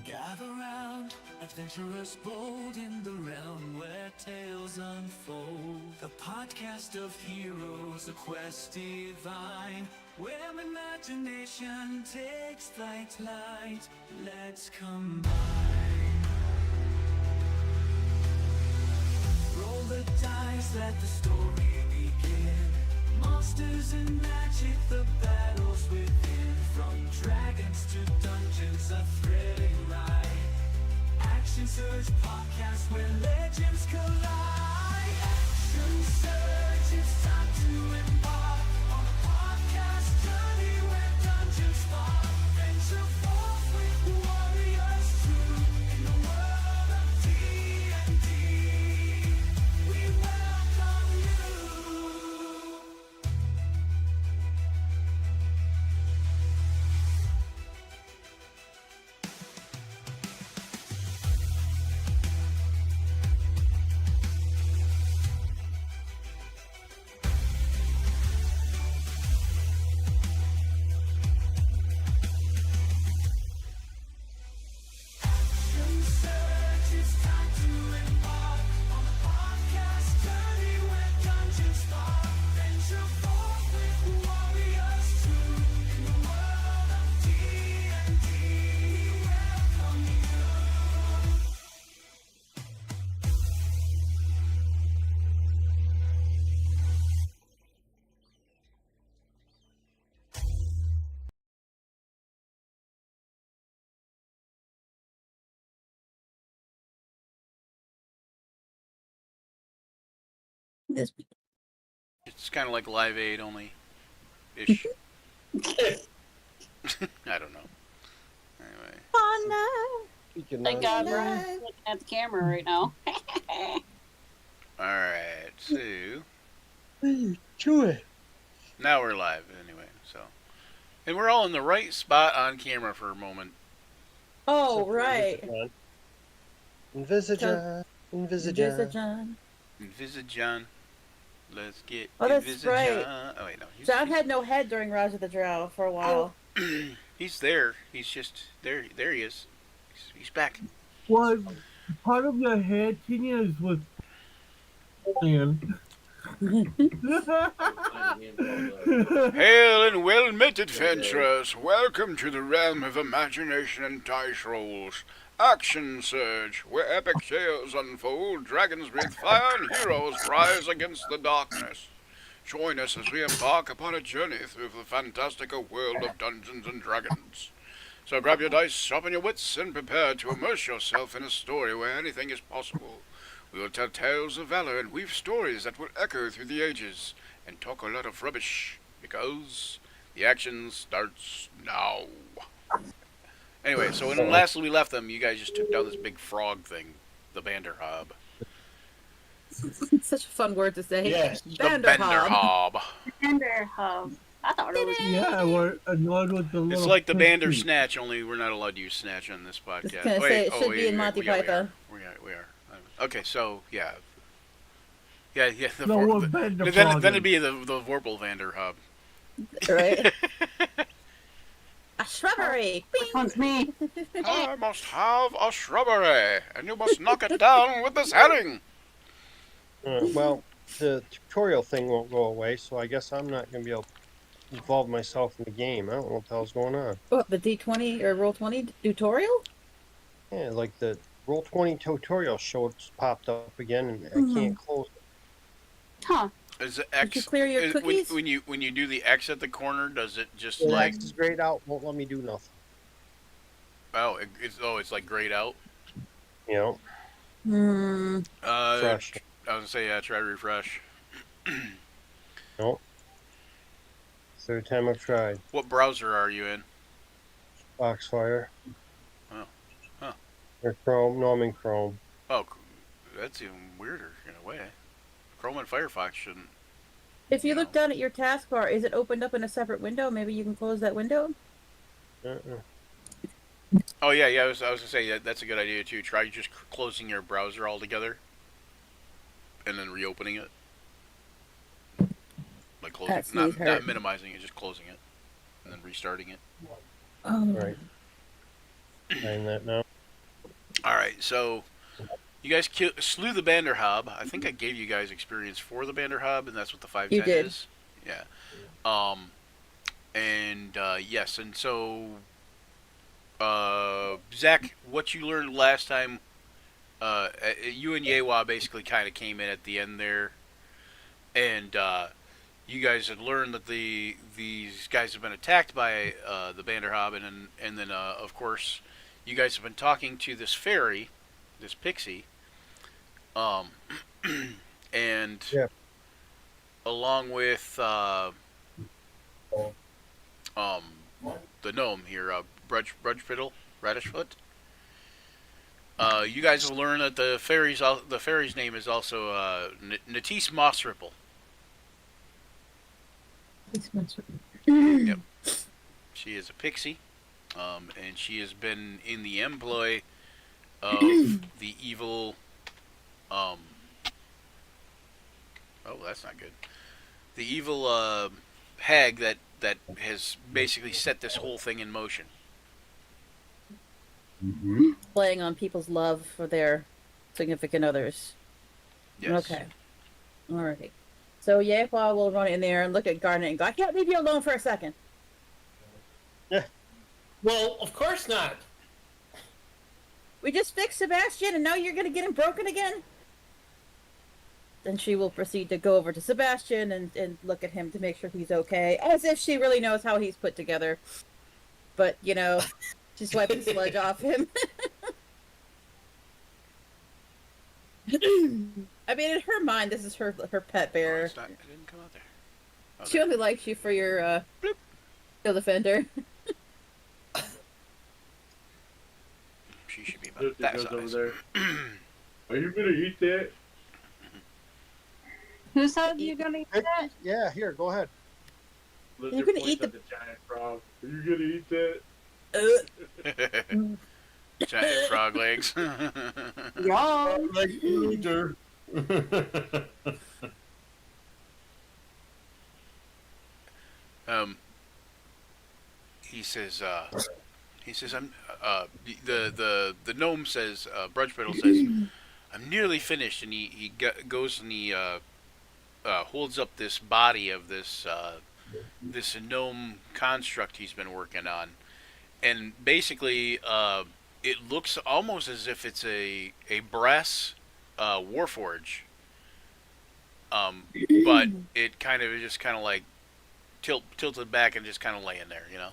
Gather round, adventurers bold in the realm where tales unfold. The podcast of heroes, a quest divine, where imagination takes flight. Let's combine. Roll the dice, let the story begin. Monsters and magic, the battles within. From dragons to dungeons, a thrilling ride. Action Surge podcast where legends collide. Action Surge, it's time to embark on a podcast journey where dungeons spark. Venture forth with warriors true in the world of D&D. We welcome you. Action Surge, it's time to embark on a podcast journey where dungeons spark. Venture forth with warriors true in the world of D&D. We welcome you. This It's kind of like Live Aid only ish. I don't know. Anyway, fun now. Thank God we're looking at the camera right now. all right. So Chew it. now we're live anyway. So, and we're all in the right spot on camera for a moment. Oh, right. Envisage. John. Visit John. Let's get. Oh, that's Visit right. John. Oh wait, no. John had no head during Rise of the Drow for a while. He's there. He's just there. There he is. He's back. Well, part of the head continues with man. Hail and well met, adventurers! Welcome to the realm of imagination and dice rolls. Action Surge, where epic tales unfold, dragons breathe fire, and heroes rise against the darkness. Join us as we embark upon a journey through the fantastical world of Dungeons and Dragons. So grab your dice, sharpen your wits, and prepare to immerse yourself in a story where anything is possible. We will tell tales of valor and weave stories that will echo through the ages, and talk a lot of rubbish, because the action starts now. Anyway, so when lastly we left them, you guys just took down this big frog thing, the Banderhob. It's such a fun word to say. Yes. The Banderhob. Banderhob. Banderhob. I thought it was. Yeah, we're annoyed with the little. It's like the pixie. Bandersnatch, only we're not allowed to use snatch on this podcast. Just gonna say, it should be in Monty Python. We are. Okay, so yeah. Yeah. The No, we're then Banderhob. it'd be the Vorpal Vanderhub. Right? A shrubbery. Which one's me? I must have a shrubbery, and you must knock it down with this herring. Well, the tutorial thing won't go away, so I guess I'm not going to be able to involve myself in the game. I don't know what the hell's going on. What, the D20 or Roll20 tutorial? Yeah, like the Roll20 tutorial show popped up again, and I can't close it. Huh. Is it Did X? you clear your cookies? When you do the X at the corner, does it just The like X is grayed out, won't let me do nothing. it's like grayed out? You know, I fresh. was gonna say try refresh. Nope. Third time I've tried. What browser are you in? Foxfire. Oh. Huh. Or Chrome. No, I'm in Chrome. Oh, that's even weirder in a way. Chrome and Firefox shouldn't. If you look down at your taskbar, is it opened up in a separate window? Maybe you can close that window? Oh yeah. I was gonna say that's a good idea too. Try just closing your browser altogether, and then reopening it. Like closing, That's not hurt. minimizing it, just closing it, and then restarting it. Oh. Right. Trying that now. All right, so you guys slew the Banderhob. I think I gave you guys experience for the Banderhob, and that's what the 510 You did. is. Yeah. Um, and yes, and so Zach, what you learned last time, you and Yewa basically kind of came in at the end there, and you guys had learned that these guys have been attacked by the Banderhob, and then of course you guys have been talking to this fairy, this pixie, um, and Yeah. along with um, the gnome here, Brudgefiddle, Radishfoot. You guys will learn that the fairy's name is also Natisse Mossripple. Yep. She is a pixie, and she has been in the employ of the evil. Oh, that's not good. The evil hag that has basically set this whole thing in motion. Playing on people's love for their significant others. Yes. Okay. Alrighty. So Yewa will run in there and look at Garnet and go, I can't leave you alone for a second. Well, of course not. We just fixed Sebastian and now you're going to get him broken again? Then she will proceed to go over to Sebastian and look at him to make sure he's okay. As if she really knows how he's put together. But, you know, she's wiping sludge off him. I mean, in her mind, this is her pet Oh, bear. it didn't come out there. Oh, She only likes you for your Shield Defender. she should be about Look, that it goes over size. there. Are you gonna eat that? Who said you're gonna eat that? Yeah, here, go ahead. Look, You're your gonna points eat at the giant frog. Are you gonna eat that? Giant frog legs. Yeah. Like eater. He says, I'm, the gnome says, Brudgefiddle says, I'm nearly finished, and he goes and he, holds up this body of this gnome construct he's been working on, and basically, it looks almost as if it's a brass, warforge, but it kind of is just kind of like tilted back and just kind of laying there, you know.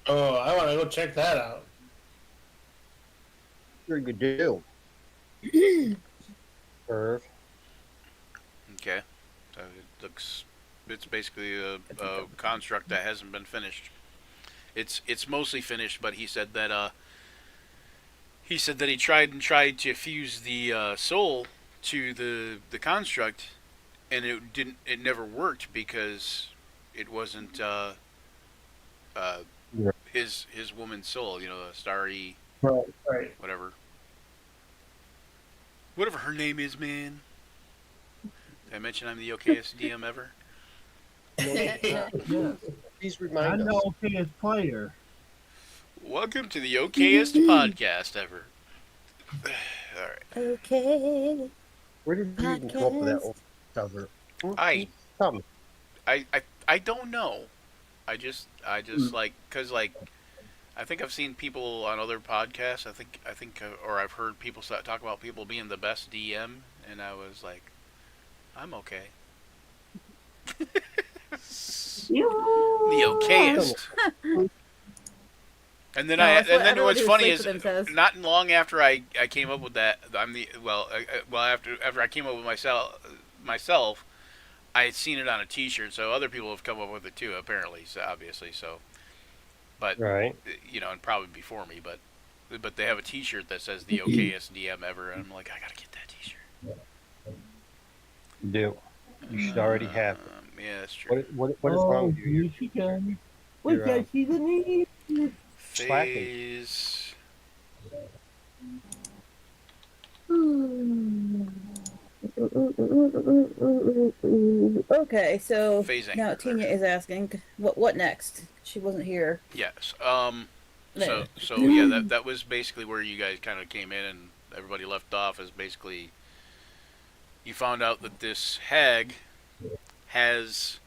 Oh, I want to go check that out. Sure you do. Irv. Okay, so it's basically a construct that hasn't been finished. It's mostly finished, but he said that he tried to fuse the soul to the construct, and it never worked because it wasn't his woman's soul, you know, the starry Right. whatever her name is, man. Did I mention I'm the okayest DM ever? Yeah. Please I remind us. know his player. Welcome to the okayest podcast ever. All right. Okay. Where did you even come up with that old cover? I Tell me. I don't know. I just like, cause like I think I've seen people on other podcasts. I think or I've heard people talk about people being the best DM, and I was like, I'm okay. The okayest. And then what's funny is not long after I came up with that, after I came up with myself, I had seen it on a T-shirt, so other people have come up with it too, apparently, so obviously, so. But Right. you know, and probably before me, but they have a T-shirt that says the okayest DM ever, and I'm like, I gotta get that T-shirt. You do. You should already have it. Yeah, that's true. What is wrong with you? Here she comes. Look you're, at she's an idiot. slacking. Phase. Okay, so Phase now anchor. Tina is asking, what next? She wasn't here. Yes. So yeah, that was basically where you guys kind of came in, and everybody left off. Is basically you found out that this hag has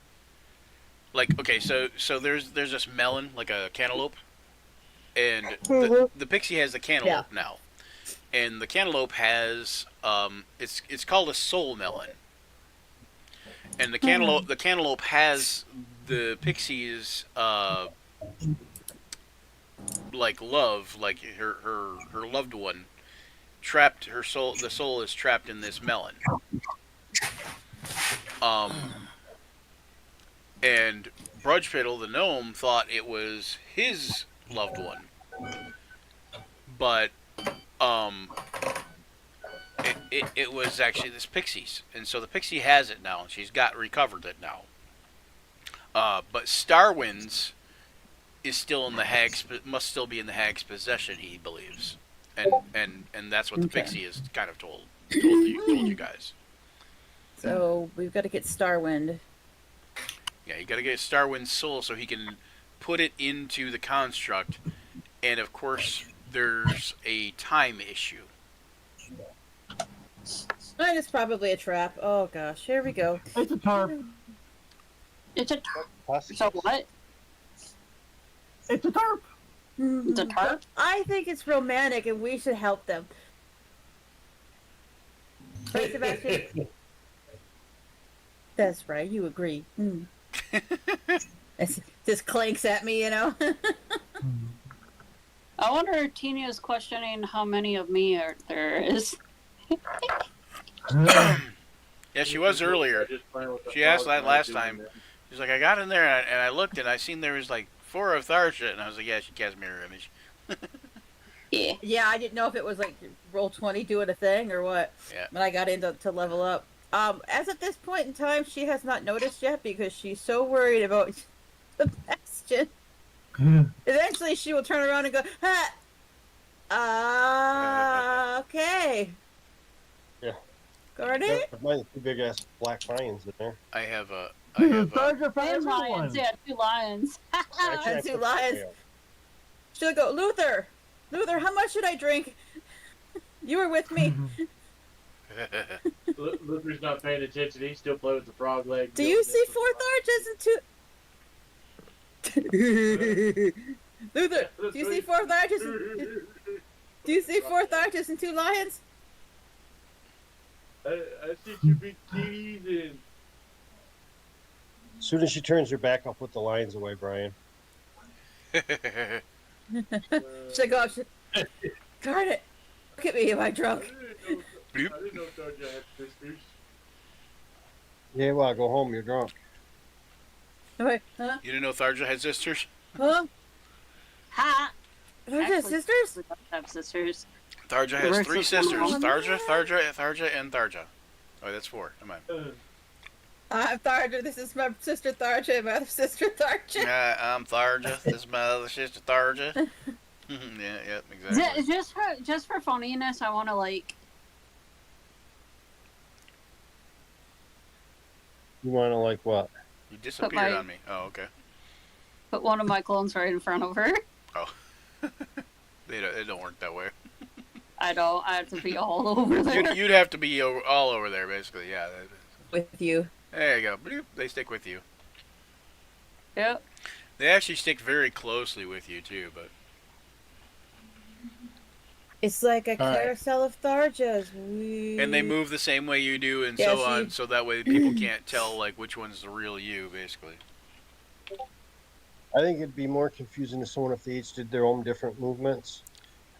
like okay, so there's this melon like a cantaloupe, and the pixie has the cantaloupe now, and the cantaloupe has it's called a soul melon, and the cantaloupe has the pixie's like love, like her loved one trapped, the soul is trapped in this melon. And Brudgefiddle the gnome thought it was his loved one, but it was actually this pixie's, and so the pixie has it now, and she's recovered it now. But Starwinds is still in the hag's, must still be in the hag's possession, he believes, and that's what the pixie is kind of told you guys. So we've got to get Starwind. Yeah, you got to get Starwind's soul so he can put it into the construct, and of course there's a time issue. Mine is probably a trap. Oh gosh, here we go. It's a tarp. It's a tarp. Possibly. So what? It's a tarp. It's a tarp? I think it's romantic, and we should help them. Right, Sebastian? That's right. You agree. It just clanks at me, you know. I wonder if Tina is questioning how many of me there is. Yeah, she was earlier. She asked that last time. She's like, I got in there and I looked and I seen there was like 4 of Tharsha, and I was like, yeah, she casts mirror image. Yeah. Yeah, I didn't know if it was like roll 20 doing a thing or what. Yeah. When I got into to level up. As at this point in time, she has not noticed yet because she's so worried about Sebastian. Eventually, she will turn around and go, okay. Yeah. Garden? Mine's 2 big ass black lions in there. I have Target for And lions. everyone. Yeah, 2 lions. Actually, I 2 put lions. tail. She'll go, Luther, how much should I drink? You were with me. Luther's not paying attention. He's still playing with the frog leg. Do you see 4 Tharjas and 2... Luther, do you see 4 Tharjas? Do you see 4 Tharjas and 2 lions? I see 2 big kitties and... As soon as she turns her back, I'll put the lions away, Brian. She'll go, darn it. Look at me, am I drunk? I didn't know Tharja had sisters. Yeah, well, go home. You're drunk. Wait, huh? You didn't know Tharja had sisters? Huh? Ha! Tharja has Actually, sisters? We don't have sisters. Tharja has Where's 3 the sisters. one? Tharja, and Tharja. Oh, that's 4. Come on. I'm Tharja, this is my sister Tharja, my other sister Tharja. I'm Tharja. This is my other sister Tharja. yeah, exactly. Just for funniness, I want to like. You want to like what? You disappeared my- on me. Oh, okay. Put one of my clones right in front of her. Oh. They don't work that way. I have to be all over there. You'd have to be all over there, basically. Yeah. With you. There you go. Bloop. They stick with you. Yep. They actually stick very closely with you too, but It's like a All right. carousel of Tharjas. and they move the same way you do, and Yeah, so see- on, so that way people can't tell like which one's the real you, basically. I think it'd be more confusing to someone if they each did their own different movements.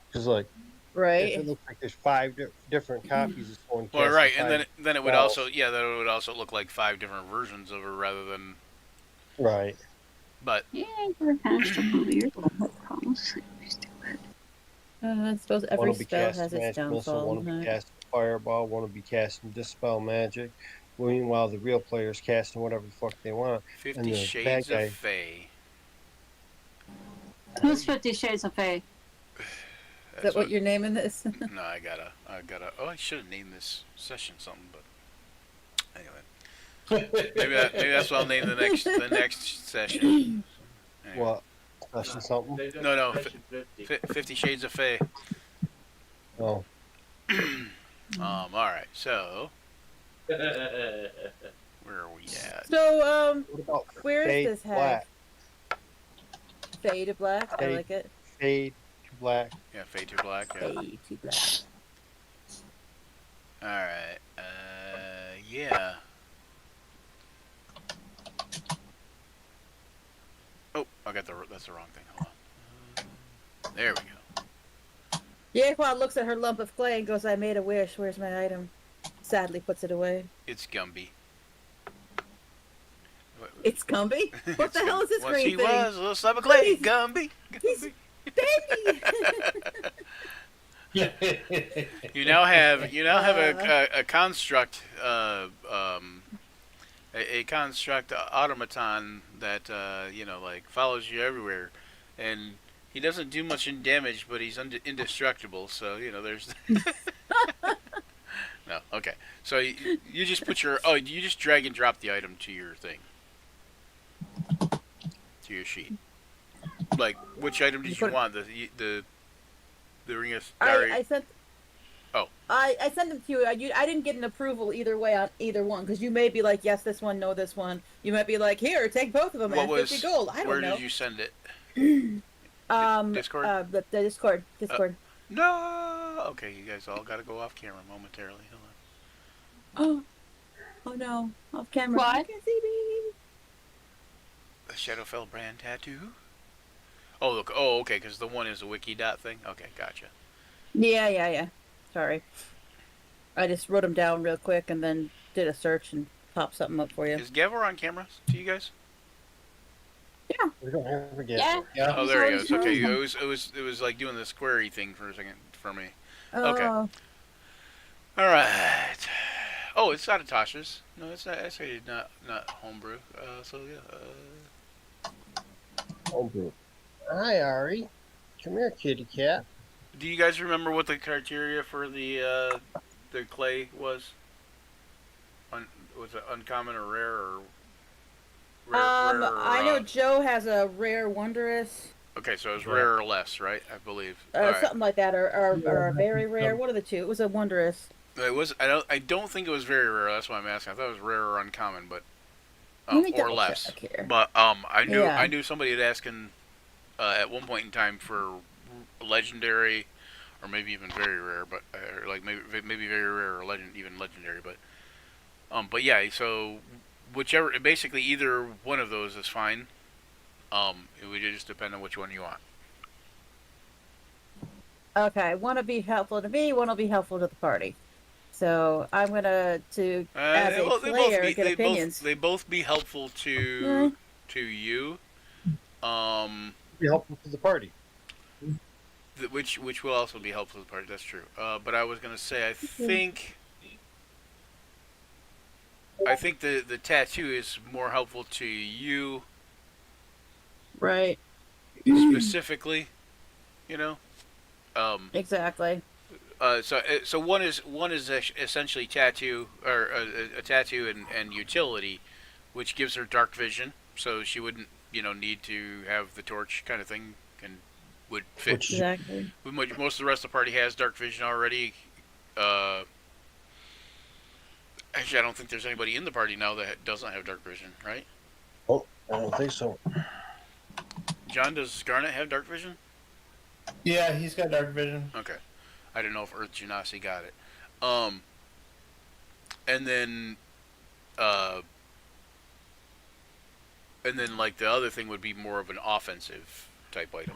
Because, like, if Right? it looks like there's 5 different copies of someone. Well, casting right, and 5 then it would spells. also then it would also look like 5 different versions of her rather than. Right. But Yeah, we're kind of stuck over here. I suppose One every will be spell casting has its magic missile, downfall. one will be huh? casting fireball, one will be casting dispel magic. Meanwhile, the real player's casting whatever the fuck they want. 50 the Shades bad guy- of Fey. Who's 50 Shades of Fey? Is that what you're naming this? No, I gotta. Oh, I should have named this session something, but anyway, maybe that's what I'll name the next session. Anyway. Well, Discussion something. No, Section 50. 50 Shades of Fae. Oh, All right. So where are we at? So, what about where is fade this to hag? black? Fade to black. I Fade. like it. Fade to black. Yeah, Fade to Black. Yeah. Fade to black. All right. Yeah. Oh, I got that's the wrong thing. Hold on. There we go. Yequan looks at her lump of clay and goes, "I made a wish. Where's my item?" Sadly puts it away. It's Gumby. It's Gumby? What the hell is this Once green he thing? was a little slab of clay, He's- Gumby. He's baby. You now have a construct a construct automaton that like follows you everywhere, and he doesn't do much in damage, but he's indestructible. So there's no. Okay, so you just put you just drag and drop the item to your thing, to your sheet. Like, which item did you want? The Ring of Starry. I sent. Oh. I sent them to you. I didn't get an approval either way on either one because you may be like, yes, this one, no, this one. You might be like, here, take both of them and 50 gold. I Where don't know. did you send it? Discord. The Discord. No. Okay, you guys all got to go off camera momentarily. Hold Oh no, off camera. What? You can't see me. on. The Shadowfell brand tattoo. Oh look. Oh, okay. Because the one is a wiki dot thing. Okay, gotcha. Yeah. Sorry. I just wrote them down real quick and then did a search and popped something up for you. Is Gavor on camera to you guys? We don't ever get Yeah. there. Oh, there he Sorry, goes. Okay, sorry. it was like doing the squarey thing for a second for me. Oh, Okay. All right. Oh, it's not Tasha's. No, it's not. Actually, not homebrew. So yeah. Homebrew. Hi, Ari. Come here, kitty cat. Do you guys remember what the criteria for the clay was? Was it uncommon or rare or rare? I know Joe has a rare wondrous, Okay, so it was rare or less, right? I believe. All right. something like that, or a very rare. One of the two. It was a wondrous. It was. I don't think it was very rare. That's why I'm asking. I thought it was rare or uncommon, but Let me or double less. check here. But Yeah. I knew somebody had asking at one point in time for legendary, or maybe even very rare, but like maybe very rare or even legendary, but yeah. So whichever, basically either one of those is fine. It would just depend on which one you want. Okay, one will be helpful to me. One will be helpful to the party. So I'm gonna as a player get opinions. They both be helpful Yeah. to you. Be helpful to the party. Which will also be helpful to the party. That's true. But I was gonna say I think the tattoo is more helpful to you Right. specifically. Exactly. So one is essentially tattoo or a tattoo and utility, which gives her dark vision, so she wouldn't need to have the torch kind of thing, and would fit. Exactly. Most of the rest of the party has dark vision already. Actually, I don't think there's anybody in the party now that doesn't have dark vision, right? Oh, I don't think so. John, does Garnet have dark vision? Yeah, he's got dark vision. Okay. I didn't know if Earth Genasi got it. And then like the other thing would be more of an offensive type item,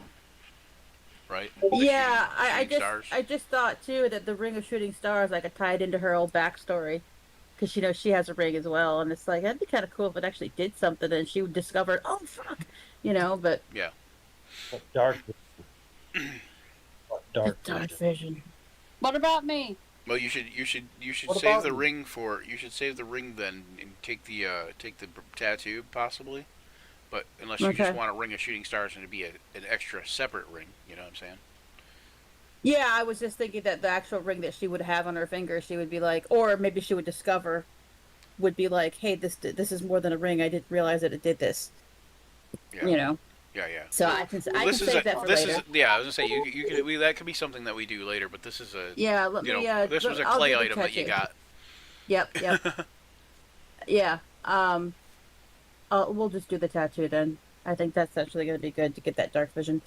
right? Like Yeah, shooting stars. I just thought too that the Ring of Shooting Stars like tied into her old backstory, because she has a ring as well, and it's like that'd be kind of cool if it actually did something and she would discover, oh fuck, but Yeah. What dark What dark dark vision? vision. What about me? Well, you should What save about the you? ring for. You should save the ring then and take the tattoo possibly, but unless you Okay. just want a ring of shooting stars and to be an extra separate ring, you know what I'm saying? Yeah, I was just thinking that the actual ring that she would have on her finger, she would be like, or maybe she would discover, would be like, hey, this is more than a ring. I didn't realize that it did this. Yeah. Yeah, yeah. So I can save that for later. Yeah, I was gonna say you can that could be something that we do later, but this is a Yeah, let you me. know this was a I'll clay do the item that you tattoo. got. Yep. Yeah. We'll just do the tattoo then. I think that's actually going to be good to get that dark vision.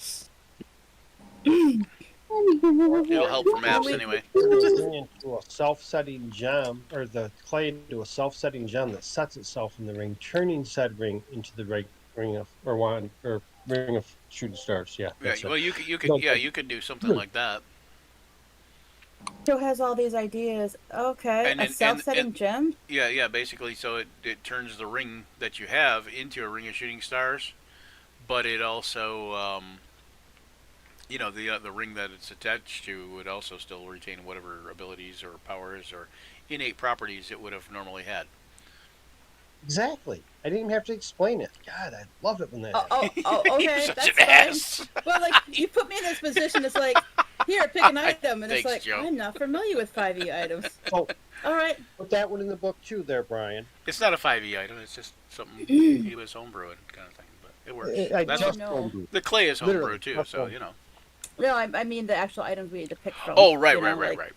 It'll help for maps anyway. Turn this thing into a self-setting gem, or the clay into a self-setting gem that sets itself in the ring, turning said ring into the ring of ring of shooting stars. Yeah. Yeah, that's it. well, you could Don't yeah, think- you could do something like that. Joe has all these ideas. Okay, And a then- and- self-setting and- gem. Yeah, basically, so it turns the ring that you have into a ring of shooting stars, but it also, the ring that it's attached to would also still retain whatever abilities or powers or innate properties it would have normally had. Exactly. I didn't even have to explain it. God, I love it when that happens. Okay, You're such that's an fine. ass. Well, like you put me in this position. It's like, here, pick an item, and it's Thanks, like Joe. I'm not familiar with 5e items. Oh, All right. put that one in the book too, there, Brian. It's not a 5e item. It's just something he was homebrewing kind of thing, but it works. I That's just know. homebrew. the clay is Literally, homebrew too, that's so homebrew. you know. No, I mean the actual items we need to pick from. Oh, right. like-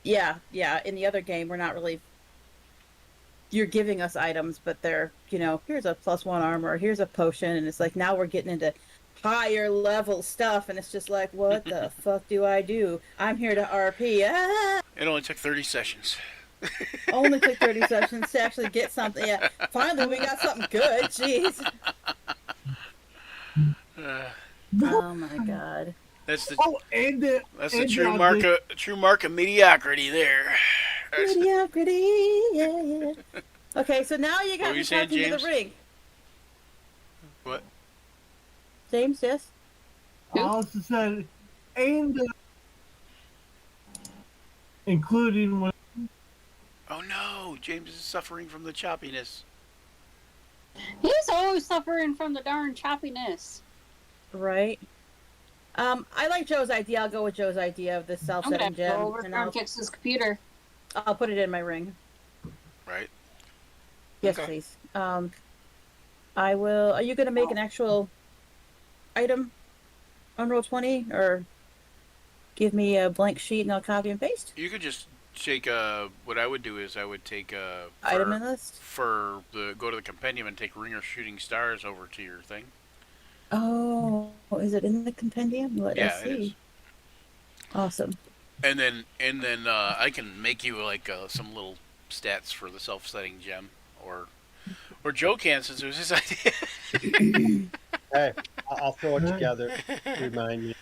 Yeah. Yeah. In the other game, we're not really. You're giving us items, but they're, here's a +1 armor, here's a potion, and it's like now we're getting into higher level stuff, and it's just like, what the fuck do I do? I'm here to RP. It only took 30 sessions. Only took 30 sessions to actually get something. Yeah, finally we got something good. Jeez. Oh my god. That's the Oh, and that's the and true mark of mediocrity there. Mediocrity. Yeah. Okay, so now you What got were me you saying, tapped into James? the ring. What? James, yes. I also said, and including when Oh no, James is suffering from the choppiness. He's always suffering from the darn choppiness. Right. I like Joe's idea. I'll go with Joe's idea of the I'm gonna self-setting have to go gem, over and there and fix his computer. I'll put it in my ring. Right? Yes, Okay. please. I will. Are you going to make an actual item on Roll20, or give me a blank sheet and I'll copy and paste? You could just take what I would do is I would take Item in list. go to the compendium and take Ring of Shooting Stars over to your thing. Oh, is it in the compendium? Let Yeah, us it is. see. Awesome. And then I can make you like some little stats for the self-setting gem, or Joe can, since it was his idea. Hey, I'll throw it together. Remind me.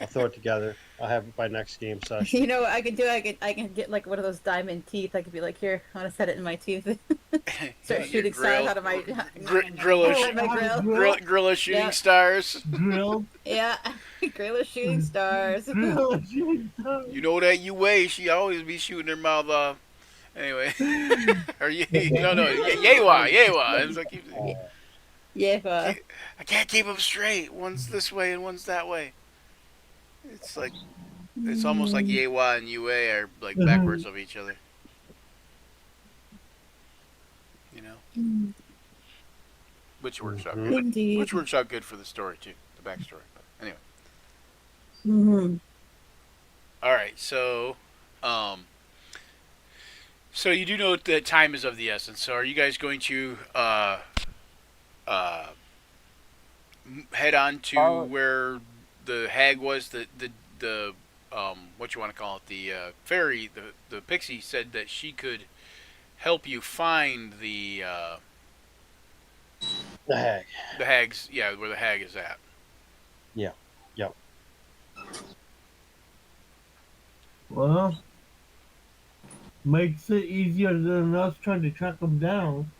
I'll throw it together. I'll have it by next game session. You know what I can do? I can get like one of those diamond teeth. I could be like, here, I want to set it in my teeth. Start Your shooting stars out of my Grilla, out of my grill. Grilla Shooting Yeah. Stars. grilled, Yeah, Grilla shooting stars. grilled, You know that UA, she always be shooting her mouth off. Anyway, or Yewa. It's like Yeah. I can't keep them straight. One's this way and one's that way. It's like it's almost like Yewa and UA are like backwards of each other. You know, which works out good. Indeed. Which works out good for the story too, the backstory. But anyway, Mhm. all right. So, so you do know that time is of the essence. So, are you guys going to head on to where the hag was? The what you want to call it? The fairy, the pixie said that she could help you find the Heck. hags. Yeah, where the hag is at. Yep. well, makes it easier than us trying to track them down.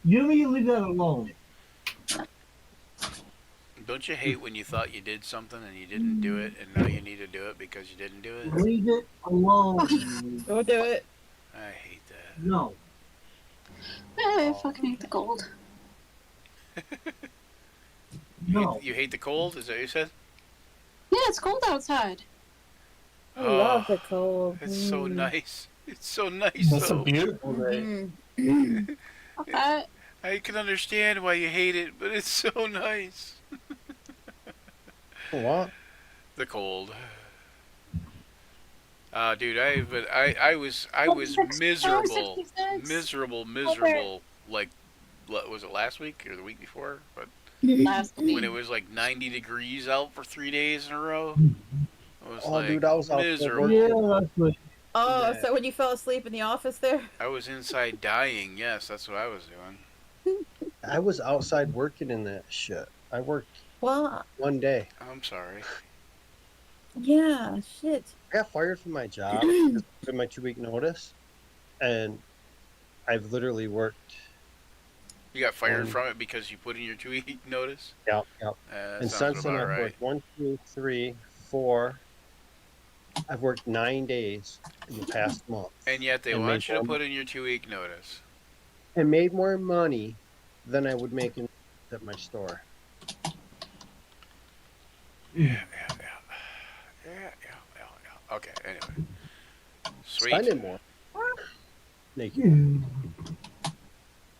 You need to leave that alone. Don't you hate when you thought you did something and you didn't do it, and now you need to do it because you didn't do it? Leave it alone. Don't do it. I hate that. No. I fucking hate the cold. No. You hate the cold? Is that what you said? Yeah, it's cold outside. I love Oh, the cold. It's so nice. It's so nice. That's though. a beautiful day. Mm. Okay. I can understand why you hate it, but it's so nice. What? The cold. Dude, I was miserable, 66. miserable. Like, was it last week or the week before? But Last when week. it was like 90 degrees out for 3 days in a row, it was Oh, like dude, I was out there miserable. Yeah, that's what. Oh, Yeah. so when you fell asleep in the office there? I was inside dying. Yes, that's what I was doing. I was outside working in that shit. I worked Well, one day. I'm sorry. yeah, shit. I got fired from my job because I put my 2-week notice, and I've literally worked. You got fired from it because you put in your 2-week notice? Yep, yep. That And sounds since then, about I've right. worked 1, 2, 3, 4. I've worked 9 days in the past month And yet they and want made you to more- put in your 2-week notice. and made more money than I would make at my store. Yeah. Okay, anyway. Sweet. Spending more. Naked. And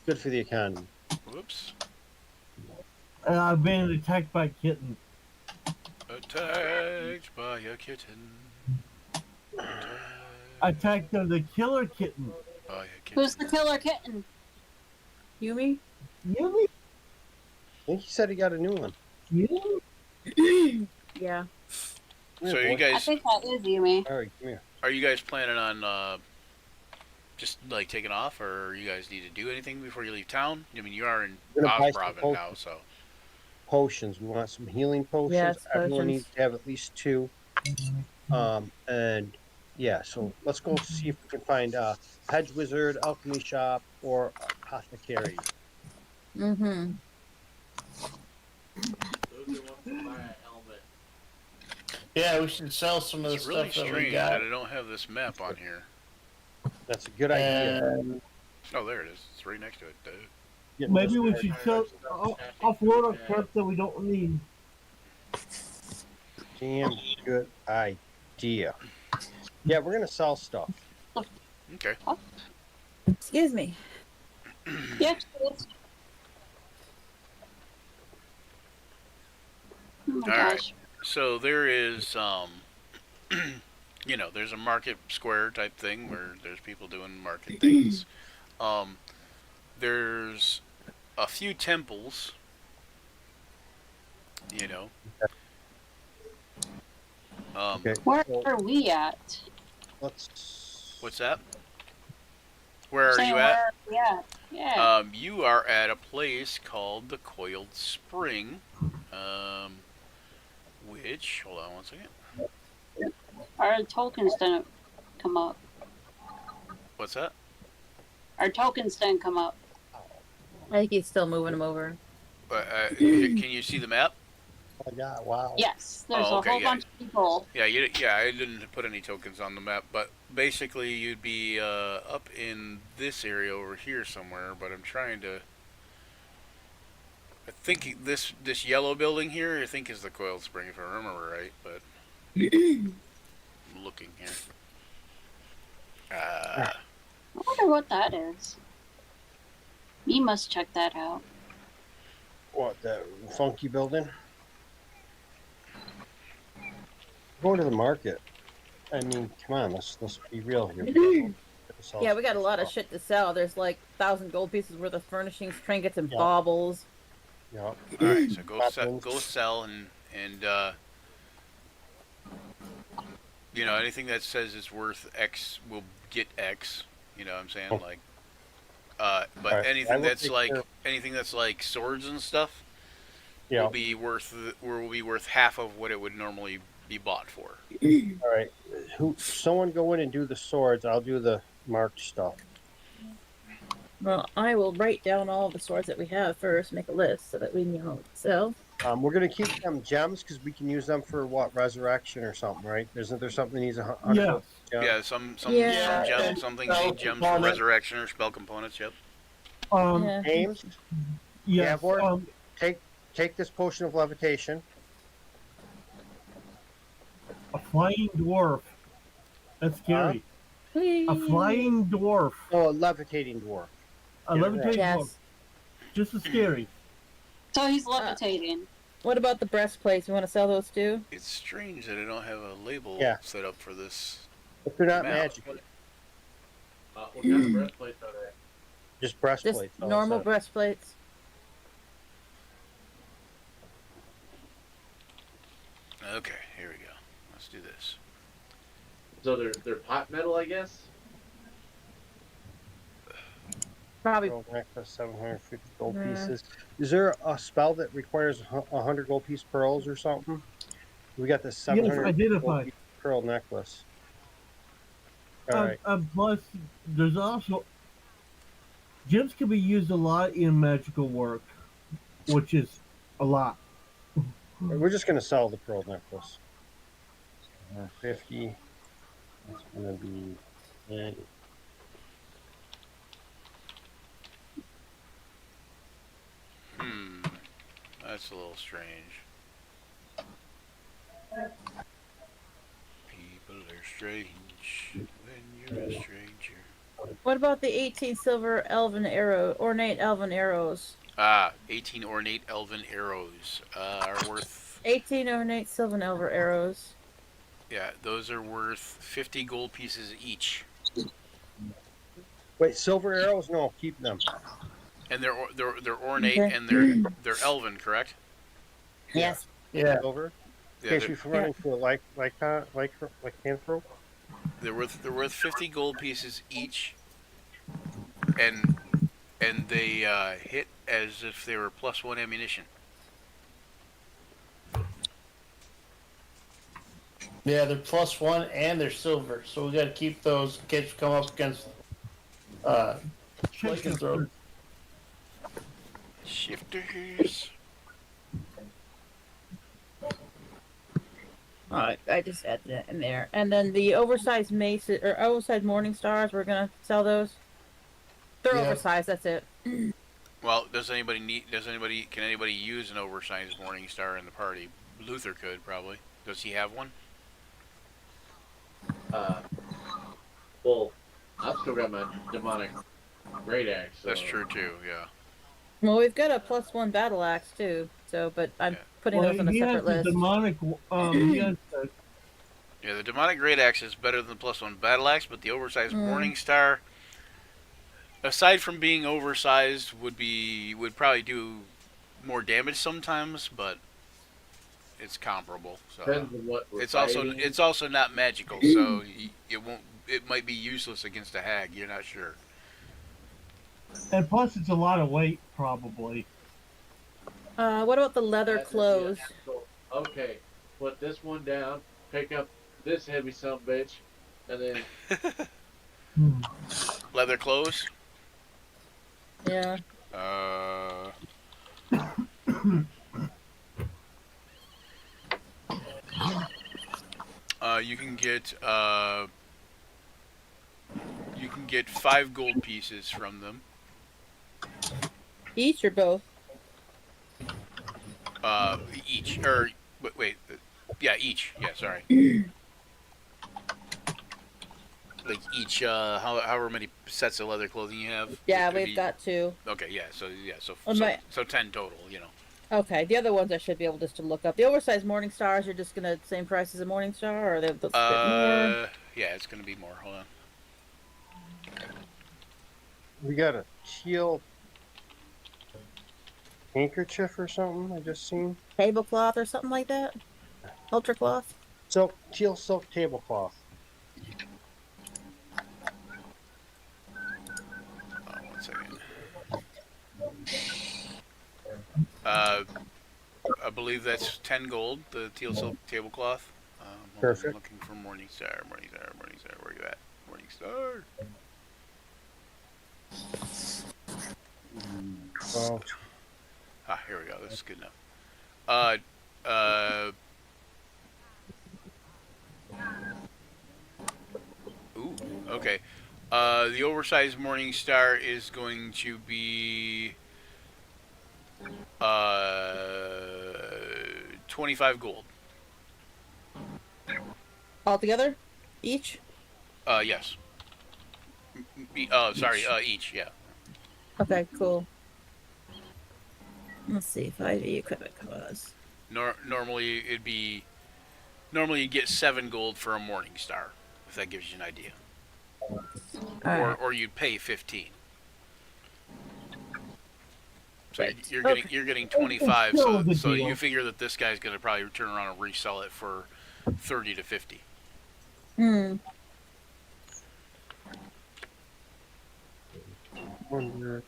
Good for the economy. Whoops. I've been attacked by kittens. Attacked by a kitten. Attacked of the killer kitten. By a kitten. Who's the killer kitten? Yumi? Yumi? I think he said he got a new one. Yumi? Yeah. So Yeah, you boy. I guys, think that is Yumi. All right, come here. are you guys planning on just like taking off, or you guys need to do anything before you leave town? I mean, you are in We're gonna buy some Osbroven now, so Potions. We want some healing potions. Yes, Everyone potions. needs to have at least 2. And yeah, so let's go see if we can find Hedge Wizard, Alchemy Shop, or Apothecary. Mm-hmm. Those who want to buy a helmet. Yeah, we should sell some of the it's really stuff that we strange got. that I don't have this map on here. That's a good idea. And Oh, there it is. It's right next to it. Dude. Yeah, Maybe we that's should sell, offload our crap that we don't need. a damn good idea. Yeah, we're gonna sell stuff. Okay. Excuse me. Yeah, it is. Oh my All right. gosh. So there is, there's a market square type thing where there's people doing market things. There's a few temples, Okay. Where so are we at? let's. What's that? Where are Saying you at? where are we at? Yeah. You are at a place called the Coiled Spring, which, hold on one second. Our tokens didn't come up. What's that? Our tokens didn't come up. I think he's still moving him over. Can you see the map? Oh my God! Wow. Yes, there's Oh, okay, a whole yeah. bunch of people. Yeah, I didn't put any tokens on the map, but basically you'd be up in this area over here somewhere. But I'm trying to. I think this yellow building here, I think, is the Coiled Spring, if I remember right. But I'm looking here. I wonder what that is. You must check that out. What, the funky building? Go to the market. I mean, come on, let's be real here. Yeah, we got a lot of shit to sell. There's like 1,000 gold pieces worth of furnishings, trinkets, and Yeah. baubles. Yeah. All right, so go Weapons. sell and anything that says it's worth X will get X. You know what I'm saying? Oh. Like, but Alright, I anything will that's take like care- anything that's like swords and stuff Yeah. will be worth half of what it would normally be bought for. All right. Someone go in and do the swords. I'll do the marked stuff. Well, I will write down all the swords that we have first, make a list so that we know what to sell. We're gonna keep them gems because we can use them for what, resurrection or something, right? Isn't there something that needs a Yes. Yeah, some Yeah. gems, some things Spell need gems for component. resurrection or spell components. Yep. Yeah. James, Yes. Gavor? take this potion of levitation. A flying dwarf. That's scary. A flying dwarf. Oh, a levitating dwarf. A Yeah, levitating dwarf. Yes. Just as scary. So he's levitating. What about the breastplates? You want to sell those too? It's strange that I don't have a label Yeah. set up for this. If they're not Mount. magical, What kind of breastplates are they? just Just breastplates. all normal set. breastplates. Okay, here we go. Let's do this. So they're pot metal, I guess. Probably. Pearl necklace, 750 gold Yeah. pieces. Is there a spell that requires 100 gold piece pearls or something? We got this 700 identified. gold piece pearl necklace. All right. Plus, there's also gems can be used a lot in magical work, which is a lot. We're just gonna sell the pearl necklace. 50. That's gonna be. That's a little strange. People are strange when you're a stranger. What about the 18 silver elven ornate elven arrows? 18 ornate elven arrows are worth. 18 ornate silver elven arrows. Yeah, those are worth 50 gold pieces each, Wait, silver arrows? No, keep them. and they're ornate Okay. and they're elven, correct? Yes. Yeah. Silver. In Yeah, case we run into a lycanthrope. they're worth 50 gold pieces each, and they hit as if they were +1 ammunition. Yeah, they're +1 and they're silver, so we got to keep those in case we come up against Check them lycanthrope. first. Shifters. I just added that in there. And then the oversized mace or oversized morning stars, we're gonna sell those. They're Yeah. oversized. That's it. Well, can anybody use an oversized morning star in the party? Luther could probably. Does he have one? Well, I've still got my demonic great axe. So. That's true too. Yeah. Well, we've got a +1 battle axe too. So, but I'm Yeah. putting those on a he has separate the list. demonic. He has the, Yeah, the demonic great axe is better than the +1 battle axe, but the oversized Mm. morning star, aside from being oversized, would probably do more damage sometimes, but it's comparable. So Depends on what we're it's fighting. also not magical, so it might be useless against a hag. You're not sure. and plus it's a lot of weight, probably. What about the leather That's just the clothes? actual- Okay, put this one down. Pick up this heavy son of a bitch, and then Leather clothes. Yeah. You can get 5 gold pieces from them. Each or both? Each or wait, yeah, each. Yeah, sorry. Like each, however many sets of leather clothing you have. Yeah, it could we've be- got 2. Okay, yeah, so On my- so 10 total. You know. Okay, the other ones I should be able just to look up. The oversized morning stars are just gonna same price as a morning star, or they're a bit more. Yeah, it's gonna be more. Hold on. We got a teal handkerchief or something I just seen. Tablecloth or something like that. Ultra cloth. Teal silk tablecloth. One second. I believe that's 10 gold. The teal silk tablecloth. Hold on, Perfect. I'm looking for Morningstar. Morningstar. Morningstar. Where you at? Morningstar. Well, Here we go. This is good enough. Ooh, okay. The oversized morning star is going to be 25 gold. Altogether? Each? Yes. Sorry, each, yeah. Okay, cool. Let's see, 5e equipment cost. Normally you get 7 gold for a Morning Star, if that gives you an idea. Alright. Or you'd pay 15. So Right. you're getting 25. still a So good so deal. you figure that this guy's gonna probably turn around and resell it for 30 to 50. Hmm. Wonder.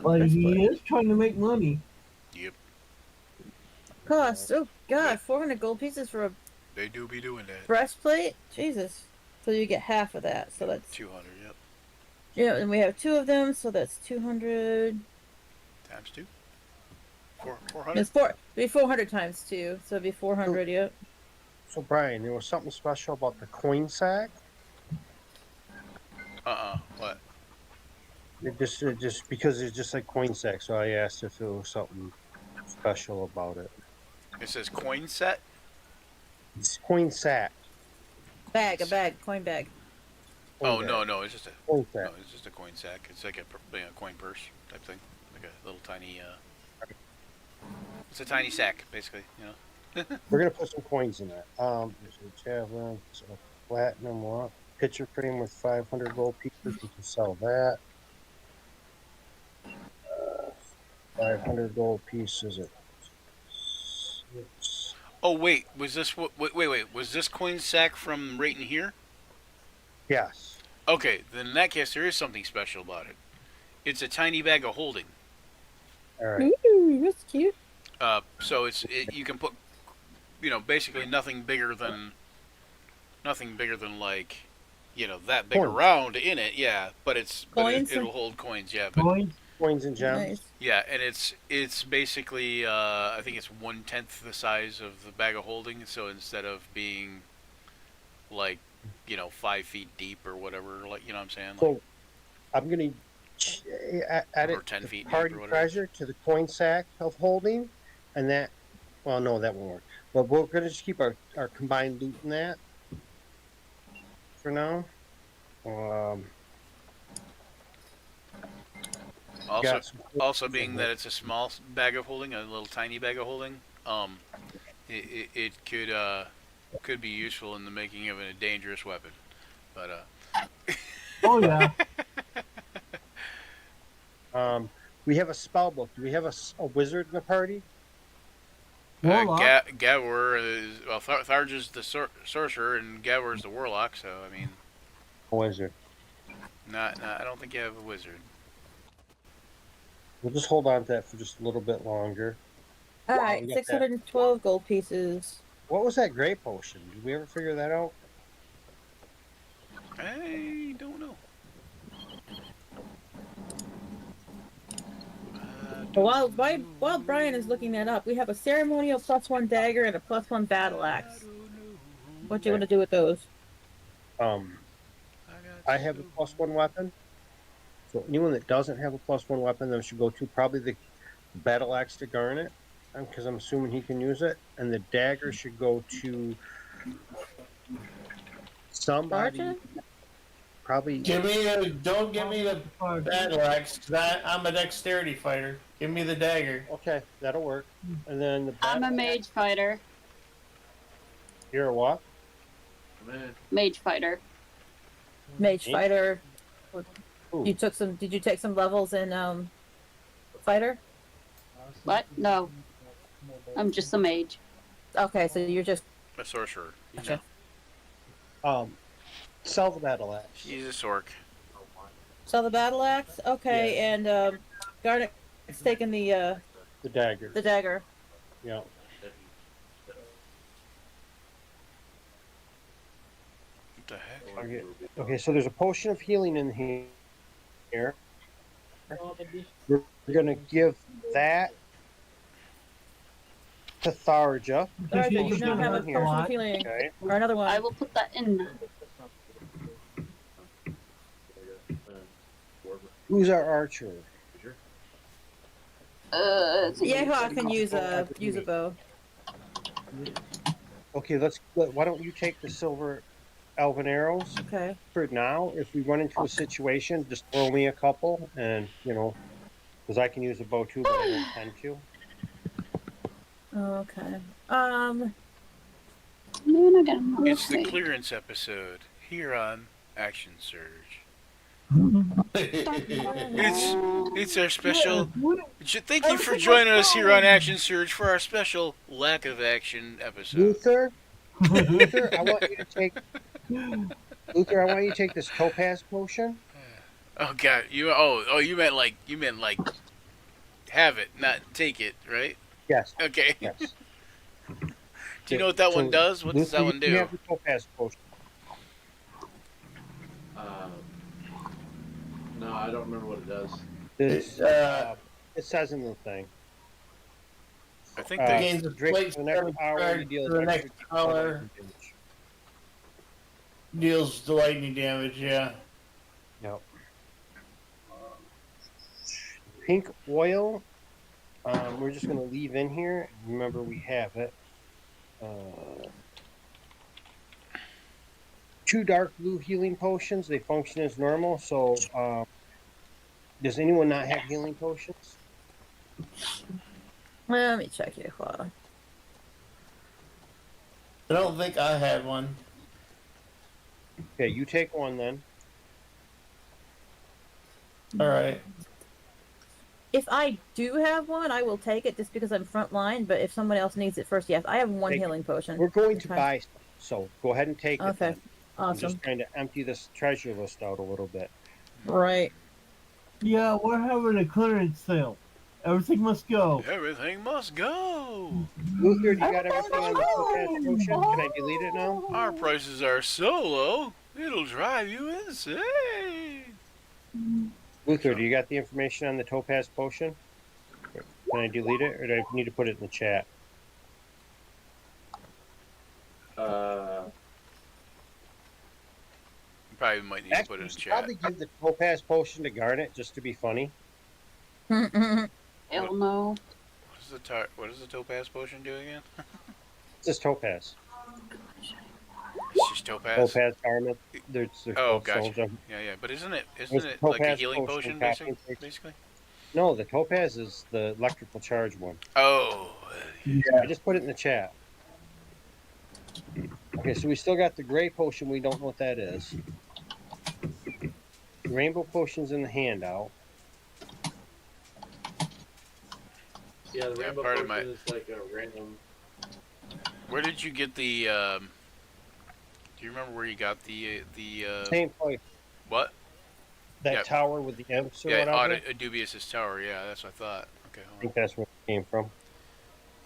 But he is trying to make money. Yep, Cost. Oh god, 400 gold pieces for a they do be doing that. breastplate. Jesus. So you get half of that. So that's 200. Yep, yeah, and we have 2 of them. So that's 200. times 2. 400. It's 400 times 2. So it'd be 400. Yep. So Brian, there was something special about the coin sack. What? It just because it's just like coin sack, so I asked if there was something special about it. It says coin set. It's coin sack. A bag, coin bag. Oh no, it's just a Coin sack. no, it's just a coin sack. It's like a coin purse type thing, like a little tiny. It's a tiny sack, basically. You know. We're gonna put some coins in that. There's a javelin, so platinum rock, picture frame with 500 gold pieces. We can sell that. 500 gold pieces at 6. Oh wait, was this wait? Was this coin sack from right in here? Yes. Okay, then in that case, there is something special about it. It's a tiny bag of holding. All right. Ooh, that's cute. So you can put, basically nothing bigger than like, that big Coins. around in it. Yeah, but Coins? it'll hold coins. Yeah, but Coins. Coins and gems. Nice. yeah, and it's basically I think it's 1/10 the size of the bag of holding. So instead of being like 5 feet deep or whatever, like, you know what I'm saying? Like, So I'm gonna add Or it 10 to feet deep party or whatever. treasure to the coin sack of holding, and that. Well, no, that won't work. But we're gonna just keep our combined loot in that for now. Got some Also being that it's a small bag of holding, a little tiny bag of holding, it could be useful in the making of a dangerous weapon. But Oh yeah. we have a spell book. Do we have a wizard in the party? Warlock. Gawur is Tharj is the sorcerer and Gawur is the warlock. So I mean, A wizard. I don't think you have a wizard. We'll just hold on to that for just a little bit longer. All right, we got 612 gold pieces. What was that gray potion? Did we ever figure that out? I don't know. While Brian is looking that up, we have a ceremonial +1 dagger and a +1 battle axe. What do you want to do with those? I have a +1 weapon. So anyone that doesn't have a +1 weapon, then should go to probably the battle axe to Garnet, because I'm assuming he can use it, and the dagger should go to somebody. Sergeant? Probably. Don't give me the battle axe, 'cause I'm a dexterity fighter. Give me the dagger. Okay, that'll work. And then the I'm a battle mage axe- fighter. You're a what? Man, Mage fighter. Mage Me? fighter. Ooh. Did you take some levels in fighter? What? No. I'm just a mage. Okay, so you're just A sorcerer. Gotcha. Sell the battle axe. He's a sork. sell the battle axe. Okay, and Garnet's taking the The dagger. dagger. Yeah. What the heck? Okay. Okay, so there's a potion of healing in here. We're gonna give that to Tharja. Sergeant, you now have a on here. potion of healing. Okay. Or another one. I will put that in. Who's our archer? Yeha can use a bow. Okay, why don't you take the silver elven arrows Okay. for now. If we run into a situation, just throw me a couple, and because I can use a bow too, but I don't tend to. Okay. Man, I got my It's the okay. clearance episode here on Action Surge. It's our special. Thank you for joining us here on Action Surge for our special lack of action episode. Luther, Luther, I want you to take. Luther, I want you to take this topaz potion. Oh God, you meant like have it, not take it, right? Yes. Okay. Yes. Do you know what that one does? What does Luther, that one You do? have the topaz potion. No, I don't remember what it does. This, it says in the thing. I think Uh, they. Gains a Drake, plate for the next hour, you charge deal for the next extra hour. damage. Deals the lightning damage, yeah. Yep. Pink oil. We're just going to leave in here. Remember, we have it. 2 dark blue healing potions. They function as normal. So, does anyone not have healing potions? Let me check here. Hold on. I don't think I had one. Okay, you take one then. All right. If I do have one, I will take it just because I'm front line. But if someone else needs it first, yes, I have one Take it. healing potion. We're going to Okay. buy some, so go ahead and take it. Okay. Then. I'm Awesome. just trying to empty this treasure list out a little bit. Right. Yeah, we're having a clearance sale. Everything must go. Everything must go. Luther, you got everything on the topaz potion? Can I delete it now? Our prices are so low, it'll drive you insane. Luther, do you got the information on the topaz potion? Can I delete it, or do I need to put it in the chat? You probably might need to put Actually, it in we the should chat. probably give the topaz potion to Garnet just to be funny. Hell no. What does the topaz potion do again? It's just topaz. It's just topaz. Topaz garment. There's Oh, both gotcha. souls of- Yeah, but isn't it It's like a topaz healing potion, potion, copy and basically? No, the topaz is the electrical charge one. Oh, I just put it in the chat. Okay, so we still got the gray potion. We don't know what that is. Rainbow potion's in the handout. Yeah, the Yeah, rainbow part potion of my- is like a random. where did you get the? Do you remember where you got the Same place. what? That Yeah. tower with the imps or Yeah, whatever. Dubious's tower. Yeah, that's what I thought. Okay, I hold on. think that's where it came from.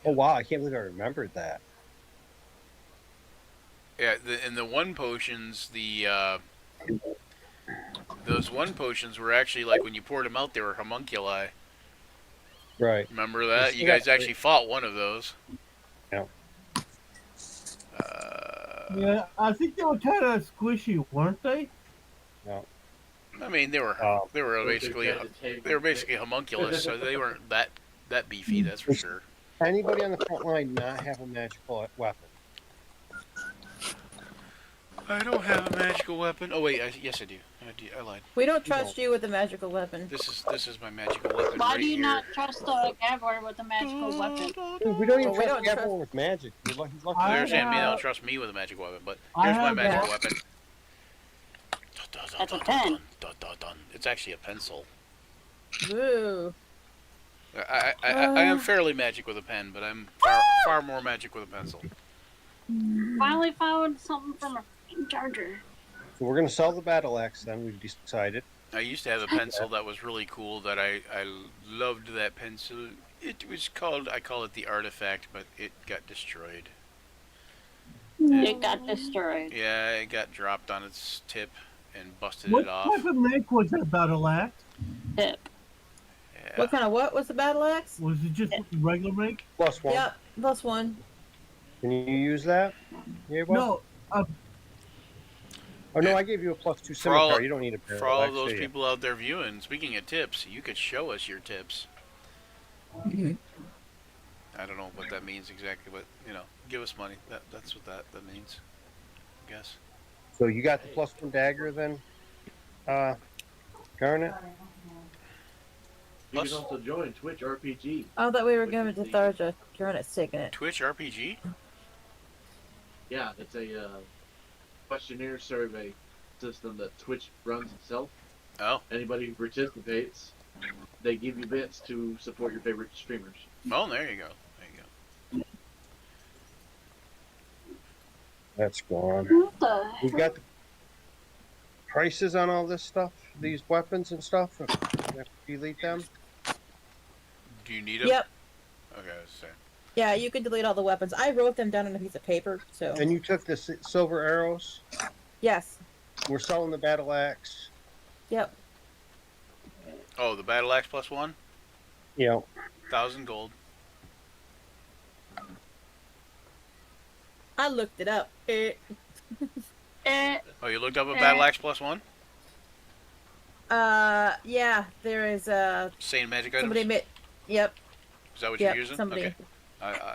Oh wow, I can't believe I remembered that. Yeah, in the one potions, those one potions were actually like when you poured them out, they were homunculi. Right. Remember that? still You guys got actually fought one of those. Yeah. Yeah, I think they were kind of squishy, weren't they? I mean, they were basically homunculus, so they weren't that beefy. That's for sure. Anybody on the front line not have a magical weapon? I don't have a magical weapon. Oh wait, yes I do. I lied. We don't trust you with a magical weapon. This is my magical weapon Why right do you here. not trust the Gavor with a magical weapon? Dude, we don't even Well, we trust don't everyone with magic. He's lucky. I There's me. They have- don't trust me with a magical weapon, but I here's my have magical that. weapon. That's a pen. It's actually a pencil. Ooh. I am fairly magic with a pen, but I'm far more magic with a pencil. Finally found something from a f***ing charger. So we're gonna sell the battle axe. Then we've decided. I used to have a pencil that was really cool that I loved that pencil. It was called, I call it the Artifact, but it got destroyed. It got destroyed. Yeah, it got dropped on its tip and busted What it off. type of make was that battle axe? Tip. Yeah. What kind of what was the battle axe? Was it just regular make? +1. Yep, +1. Can you use that? Yeah, No, Oh no, I gave you a +2 For all- scimitar. You don't need a barrel For all axe, of those do you? people out there viewing, speaking of tips, you could show us your tips. I don't know what that means exactly, but give us money. That's what that means. I guess. So you got the +1 dagger then, Garnet? You Plus- can also join Twitch RPG. Oh, that we were giving it to Tharja. Garnet's taking it. Twitch RPG? Yeah, it's a questionnaire survey system that Twitch runs itself. Oh. Anybody who participates, they give you bits to support your favorite streamers. Oh, there you go. There you go. That's gone. What the We heck? got the prices on all this stuff, these weapons and stuff. We have to delete them. Do you need them? Yep. Okay, let's see. Yeah, you can delete all the weapons. I wrote them down on a piece of paper, so. And you took the silver arrows. Yes. We're selling the battle axe. Yep. Oh, the battle axe +1? Yeah. 1,000 gold. I looked it up. Oh, you looked up a battle axe +1? Yeah, there is Sane magic items? somebody made. Yep. Is that what Yep. you're using? Somebody. Okay.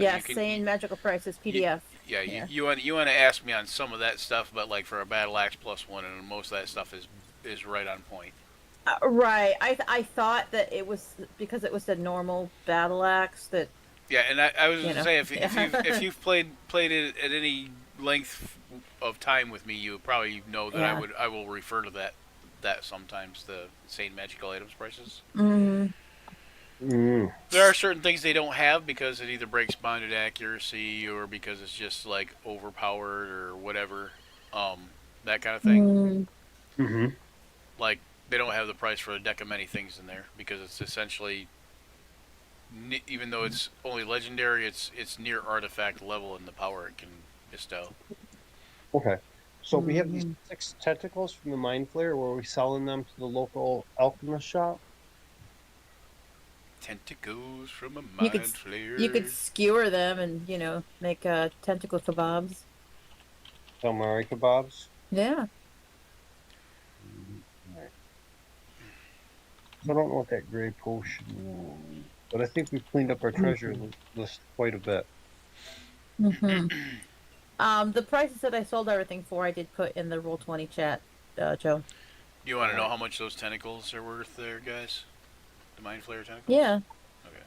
Yeah, you can- saying magical prices PDF. Yeah, Yeah. you want to ask me on some of that stuff, but like for a battle axe +1, and most of that stuff is right on point. Right. I thought that it was because it was the normal battle axe that. Yeah, and I was You gonna know, say yeah. if you've played it at any length of time with me, you probably know that Yeah. I will refer to that sometimes, the sane magical items prices. Mm. There are certain things they don't have because it either breaks bonded accuracy or because it's just like overpowered or whatever, that kind of thing. Mm-hmm. Like they don't have the price for a deck of many things in there because it's essentially, even though it's only legendary, it's near artifact level in the power it can bestow. Okay. So we have these 6 tentacles from the Mind Flayer. Were we selling them to the local alchemist shop? Tentacles from a You mind could flayer. You could skewer them and make tentacle kebabs. Calamari kebabs? Yeah. I don't know what that gray potion is, but I think we've cleaned up our treasure list quite a bit. hmm The prices that I sold everything for, I did put in the Roll20 chat, Joe. You want to know how much those tentacles are worth there, guys? The mind flayer tentacles? Yeah. Okay.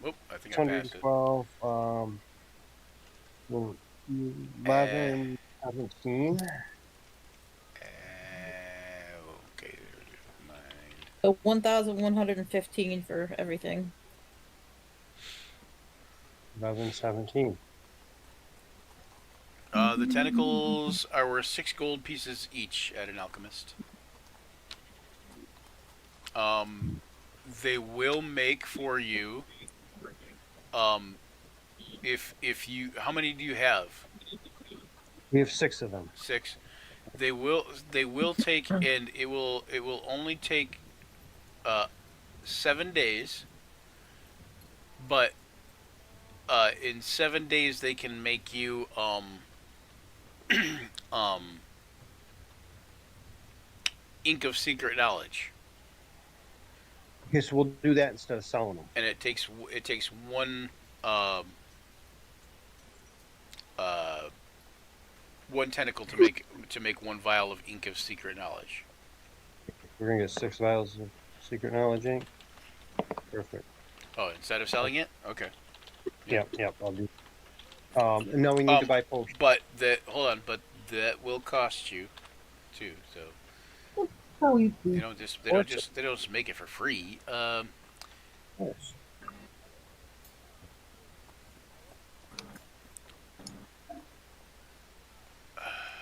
Whoop, I think I passed it. 112, 11, 17. Okay, mind. So 1,115 for everything. 11, 17. The tentacles are worth 6 gold pieces each at an alchemist. They will make for you. If you, how many do you have? We have 6 of them. 6. They will take, and it will only take 7 days. But in 7 days they can make you Ink of Secret Knowledge. Okay, so we'll do that instead of selling them. And it takes one one tentacle to make one vial of Ink of Secret Knowledge. We're gonna get 6 vials of secret knowledge ink. Perfect. Oh, instead of selling it? Okay. Yep, I'll do. And now we need to buy potions. But that will cost you too. So they don't just make it for free. Yes.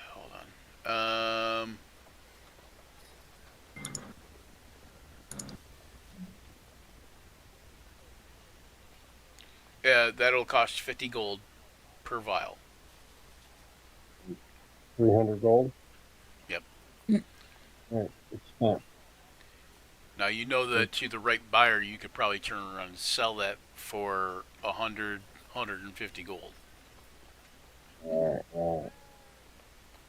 Hold on. Yeah, that'll cost 50 gold per vial. 300 gold. Yep. Alright, it's not. Now you know that to the right buyer, you could probably turn around and sell that for 150 gold. Alright.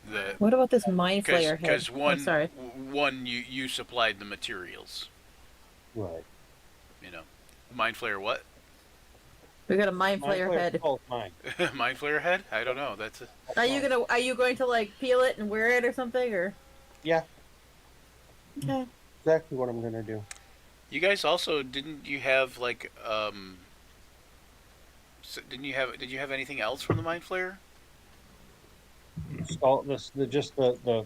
That What about this Mind Flayer head? because Oh, sorry. one you supplied the materials. Right. You know, mind flayer what? We got a mind My flayer player head. calls mine. Mind Flayer head? I don't know. That's a... Are you going to like peel it and wear it or something or? Yeah, Okay. exactly what I'm gonna do. You guys also didn't you have like did you have anything else from the Mind Flayer? All this, just the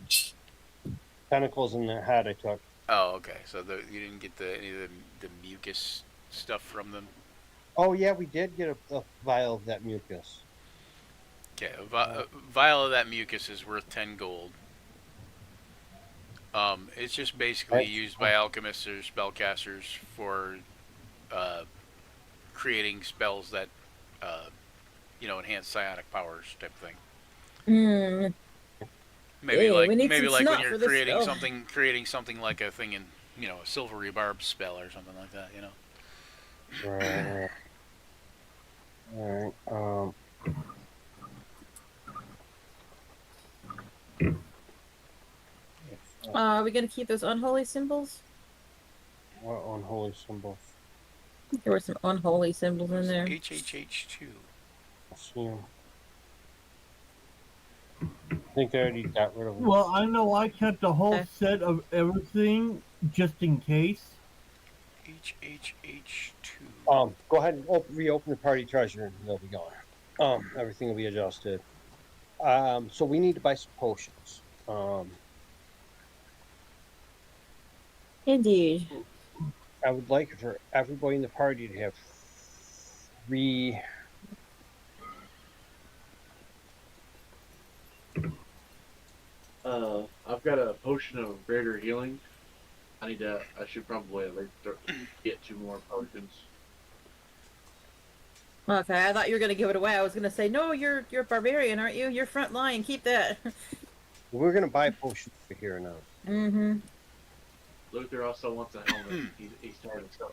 tentacles in the head I took. Oh, okay. So you didn't get any of the mucus stuff from them. Oh yeah, we did get a vial of that mucus. Okay, a vial of that mucus is worth 10 gold. It's just basically used by alchemists or spellcasters for creating spells that enhance psionic powers type of thing. Hmm. Maybe Yeah, like we need maybe some like when snot you're for this creating something like a thing in a silvery barb spell or something like that. Right. All right. Are we gonna keep those unholy symbols? What unholy symbols? There were some unholy symbols in there. HHH2. I see 'em. I think I already got rid of them. Well, I know I kept a whole Okay. set of everything just in case. HHH2. Go ahead and reopen the party treasure and they'll be gone. Everything will be adjusted. So we need to buy some potions. Indeed. I would like for everybody in the party to have 3. I've got a potion of greater healing. I should probably at least get 2 more potions. Okay, I thought you were gonna give it away. I was gonna say, no, you're a barbarian, aren't you? You're front line. Keep that. We're gonna buy potions over here now. Mm-hmm. Luther also wants a helmet. He's tired of stuff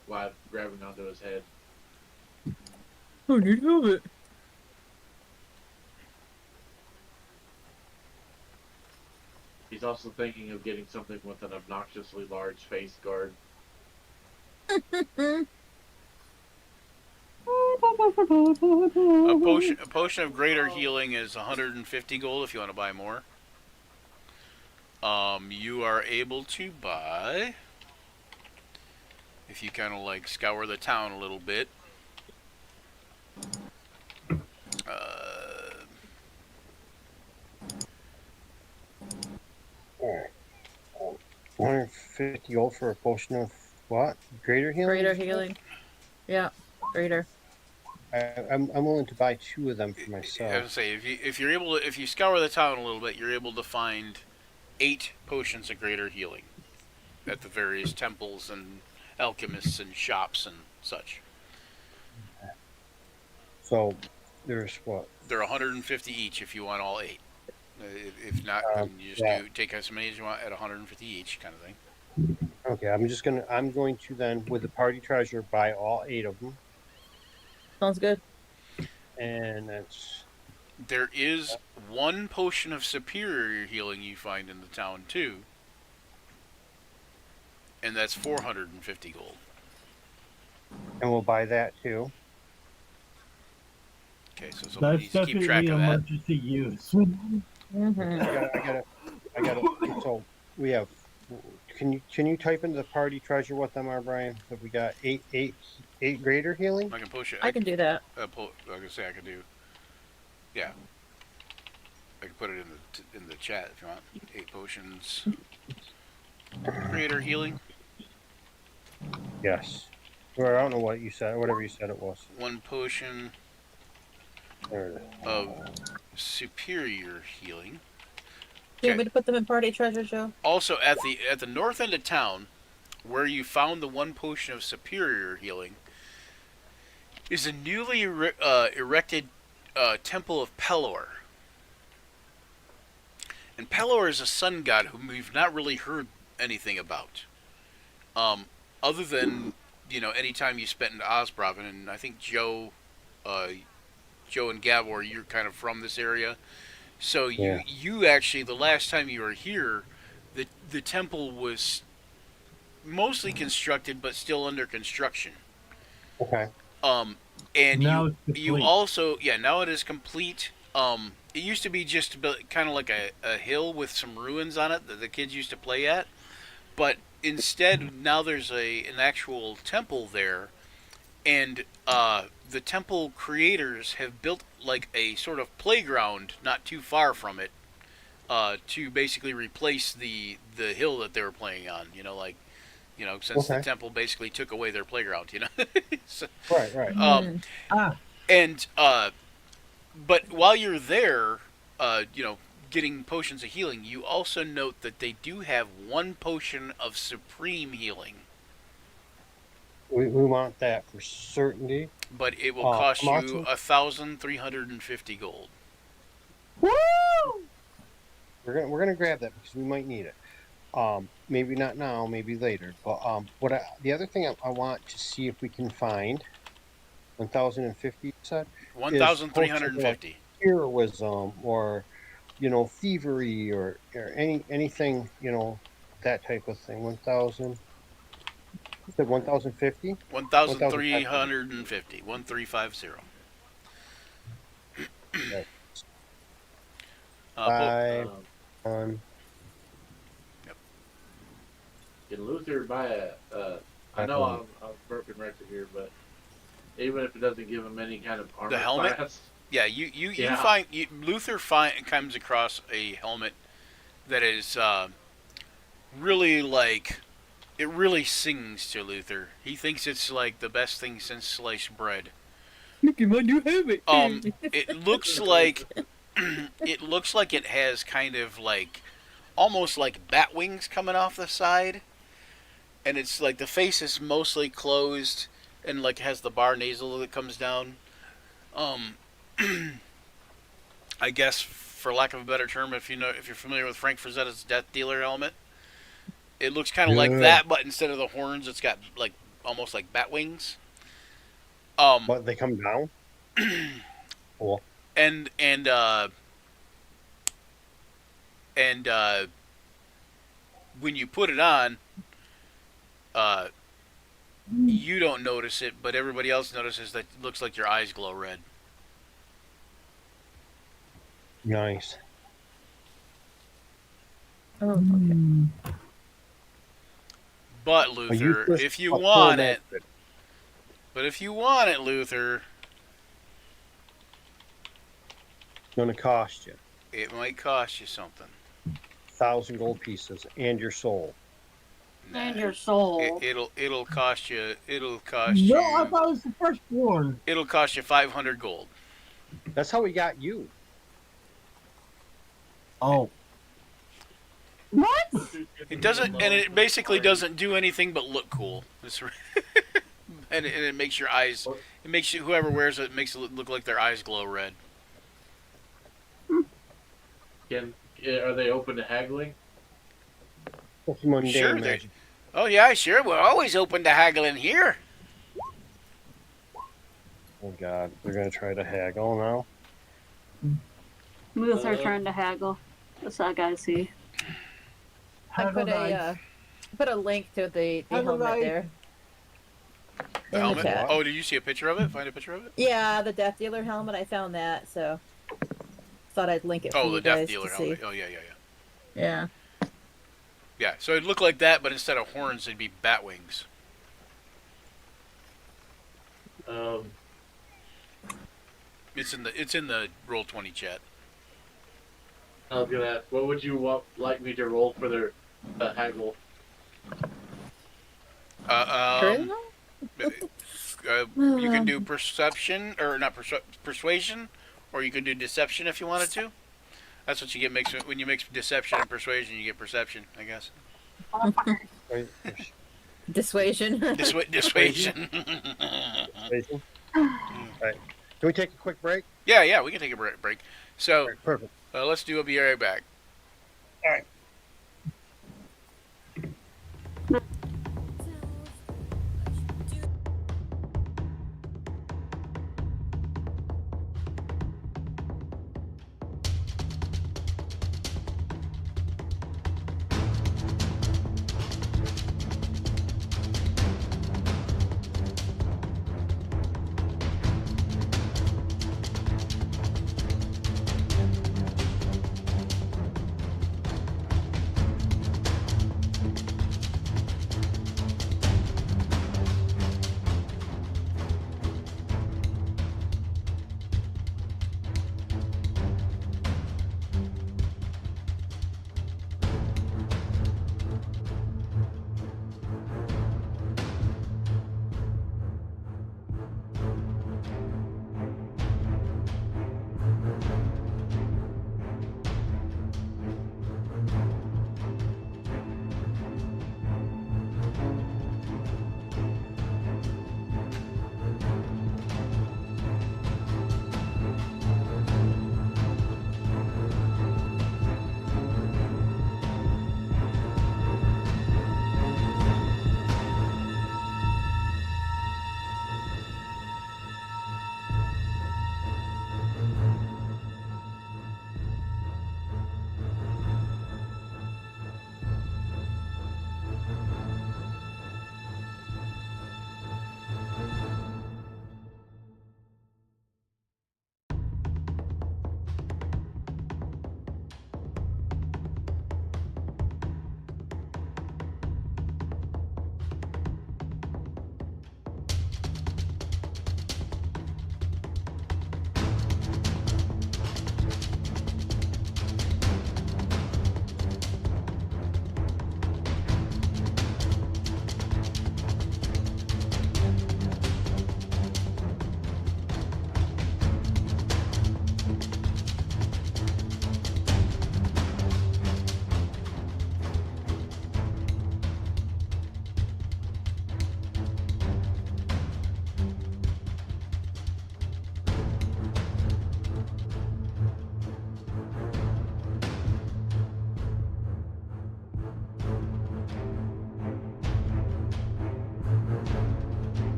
grabbing onto his head. Oh, need helmet. He's also thinking of getting something with an obnoxiously large face guard. A potion of greater healing is 150 gold if you want to buy more. You are able to buy, if you kind of like scour the town a little bit. 150 gold for a potion of what? Greater healing? Greater healing. Yeah, greater. I'm willing to buy 2 of them for I was myself. gonna say if you scour the town a little bit, you're able to find 8 potions of greater healing at the various temples and alchemists and shops and such. So there's what? They're 150 each if you want all 8. If not, then you just take as many as you want at 150 each, kind of thing. Okay, I'm going to then, with the party treasure, buy all 8 of them, Sounds good. and that's There is 1 potion of superior healing you find in the town too, and that's 450 gold. and we'll buy that too. Okay, so somebody That's needs to keep track definitely of that. emergency use. Mm-hmm. I gotta. So we have. Can you type into the party treasure what them are, Brian? That we got 8 greater healing. I can push it. I can do that. I was gonna say I can do. Yeah. I can put it in the chat if you want. 8 potions. Greater healing. Yes. Or I don't know what you said. Whatever you said it was. 1 potion There it is. of superior healing. Do you want me to put them in party treasure, Joe? Also, at the north end of town, where you found the 1 potion of superior healing, is a newly erected temple of Pelor. And Pelor is a sun god whom we've not really heard anything about, other than any time you spent in Osbroven, and I think Joe and Gabor, you're kind of from this area. So you actually, the last time you were here, the temple was mostly constructed but still under construction. Okay. And Now you it's you complete. also now it is complete. It used to be just kind of like a hill with some ruins on it that the kids used to play at, but instead now there's an actual temple there, and the temple creators have built like a sort of playground not too far from it, to basically replace the hill that they were playing on. Since the Okay. temple basically took away their playground. So, Right, right. Ah, and but while you're there, getting potions of healing, you also note that they do have one potion of supreme healing, We want that for certainty. but it will cost you Martin? 1,350 gold. We're gonna grab that because we might need it. Maybe not now, maybe later. But the other thing I want to see if we can find 1,050 said 1,350. heroism or thievery or anything that type of thing. 1,000. You said 1,050. 1,350. 1,350. Right. Uh, Five. Um, can Luther buy I know I'm broken record here, but even if it doesn't give him any kind of armor The helmet? class, yeah, you Yeah. find Luther comes across a helmet that is really like it really sings to Luther. He thinks it's like the best thing since sliced bread. Look at my new helmet. It looks like it has kind of like almost like bat wings coming off the side, and it's like the face is mostly closed and like has the bar nasal that comes down. I guess for lack of a better term, if you're familiar with Frank Frazetta's Death Dealer helmet, it looks kind of like Yeah. that, but instead of the horns, it's got like almost like bat wings. But they come down. Cool. And when you put it on, you don't notice it, but everybody else notices that it looks like your eyes glow red. Nice. Oh, okay. But A Luther, useless if you full want it, outfit. Luther, It's gonna cost you it might cost you something. 1,000 gold pieces and your soul. And your soul. It'll cost you. no, I thought it was the firstborn. It'll cost you 500 gold. That's how we got you. Oh, What? It doesn't, and it basically doesn't do anything but look cool. And it makes your eyes. It makes you whoever wears it makes it look like their eyes glow red. are they open to haggling? That's mundane Sure, they- magic. Oh yeah, sure. We're always open to haggling here. Oh God, they're gonna try to haggle now. Luther trying to haggle. That's all I gotta see. I put a link to the helmet Nice. there. The In helmet. the chat. Oh, did you see a picture of it? Find a picture of it. Yeah, the Death Dealer helmet. I found that, so thought I'd link it for Oh, you the guys Death Dealer to see. helmet. Oh yeah. Yeah. Yeah. So it'd look like that, but instead of horns, it'd be bat wings. It's in the Roll20 chat. I was gonna ask, what would you like me to roll for their haggle? You can do perception, or not persuasion, or you can do deception if you wanted to. That's what you get when you mix deception and persuasion. You get perception, I guess. Right? Dissuasion. Dissuasion. Right. Can we take a quick break? Yeah, we can take a break. So Right, perfect. let's do. I'll be right back. All right.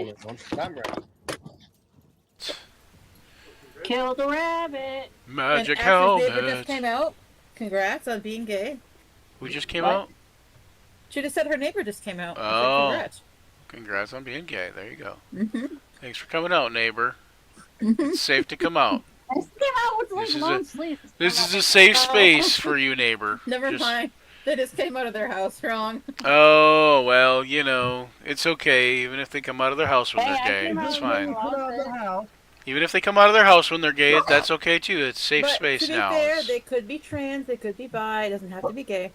it once, but I'm ready. Kill the rabbit. Magic and Ashley's neighbor just helmet. came out. Congrats on being gay. Who just came What? out? She just said her neighbor just came out. I said Oh. congrats. Congrats on being gay. There you go. Mm-hmm. Thanks for coming out, neighbor. Mm-hmm. It's safe to come out. I just came out with like This is long a- sleeves. This is a safe space for you, neighbor. Never Just- mind. They just came out of their house wrong. Oh, well, you know, it's okay. Even if they come out of their house when Hey, they're I gay, came out that's of fine. the Put out the house. Even if they come out of their house when they're gay, that's okay too. It's safe But space to be now. fair, It's- they could be trans, they could be bi. It doesn't have to be gay.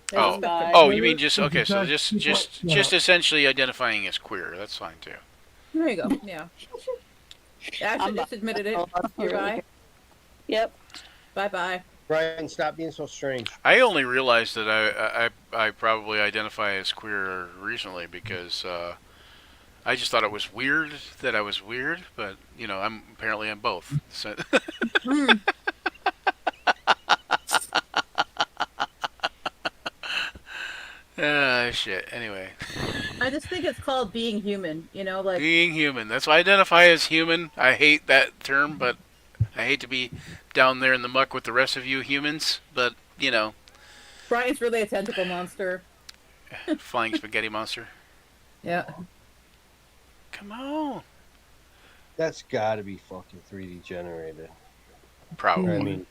There's Oh. a spectrum. Oh, you mean just okay? So Because people- just essentially identifying as queer. That's fine too. There you go. Yeah. Ashley I'm just admitted it. Oh, that's You're really bi. good. Yep. Bye bye. Brian, stop being so strange. I only realized that I probably identify as queer recently because I just thought it was weird that I was weird, but you know I'm both. So shit. Anyway, I just think it's called being human. You know, like being human. That's why I identify as human. I hate that term, but I hate to be down there in the muck with the rest of you humans. But you know, Brian's really a tentacle monster. flying spaghetti monster. Yeah. Come on. That's got to be fucking 3D generated. Probably. I mean,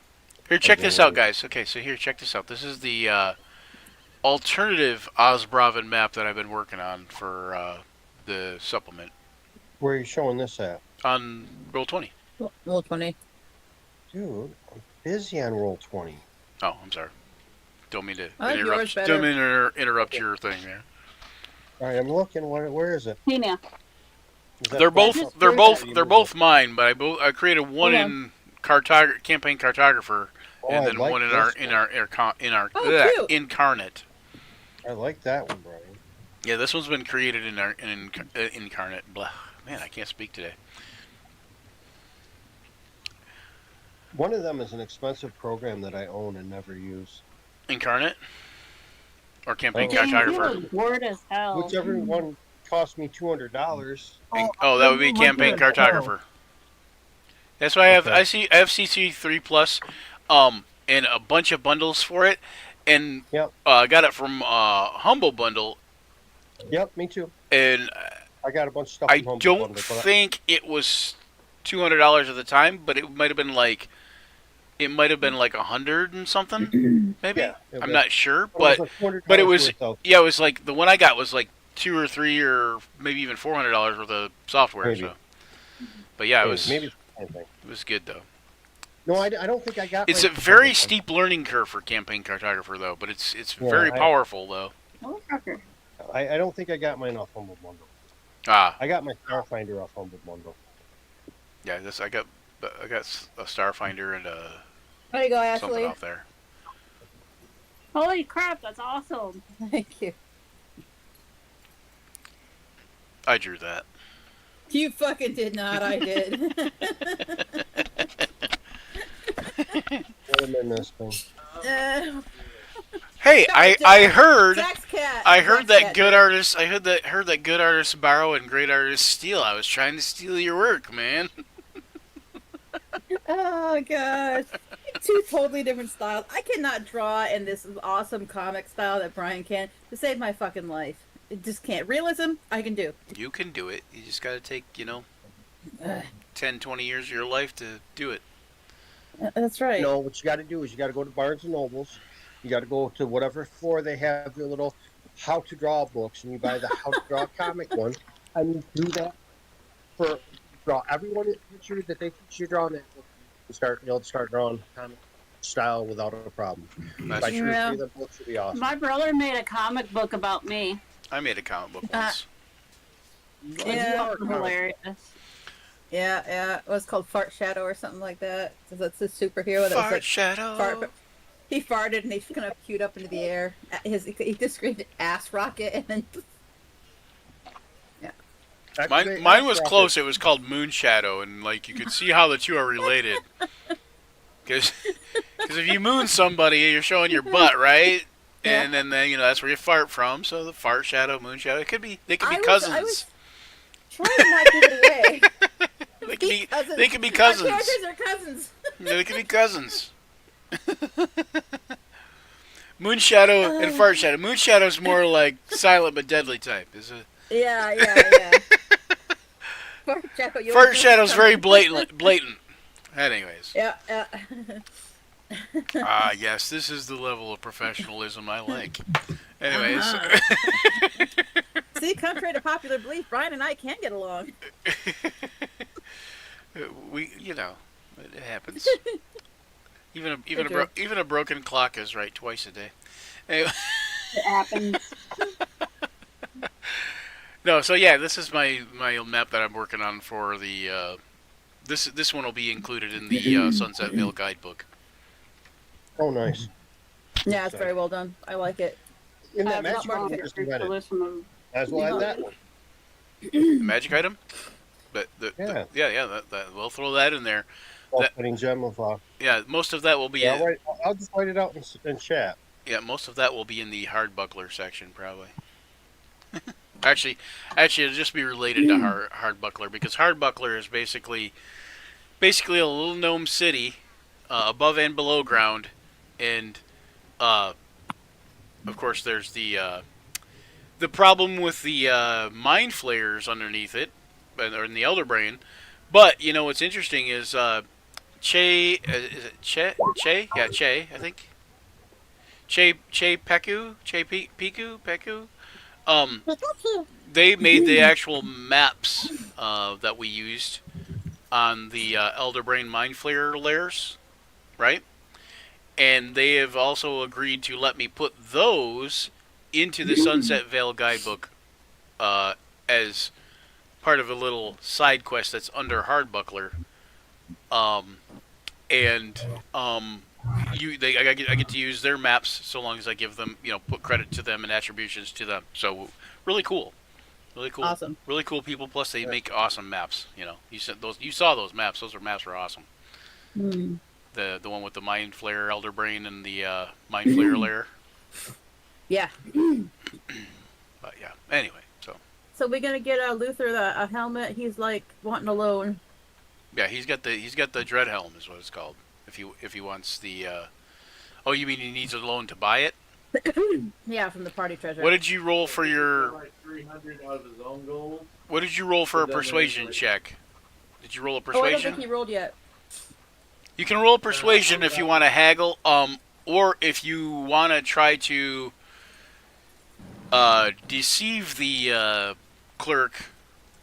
Here, check Okay. this out, guys. Okay, so here, check this out. This is the alternative Osbraven map that I've been working on for the supplement where are you showing this at? on Roll20. Roll 20. Dude, I'm busy on roll 20. Oh, I'm sorry. Don't mean to I like yours interrupt. better. Don't mean to interrupt your thing there. All right, I'm looking. Where is it? Hey now. Is that They're both- both. They're both mine, but I created one Hold in campaign cartographer, Oh, and I then like one in this our Oh, cute. incarnate. I like that one, Brian. Yeah, this one's been created in our incarnate. Blah. Man, I can't speak today. One of them is an expensive program that I own and never use. Incarnate or campaign Oh. Dang, you cartographer. look bored as hell. Whichever one cost me $200. Oh, that would be campaign cartographer. That's why I have Okay. I have CC3 Plus, and a bunch of bundles for it, and Yep. I got it from Humble Bundle, Yep, me too. and I got a bunch of stuff I from Humble don't Bundle, but think it was $200 at the time, but it might have been like $100 and something, maybe. Yeah, it I'm was. not sure, it was but like $200 but it was worth of- yeah, it was like the one I got was like $2 or $3 or maybe even $400 worth of software. Maybe. So, but yeah, it maybe- was maybe it's the same thing. it was good though. No, I don't think I got. It's my a very Humble steep learning curve for campaign cartographer though, but it's Yeah, very I- powerful though. Motherfucker. Bundle. I don't think I got mine off Humble Bundle. Ah, I got my Starfinder off Humble Bundle. yeah, I got a Starfinder and There you go, something Ashley. off there. Holy crap, that's awesome. Thank you. I drew that. You fucking did not. I did. What am I missing? Hey, I heard Zach's cat. I heard Zach's that cat. good artists. I heard that good artists borrow and great artists steal. I was trying to steal your work, man. Oh gosh, two totally different styles. I cannot draw in this awesome comic style that Brian can to save my fucking life. It just can't. Realism, I can do. You can do it. You just got to take, Ugh. 10, 20 years of your life to do it. That's right. No, what you got to do is you got to go to Barnes and Nobles. You got to go to whatever floor they have their little how to draw books, and you buy the how to draw comic one, and you do that for draw everyone that picture that they teach you drawing that book. You'll start drawing comic style without a problem. That's By true. Yeah. sure, the books will be awesome. My brother made a comic book about me. I made a comic book once. Yeah. Hilarious. Yeah. It was called Fart Shadow or something like that. So that's a superhero that was Fart like shadow. fart. He farted and he kind of queued up into the air. He just screamed ass rocket and then. Mine was close. It was called Moon Shadow, and like you could see how the two are related. Because if you moon somebody, you're showing your butt, right? Yeah. And then that's where you fart from. So the fart shadow, moon shadow, they could be I cousins. Try to not give it away. They can be Our cousins. characters are cousins. They can be cousins. Moonshadow and Fart Shadow. Moonshadow's more like silent but deadly type. Is it? Yeah. Fart Shadow's very blatant. Anyways. Yeah. Ah, yes, this is the level of professionalism I like. Anyways. See, contrary to popular belief, Brian and I can get along. It happens. Even a broken clock is right twice a day. Anyway. It happens. No, so yeah, this is my map that I'm working on for the this one will be included in the Sunset Vale guidebook. Oh, nice. Yeah, it's very well done. I like it. In I that have a lot magic more item, pictures just read To it. listen to. As well as that one. The magic item? But Yeah. we'll throw that in there. Self-setting gem of. Yeah, most of that will be Yeah, I'll just write it out in chat. yeah, most of that will be in the hard buckler section probably. Actually, it'll just be related to hard buckler because hard buckler is basically a little gnome city above and below ground, and of course there's the problem with the mind flayers underneath it, or in the Elder Brain. But you know what's interesting is Che, is it Che? Yeah, Che, I think. Che Peku. They made the actual maps that we used on the Elder Brain Mind Flayer layers, right? And they have also agreed to let me put those into the Sunset Vale guidebook as part of a little side quest that's under Hardbuckler. I get to use their maps so long as I give them, put credit to them and attributions to them. So really cool. Awesome. Really cool people. Plus they make awesome maps. You saw those maps. Those maps were awesome. Mm. The one with the Mind Flayer Elder Brain and the Mind Flayer layer. Yeah. But yeah. Anyway, So we're gonna get Luther a helmet. He's like wanting a loan. yeah, he's got the Dread Helm is what it's called. If he wants the oh, you mean he needs a loan to buy it? Yeah, from the party treasure. What did you roll for your? Like 300 out of his own gold. What did you roll for a Doesn't persuasion anybody- check? Did you roll a Oh, I don't persuasion? think he rolled yet. You can roll persuasion if you want to haggle, or if you want to try to deceive the clerk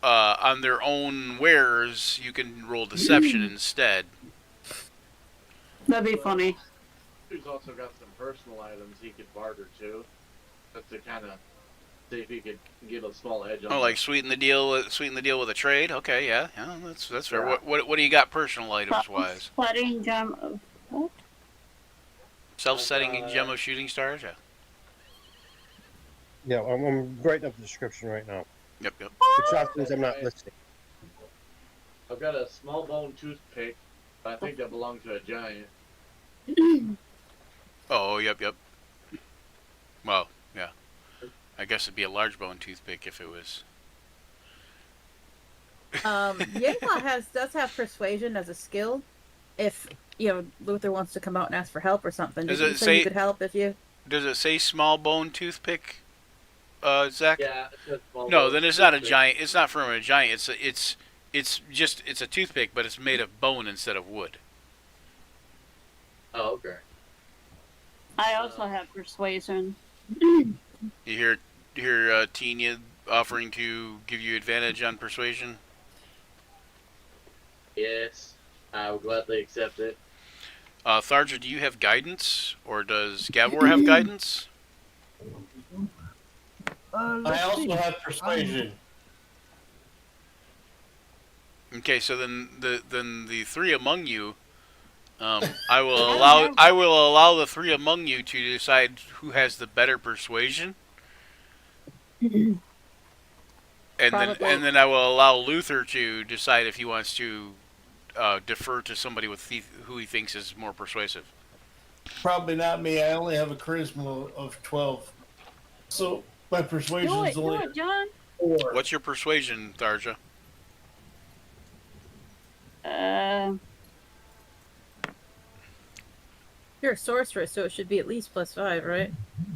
on their own wares, you can roll deception instead. That'd be funny. He's also got some personal items he could barter too. Just to kind of see if he could get a small edge on. Oh, like sweeten the deal with a trade. Okay, yeah, that's fair. What do you got personal items wise? Flooding gem of what? Self-setting gem of shooting stars. Yeah. Yeah, I'm writing up the description right now. Yep. Which often I'm not listening. I've got a small bone toothpick, but I think that belonged to a giant. Oh, yep. Well, yeah. I guess it'd be a large bone toothpick if it was. Yingwa does have persuasion as a skill. If Luther wants to come out and ask for help or something, Does did it you say say- you could help if you? Does it say small bone toothpick, Zach? Yeah. It's a small No, bone then it's not a toothpick. giant. It's not from a giant. It's a toothpick, but it's made of bone instead of wood. Oh, okay. I also have persuasion. You hear Tina offering to give you advantage on persuasion. Yes, I would gladly accept it. Tharja, do you have guidance, or does Gavor have guidance? I Let's also see. have persuasion. Okay, so then the three among you, I will allow the three among you to decide who has the better persuasion, and Probably. then I will allow Luther to decide if he wants to defer to somebody who he thinks is more persuasive. Probably not me. I only have a charisma of 12. So my persuasion Do is it, only. John. 4. What's your persuasion, Tharja? You're a sorceress, so it should be at least +5, right?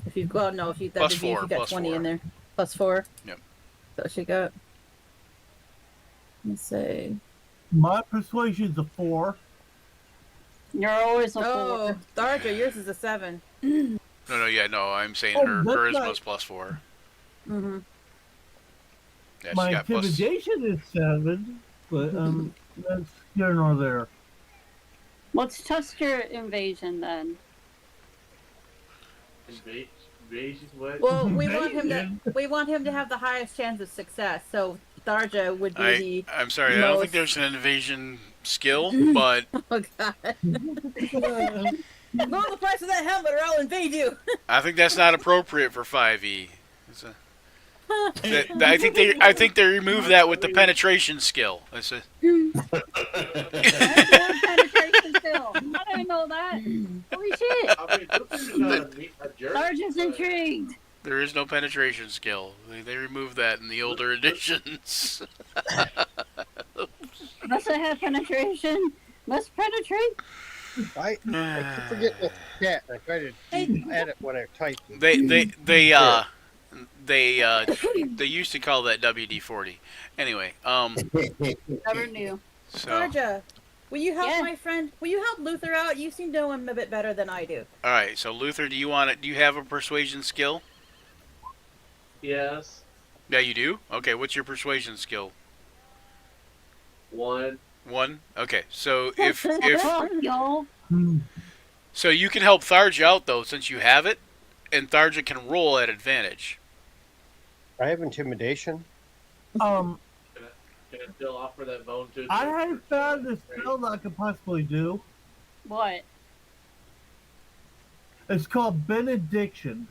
If you well, no, if you that Plus would be if 4, you got plus 20 4. in there, +4. Yep. So she got. Let's say. My persuasion's a 4. You're always a Oh, 4. Tharja, yours is a 7. No, I'm saying Oh, her that's charisma's not- +4. Mm-hmm. Yeah, she My got plus. intimidation is 7, but that's here nor there. Let's test your invasion then. Invasion, what? Well, we want him to Invasion. have the highest chance of success. So Tharja would be I'm sorry, I don't think most- there's an invasion skill, but the. Oh God! Lower the price of that helmet, or I'll invade you. I think that's not appropriate for 5e. I think they remove that with the penetration skill. That's a, Penetration still. How do I know that? Holy shit! I mean, Luther's not a jerk. Sergeant's but- intrigued. there is no penetration skill. They removed that in the older editions. Must I have penetration? Must penetrate? I keep forgetting the chat. I try to add it when I type. They used to call that WD-40. Anyway, Never knew. so Tharja, will you help Yeah. my friend? Will you help Luther out? You seem to know him a bit better than I do. all right. So Luther, do you have a persuasion skill? Yes. Yeah, you do. Okay, what's your persuasion skill? 1. 1. Okay, so if Y'all. so, you can help Tharja out though, since you have it, and Tharja can roll at advantage. I have intimidation. Um, Can I still offer that bone tooth? I have found a spell that I could possibly do. What? It's called Benediction.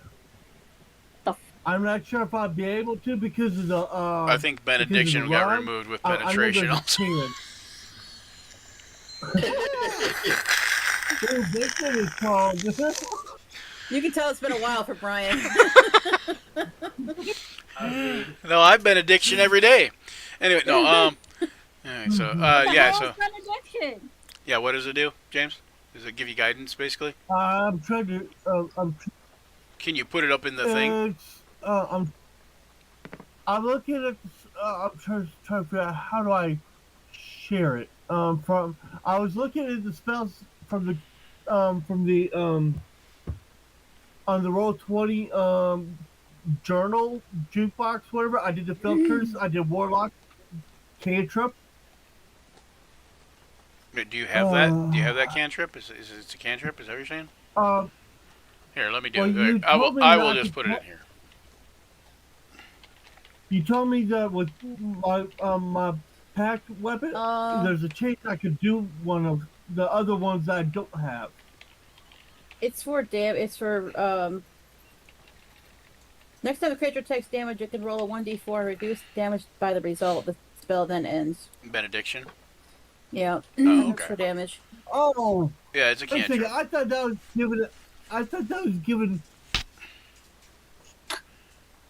The f- I'm not sure if I'd be able to because of the. I think benediction because of the got rhyme, removed with I know penetration. there's a Also. can. Benediction is called. You can tell it's been a while for Brian. No, I've benediction every day. Anyway, no. Anyway, so yeah, so Benediction. yeah, what does it do, James? Does it give you guidance, basically? I'm trying to. Can you put it up in the thing? It's, I'm looking at. I'm trying to figure out how do I share it. I was looking at the spells from the on the Roll20 journal jukebox, whatever. I did the filters. I did warlock, cantrip. Do you have that? Do you have that cantrip? Is it a cantrip? Is that what you're saying? Here, let me do Well, you it. I told me will not just to put it put- in here. You told me that with my my packed weapon, there's a chance I could do one of the other ones that I don't have. It's for It's for Next time a creature takes damage, it can roll a 1d4 reduce damage by the result. The spell then ends. Benediction. Yeah. Oh, It's okay. for damage. Oh, Yeah, it's a wait a second. cantrip. I thought that was given. I thought that was given.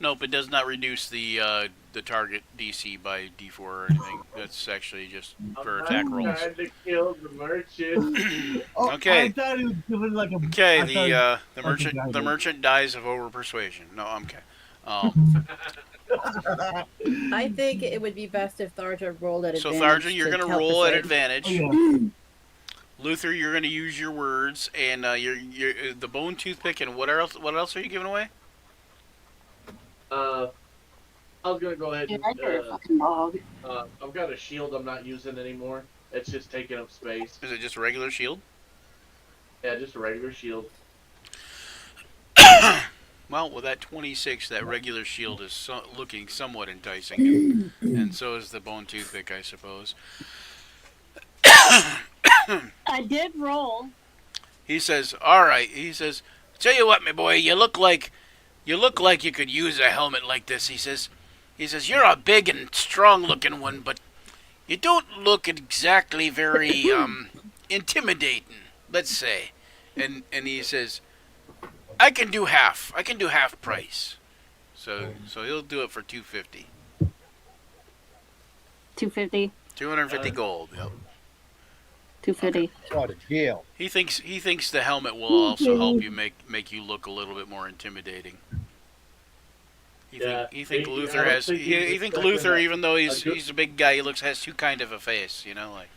Nope, it does not reduce the target DC by D4 or anything. That's actually just for attack I'm rolls. trying to kill the merchant. Oh, Okay. I thought it was given like a. Okay, I thought- the okay, merchant got it. dies of over persuasion. No, I'm okay. I think it would be best if Tharja rolled at So advantage. Tharja, you're to gonna help roll at persuade. advantage. Oh, yeah. Luther, you're gonna use your words, and your the bone toothpick, and what else? What else are you giving away? I was gonna go ahead Yeah, and I heard a fucking dog. I've got a shield I'm not using anymore. It's just taking up space. Is it just a regular shield? Yeah, just a regular shield. Well, with that 26, that regular shield is looking somewhat enticing, and so is the bone toothpick, I suppose. I did roll. He says, "All right." He says, "Tell you what, my boy, you look like you could use a helmet like this." He says, "You're a big and strong-looking one, but you don't look exactly very intimidating, let's say." And he says, "I can do half. I can do half price." So he'll do it for $250. 250. 250 gold. Yep. 250. What a deal. He thinks the helmet will also help you make you look a little bit more intimidating. Yeah, He think I Luther don't has. think he's He think expecting Luther, that. even though A good- he's a big guy, has too kind of a face. You know, like.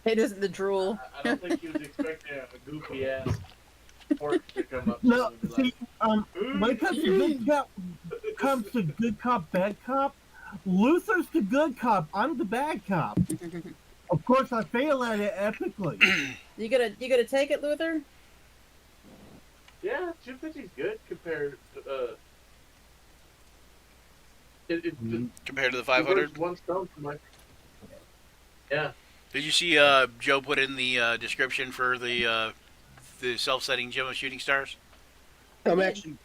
It isn't the drool. I don't think he was expecting a goofy ass orc to come up. to No, him and be see, when it comes to good cop, bad cop, Luther's the good cop. I'm the bad cop. Of course, I fail at it epically. You gonna take it, Luther? Yeah, 250's good compared to Compared to the 500. One stone from my. Yeah. Did you see Joe put in the description for the self-setting gem of shooting stars? I'm actually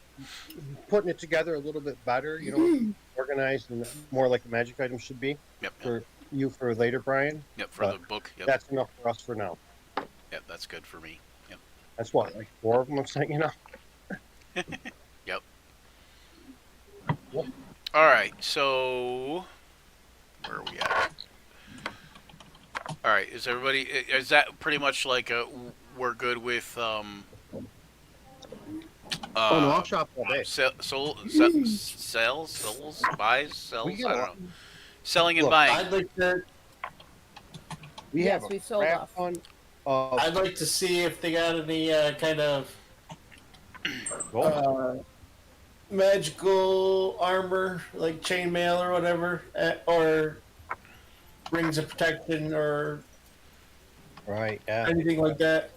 putting it together a little bit better, you know, organized and more like the magic item should be Yep. for you for later, Brian. Yep. For the book. Yep. That's enough for us for now. Yep. That's good for me. Yep. That's what, like 4 of them, I'm saying, you know? Yep. All right. So where are we at? All right. Is everybody? Is that pretty much like we're good with Oh, no, I'll shop all day. Sells, buys, sells. We I got a don't lot. know. Selling and Look, buying. I'd like to. We Yes, have we a sold crap off. ton of I'd like to see if they got any kind of gold. magical armor, like chainmail or whatever, or rings of protection or Right, yeah. anything like that.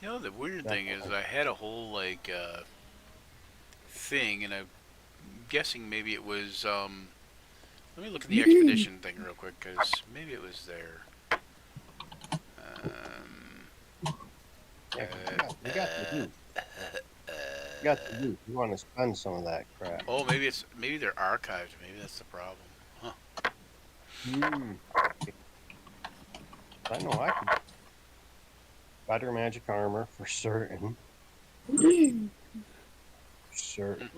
You know, the weird thing is I had a whole like thing, and I'm guessing maybe it was. Let me look at the expedition thing real quick, because maybe it was there. Yeah, we got the loot. We got the loot. We want to spend some of that crap. Oh, maybe they're archived. Maybe that's the problem. Huh. I know I could. Better magic armor for certain. Certain.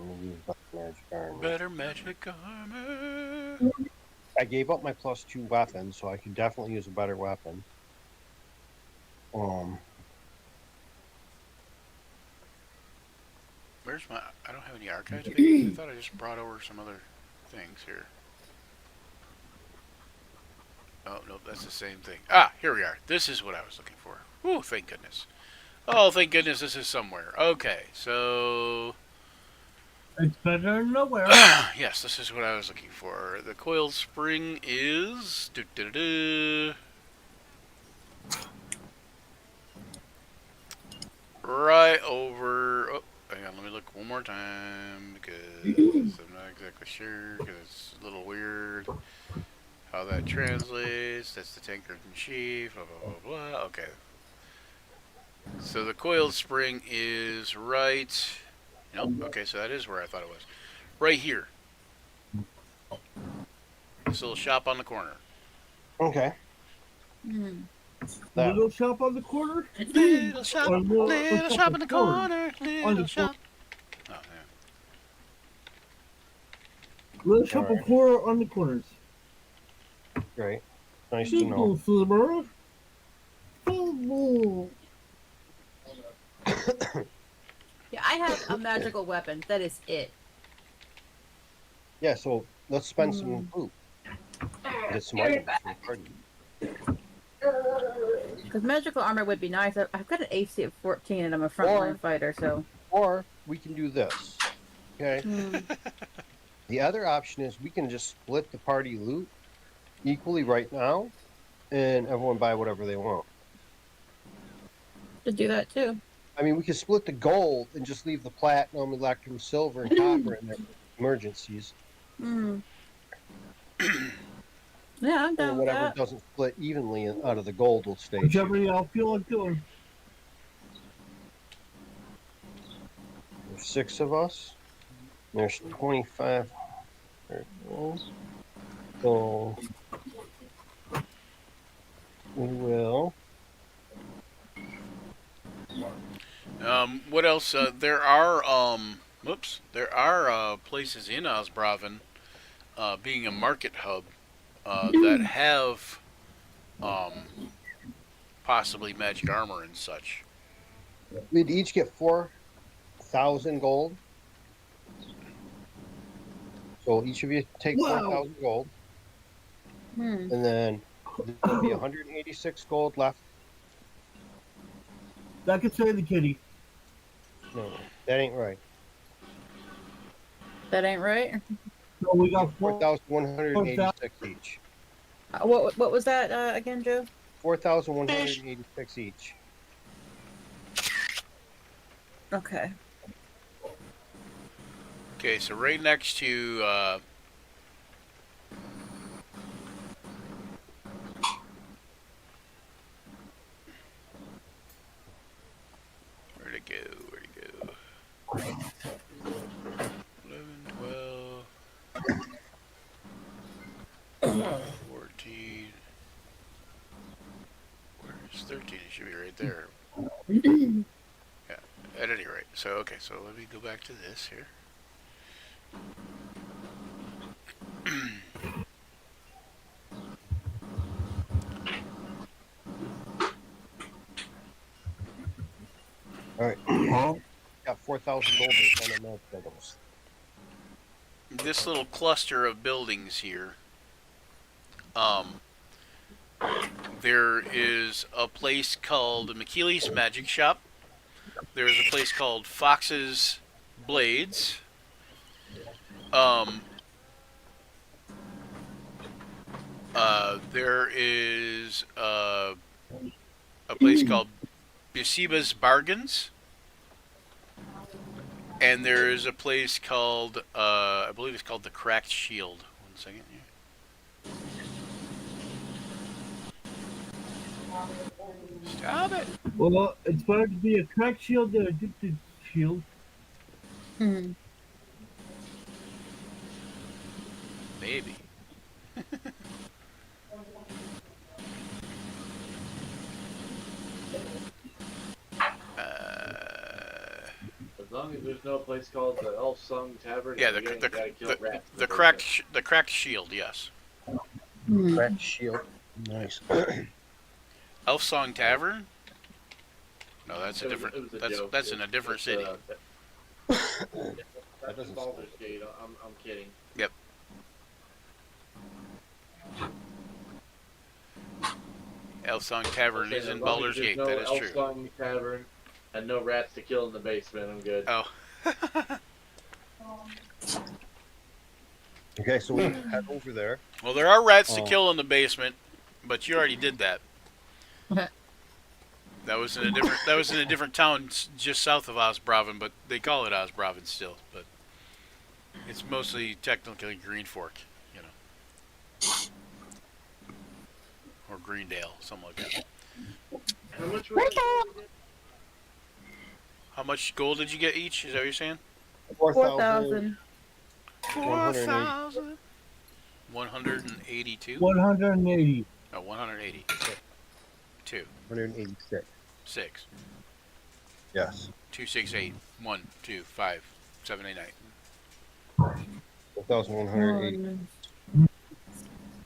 Better magic armor. Better magic armor. I gave up my +2 weapon, so I could definitely use a better weapon. Where's my? I don't have any archived things. I thought I just brought over some other things here. Oh, no, that's the same thing. Ah, here we are. This is what I was looking for. Ooh, thank goodness. Oh, thank goodness this is somewhere. Okay, so... It's better than nowhere. yes, this is what I was looking for. The coiled spring is... right over... Oh, hang on, let me look one more time, because I'm not exactly sure, because it's a little weird. How that translates, that's the tankard in chief, blah, blah, blah, blah. Okay. So the coiled spring is right... Nope, okay, so that is where I thought it was. Right here. This little shop on the corner. Okay. Mm. That. Little shop on the corner? Little shop, Or little shop in the corner, little the shop. Oh, yeah. Little shop on Alright. corner on the corners. Great. Nice to know. Yeah, I have a magical weapon. That is it. Yeah, so let's spend some loot. Get some items for the party. Because magical armor would be nice. I've got an AC of 14 and I'm a frontline fighter, so. Or we can do this. Okay. The other option is we can just split the party loot equally right now, and everyone buy whatever they want. To do that too. I mean, we could split the gold and just leave the platinum, electrum, silver, and copper in there for emergencies. Mm. Yeah, I'm Or down with whatever that. doesn't split evenly out of the gold will stay. Whichever y'all feel like doing. There's 6 of us. There's 25. So we will. What else? There are places in Osbraven, being a market hub, that have possibly magic armor and such. We'd each get 4,000 gold. So each of you take Wow. 4,000 gold, Hmm. and then there'll be 186 gold left. That could say the kitty. No, that ain't right. That ain't right. So we got 4,186 each. What was that again, Joe? 4,186 each. Okay. Okay, so right next to where'd it go? 11, 12, 14. Where's 13? It should be right there. Yeah, at any rate. So, okay, so let me go back to this here. All right. Huh? Got 4,000 gold on the map levels. This little cluster of buildings here, there is a place called McKeely's Magic Shop. There's a place called Fox's Blades. There is a place called Busiba's Bargains. And there is a place called, I believe it's called the Cracked Shield. 1 second here. Stop it! Well, it's better to be a crack shield than a gifted shield. Hmm. Maybe. As long as there's no place called the Elf Song Tavern, Yeah, you ain't gotta kill rats. the cracked shield, yes. Hmm. Cracked shield. Nice. Elf Song Tavern? No, that's a It was different. a joke. That's in a different It's, city. That's doesn't Baldur's Gate. I'm kidding. Yep. Elf Song Tavern is in As long as Baldur's there's Gate. no That is Elf true. Song Tavern and no rats to kill in the basement. I'm good. Oh. Okay, so we head over there. Well, there are rats to Oh. kill in the basement, but you already did that. Okay. That was in a different. That was in a different town just south of Osbraven, but they call it Osbraven still. But it's mostly technically Green Fork, you know, or Greendale, something like that. How much was it? How much gold did you get each? Is that what you're saying? 4,000. 180. 182. 180. No, 180. 2, 186. 6, Yes. 2, 6, 8, 1, 2, 5, 7, 8, 9. 4,180.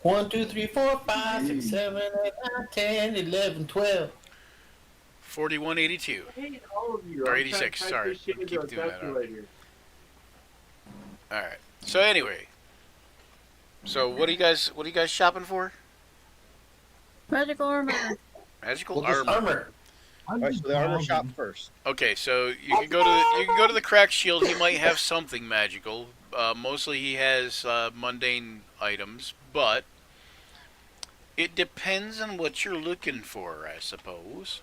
1, 2, 3, 4, 5, 6, 7, 8, 9, 10, 11, 12. 4182. I hate all of you. Or I'm 86, trying to type sorry. this shit I into keep a doing that. calculator. All right. So anyway, so what are you guys shopping for? Magical armor. Magical Well, just armor. Armor. All right, so the armor shop first. Okay, so you can go to the cracked shield. He might have something magical. Mostly he has mundane items, but it depends on what you're looking for, I suppose.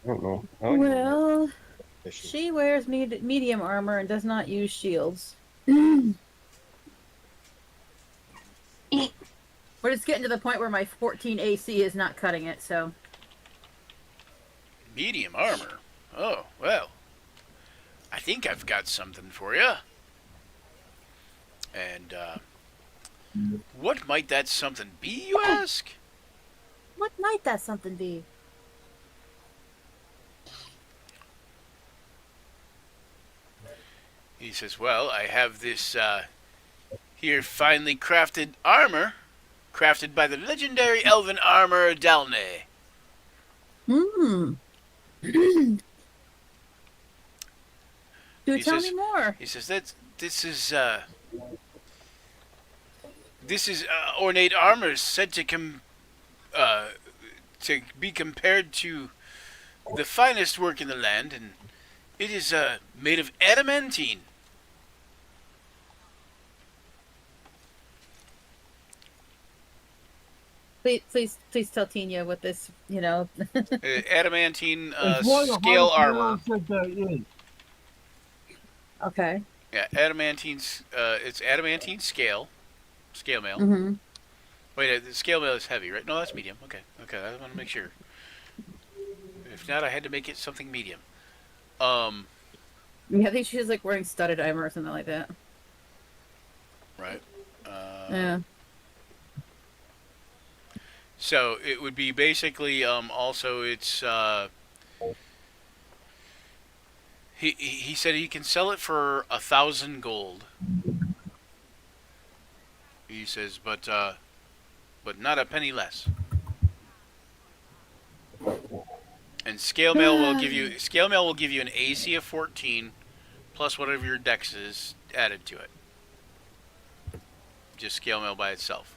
I don't know. I don't even know Well, that issue. she wears medium armor and does not use shields. We're just getting to the point where my 14 AC is not cutting it, so. Medium armor. Oh well. I think I've got something for you. And what might that something be, you ask? What might that something be? He says, well, I have this here finely crafted armor, crafted by the legendary elven armorer Dalne. Hmm. Do He tell says- me more. He says this is ornate armor said to be compared to the finest work in the land, and it is made of adamantine. Please tell Tina what this, Adamantine It's one of the scale hardest armor. metals that there is. Okay. Yeah, adamantine's it's adamantine scale mail. Mm-hmm. Wait, the scale mail is heavy, right? No, that's medium. Okay, I want to make sure. If not, I had to make it something medium. Yeah, I think she's like wearing studded armor or something like that. Right. Yeah. So it would be basically also it's he said he can sell it for 1,000 gold. He says, but not a penny less. And scale mail will give you an AC of 14 plus whatever your dex is added to it. Just scale mail by itself.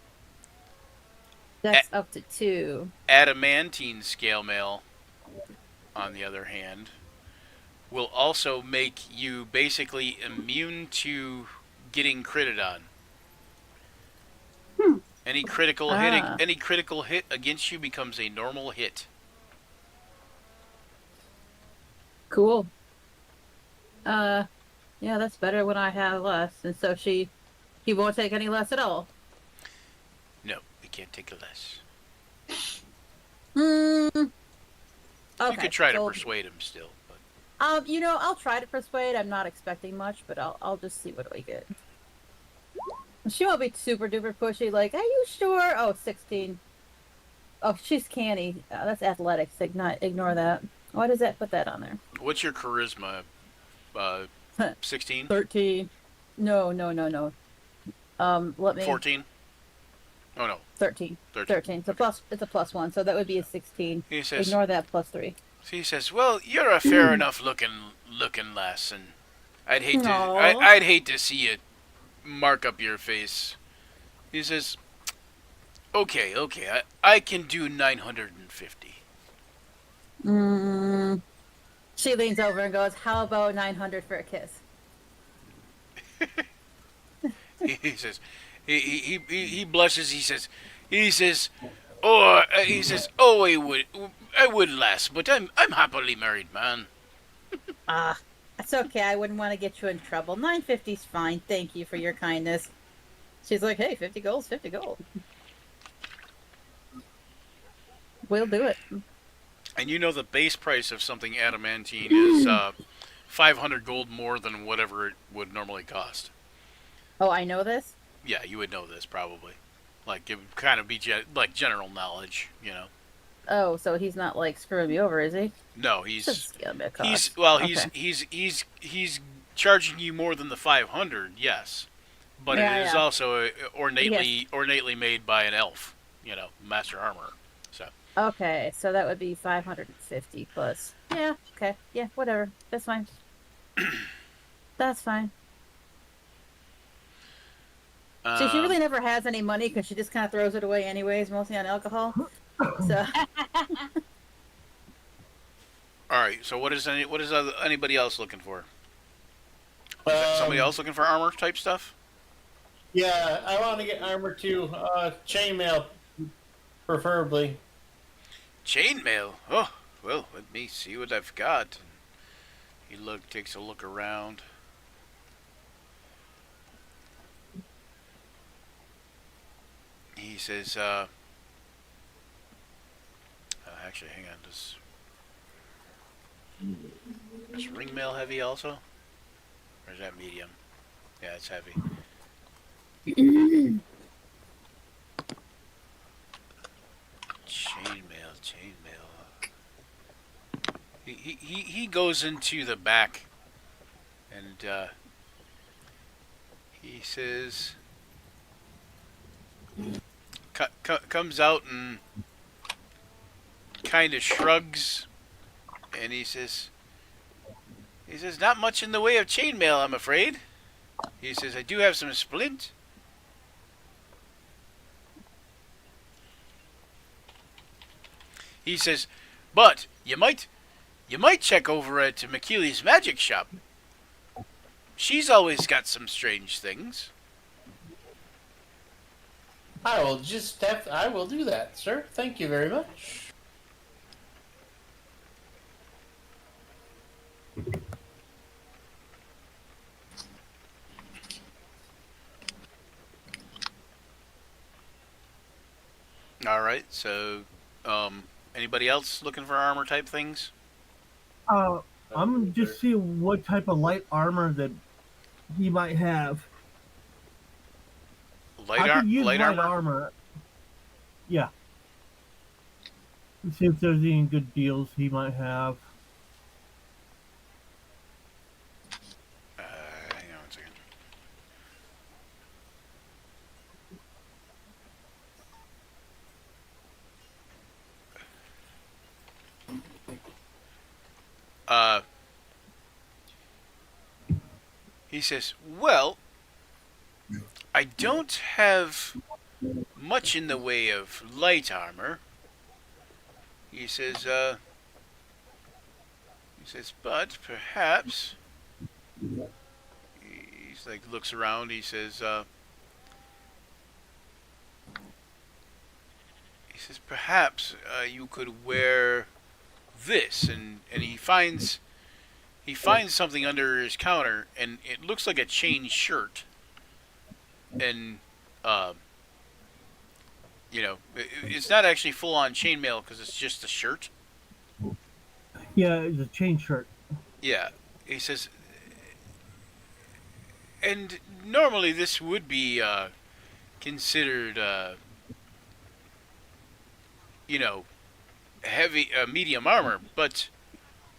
That's up to 2. Adamantine scale mail, on the other hand, will also make you basically immune to getting critted on. Any critical hit against you becomes a normal hit. Cool. Yeah, that's better when I have less, and so he won't take any less at all. No, we can't take less. Okay. You could try to so, persuade him still, but I'll try to persuade. I'm not expecting much, but I'll just see what we get. She won't be super duper pushy. Like, are you sure? Oh, 16. Oh, she's canny. That's athletics. Ignore that. Why does that put that on there? what's your charisma? 16? 13. No. Let me. 14? Oh no, 13. 13. 13. It's a plus 1, so that would be a 16. He says. Ignore that plus 3. He says, "Well, you're a fair enough looking lass, and I'd hate to Aw. I'd hate to see you mark up your face." He says, "Okay, I can do 950." She leans over and goes, "How about 900 for a kiss?" He says, he blushes. He says, "Oh, I would, lass, but I'm happily married, man." It's okay. I wouldn't want to get you in trouble. 950's fine. Thank you for your kindness. She's like, hey, 50 gold's 50 gold. We'll do it. And you know the base price of something adamantine is 500 gold more than whatever it would normally cost. Oh, I know this? Yeah, you would know this probably. Like, it would kind of be like general knowledge, you know. Oh, so he's not like screwing me over, is he? No, Just scale me a he's cost. well, Okay. he's charging you more than the 500, yes, but Yeah, it is yeah. also ornately made by an elf, you know, master armorer. So Okay, so that would be 550 plus. Yeah, okay. Yeah, whatever. That's fine. That's fine. See, she really never has any money because she just kind of throws it away anyways, mostly on alcohol. So, all right. So what is anybody else looking for? Is that somebody else looking for armor type stuff? Yeah, I want to get armor too. Chainmail, preferably. Chainmail. Oh, well, let me see what I've got. He takes a look around. He says, actually, hang on. Is ring mail heavy also? Or is that medium? Yeah, it's heavy. Chainmail. He goes into the back and He says, comes out and kind of shrugs, and he says, not much in the way of chainmail, I'm afraid. He says, I do have some splint. He says, but you might check over at McKeely's magic shop. She's always got some strange things. I will do that, sir. Thank you very much. All right, so anybody else looking for armor type things? I'm just seeing what type of light armor that he might have. I could use light armor. Yeah. See if there's any good deals he might have. Hang on one second. He says, well, I don't have much in the way of light armor. He says, but perhaps, he's like, looks around, he says, perhaps you could wear this, and he finds something under his counter, and it looks like a chain shirt, and it's not actually full on chainmail because it's just a shirt. Yeah, it's a chain shirt. Yeah, he says, and normally this would be considered heavy medium armor, but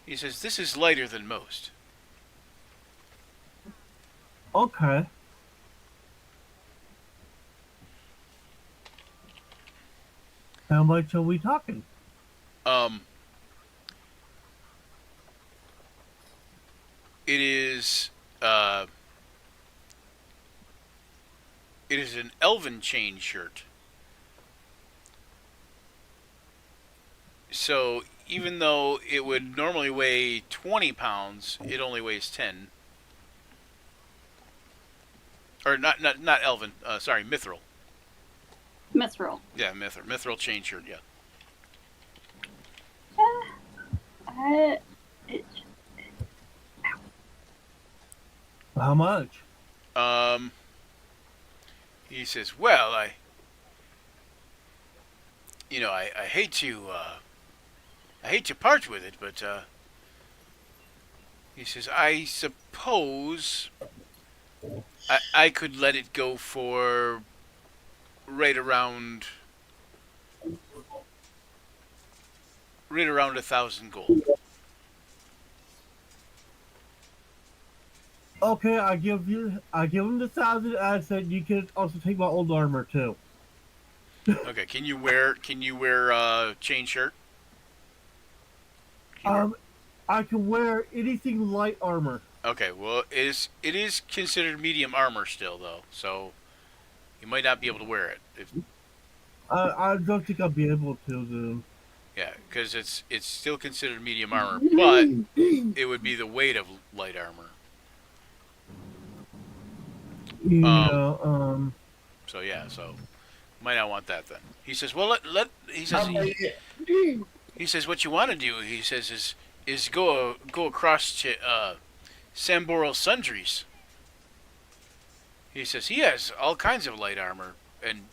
he says this is lighter than most. Okay. How much are we talking? It is an elven chain shirt. So even though it would normally weigh 20 pounds, it only weighs 10. Or not elven. Sorry, mithril. Mithril. Yeah, mithril chain shirt. Yeah. How much? He says, well, I hate to part with it, but he says, I suppose I could let it go for right around 1,000 gold. Okay, I give him the 1,000. I said you can also take my old armor too. Okay, can you wear chain shirt? I can wear anything light armor. Okay, well, it is considered medium armor still though, so you might not be able to wear it. I don't think I'll be able to then. Yeah, because it's still considered medium armor, but it would be the weight of light armor. So yeah, so might not want that then. He says, well, he says what you want to do. He says is go across to Samboro Sundries. He says he has all kinds of light armor and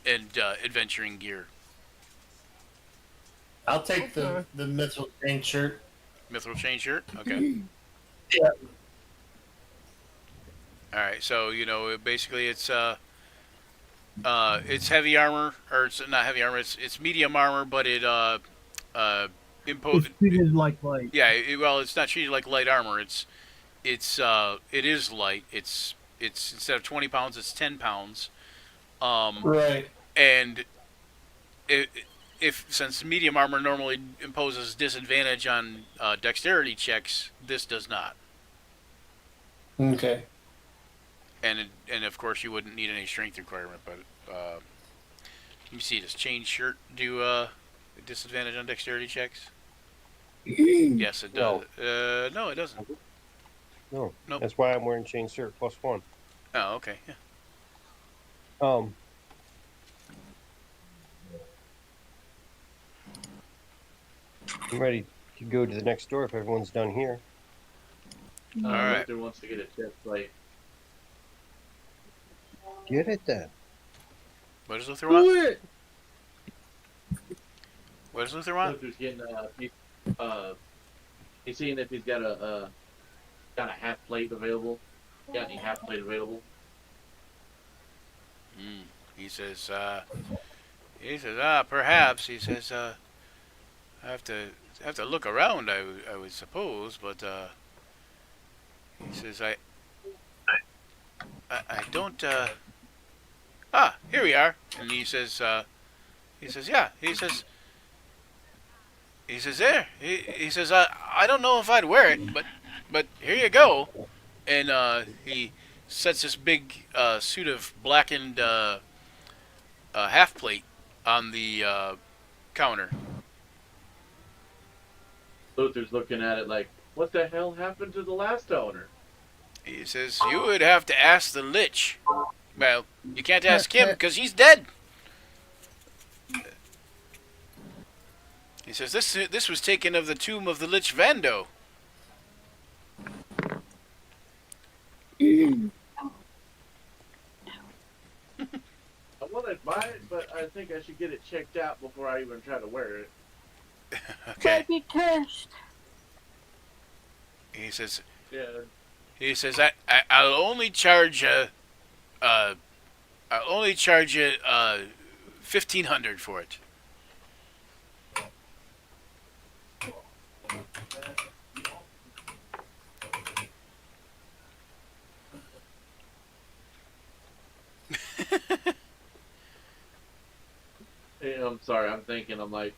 adventuring gear. I'll take the mithril chain shirt. Mithril chain shirt? Okay. Yeah. Alright, so, basically it's heavy armor, or it's not heavy armor, it's medium armor, but it, It's treated like light. yeah, well, it's not treated like light armor, it is light, it's it's instead of 20 pounds, it's 10 pounds. Right. And if since medium armor normally imposes disadvantage on dexterity checks, this does not. Okay. And of course you wouldn't need any strength requirement. But let me see. Does chain shirt do disadvantage on dexterity checks? Yes, it does. No, it doesn't. No. Nope. That's why I'm wearing chain shirt +1. Oh, okay. Yeah. I'm ready to go to the next door if everyone's done here. All right. Luther wants to get a chest plate. Get it then. What does Luther want? Do it. What does Luther want? Luther's getting he's seeing if he's got a half plate available. Got any half plate available? He says, perhaps. He says, I have to look around. I would suppose, but he says, I don't. Here we are. And he says, yeah. He says there. He says, I don't know if I'd wear it, but here you go. And he sets this big suit of blackened half plate on the counter. Luther's looking at it like, what the hell happened to the last owner? He says, you would have to ask the Lich. Well, you can't ask him because he's dead. He says, this was taken of the tomb of the Lich Vando. I want to buy it, but I think I should get it checked out before I even try to wear it. Okay. Baby test. He says, Yeah. I'll only charge I'll only charge you 1,500 for it. Yeah, I'm sorry. I'm like,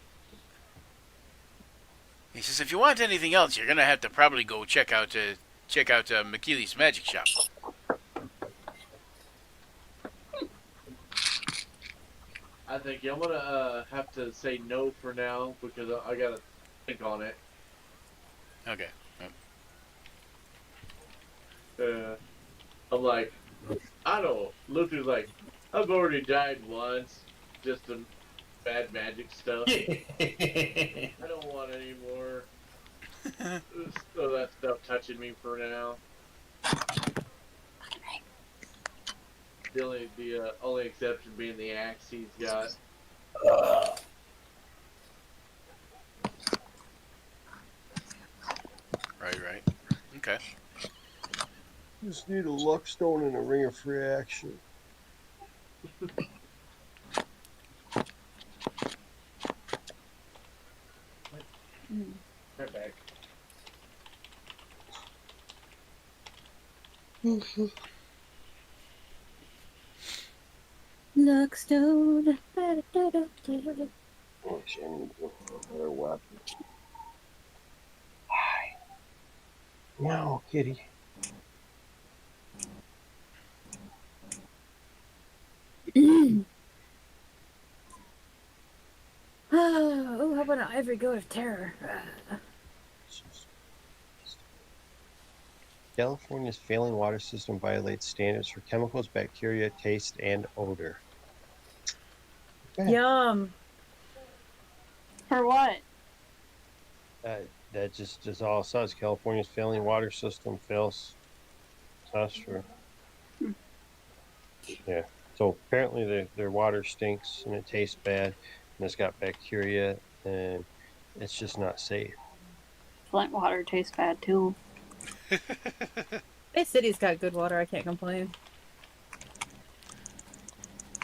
He says, if you want anything else, you're gonna have to probably go check out McKeely's Magic Shop. I think I'm gonna have to say no for now because I gotta think on it. Okay. I'm like, I don't. Luther's like, I've already died once, just some bad magic stuff. I don't want any more. So that stuff touching me for now. The only exception being the axe he's got. Right. Okay. Just need a luck stone and a ring of free action. Right back. Luckstone. Oh, shit, I need to go for another weapon. Hi. No, kitty. Oh, how about an ivory goat of terror? California's failing water system violates standards for chemicals, bacteria, taste, and odor. Okay. Yum. For what? That just is all it says. California's failing water system fails test for. Yeah. So apparently their water stinks and it tastes bad and it's got bacteria and it's just not safe. Flint water tastes bad too. Bay City's got good water. I can't complain.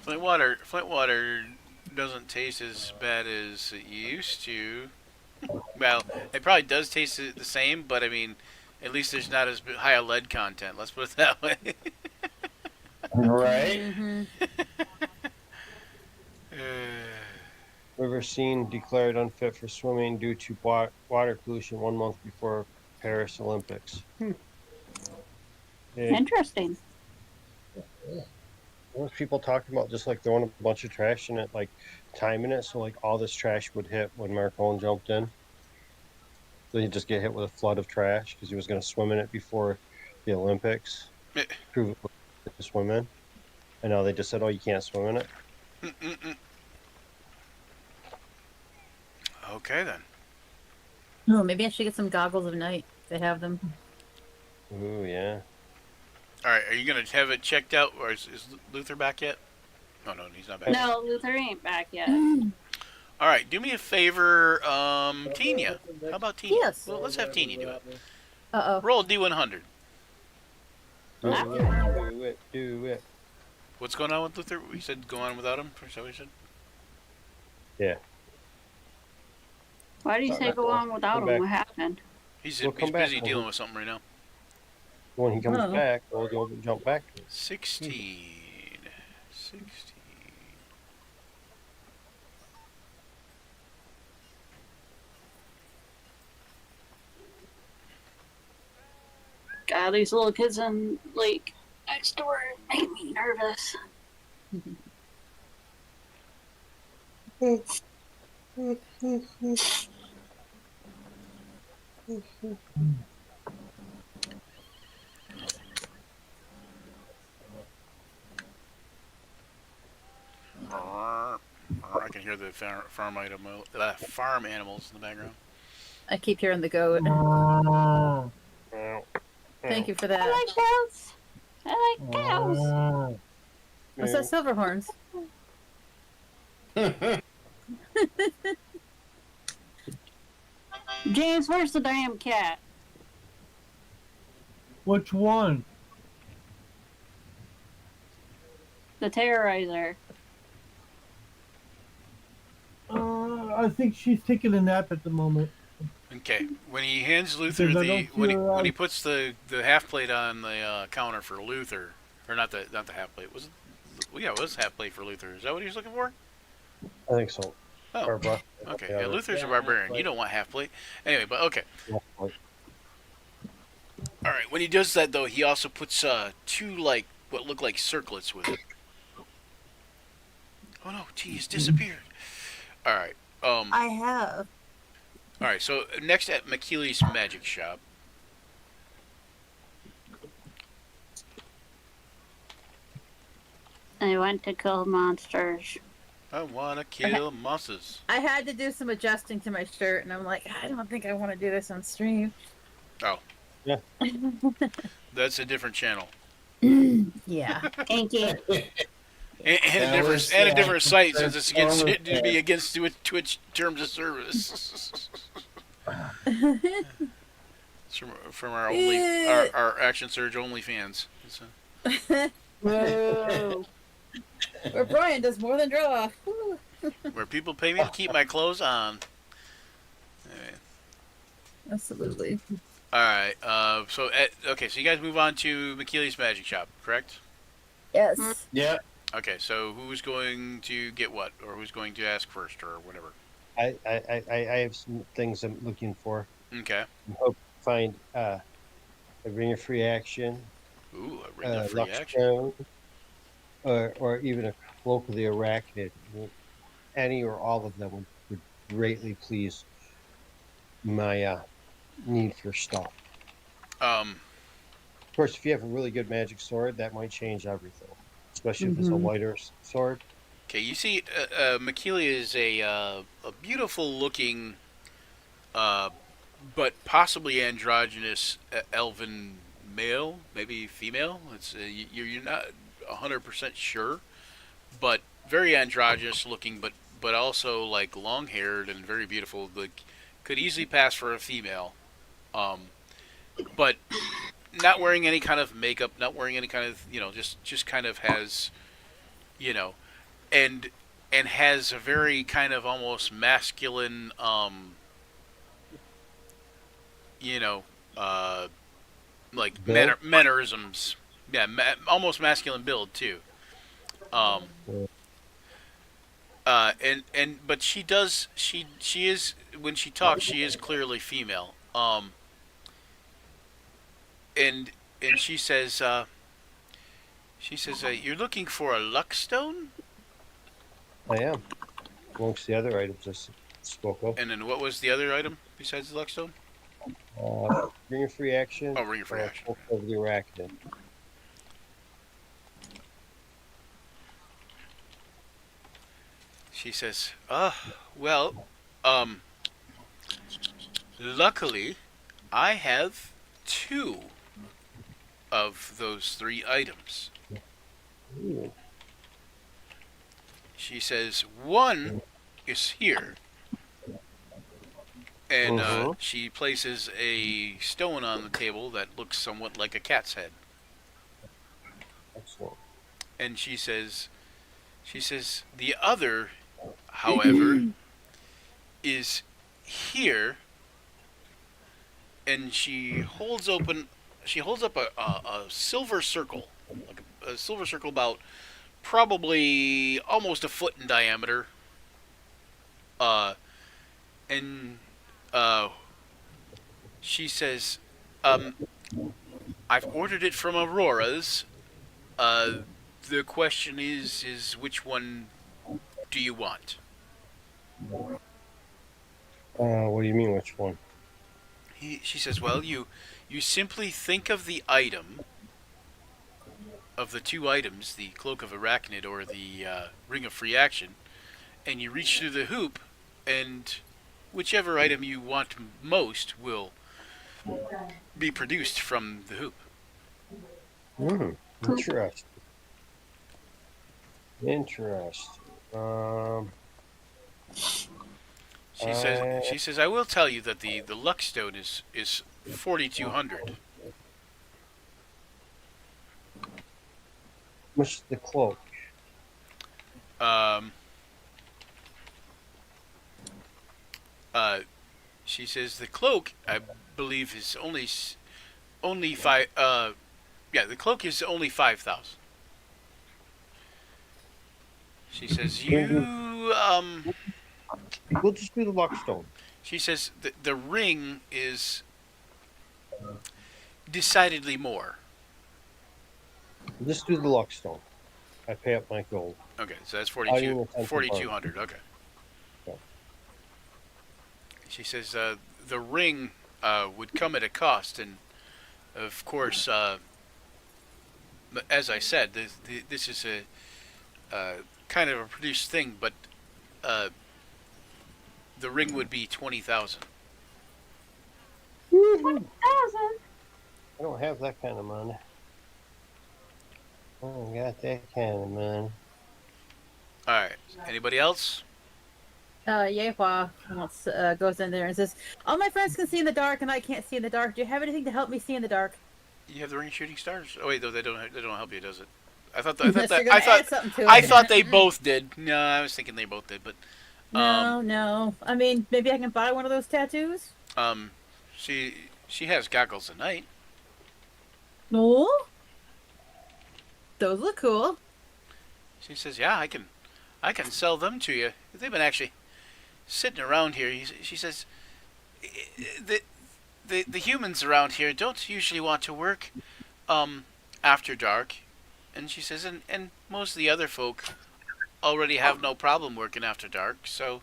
Flint water doesn't taste as bad as it used to. Well, it probably does taste the same, but I mean, at least there's not as high a lead content. Let's put it that way. Right? Mhm. River scene declared unfit for swimming due to water pollution 1 month before Paris Olympics. Yeah, Interesting. there was people talking about just like throwing a bunch of trash in it, like timing it so like all this trash would hit when Marcone jumped in. So he'd just get hit with a flood of trash because he was going to swim in it before the Olympics. Eh. Prove it to swim in. And now they just said, "Oh, you can't swim in it." Okay then. Oh, maybe I should get some goggles of night. They have them. Ooh, yeah. All right, are you gonna have it checked out, or is Luther back yet? Oh no, he's not back. No, Luther ain't back yet. All right, do me a favor, Tina. How about Tina? Yes. Well, let's have Tina do it. Uh oh. Roll D100. Do Ah. it, do it, do it. What's going on with Luther? We said go on without him. Is that what we said? Yeah. Why do you say go on without Come him? back. What happened? He's We'll come back busy over. dealing with something right now. When he comes Oh. back, we'll go and jump back to it. 16. 16. God, these little kids in like next door make me nervous. I can hear the farm animals in the background. I keep hearing the goat. Oh, Thank you for I that. like cows. I like cows. oh. What's that, Silverhorns? James, where's the damn cat? Which one? The terrorizer. I think she's taking a nap at the moment. Okay, when he hands Luther Because I the don't when he feel when he right. puts the half plate on the counter for Luther, or not the half plate, was it? Well, yeah, it was half plate for Luther. Is that what he was looking for? I think so. Oh, Or buff. okay. Yeah, Yeah, Luther's a barbarian. You don't want half plate. Anyway, but okay. All right. When he does that, though, he also puts two like what look like circlets with it. Oh no, geez, disappeared. All right. I have. All right. So next at McKeely's Magic Shop. I went to kill monsters. I wanna kill monsters. I had to do some adjusting to my shirt, and I'm like, I don't think I want to do this on stream. Oh. Yeah. That's a different channel. Yeah. Thank you. And a different site since it's against to be against Twitch terms of service. It's from our our Action Surge only fans. Whoa. Where Brian does more than draw. Woo. Where people pay me to keep my clothes on. Anyway. Absolutely. All right. So you guys move on to McKeely's Magic Shop, correct? Yes. Yeah. Okay. So who's going to get what, or who's going to ask first, or whatever? I have some things I'm looking for. Okay. I hope to find a ring of free action, Ooh, a ring of free Lux action. Stone, or even a cloak of the arachnid. Any or all of them would greatly please my need for stuff. Of course, if you have a really good magic sword, that might change everything, especially if it's a lighter sword. Okay, you see, McKeely is a beautiful looking, but possibly androgynous elven male, maybe female. It's you're not 100% sure, but very androgynous looking, but also like long haired and very beautiful. Like could easily pass for a female, but not wearing any kind of makeup, not wearing any kind of just kind of has, and has a very kind of almost masculine, like Build? mannerisms, Yeah, almost masculine build too. Um, but she is when she talks, she is clearly female. And she says, you're looking for a luck stone. I am. Amongst the other items I spoke of. And then what was the other item besides the luck stone? Ring of free action. Oh, ring of free action. Cloak of the arachnid. She says, well, luckily, I have 2 of those 3 items. Ooh. She says, 1 is here. And she places a stone on the table that looks somewhat like a cat's head. Excellent. And she says, the other, however, is here. And she holds up a silver circle, like a silver circle about probably almost a foot in diameter. She says, I've ordered it from Aurora's. The question is which one do you want? What do you mean, which one? She says, well, you simply think of the item, of the 2 items, the Cloak of Arachnid or the Ring of Free Action, and you reach through the hoop, and whichever item you want most will be produced from the hoop. Interesting. Interesting. She says, I will tell you that the luck stone is 4,200. Much is the cloak? She says the cloak, I believe, is only 5. Yeah, the cloak is only 5,000. She says We'll just do the luck stone. She says the ring is decidedly more. We'll just do the luck stone. I pay up my gold. Okay, so that's I'll give you 4,200. Okay. Okay. She says the ring would come at a cost, and of course, as I said, this is a kind of a produced thing, but the ring would be 20,000. 20,000. I don't have that kind of money. I don't got that kind of money. All right. Anybody else? Yehua goes in there and says, all my friends can see in the dark and I can't see in the dark. Do you have anything to help me see in the dark? You have the ring of shooting stars. Oh wait, no, they don't help you, does it? I thought Unless you're gonna add something to I it. thought they both did. No, I was thinking they both did, but No. I mean, maybe I can buy one of those tattoos? she has goggles at night. No. Those look cool. She says, "Yeah, I can sell them to you. They've been actually sitting around here." She says, "The humans around here don't usually want to work after dark," and she says, "and most of the other folk already have no problem working after dark. So,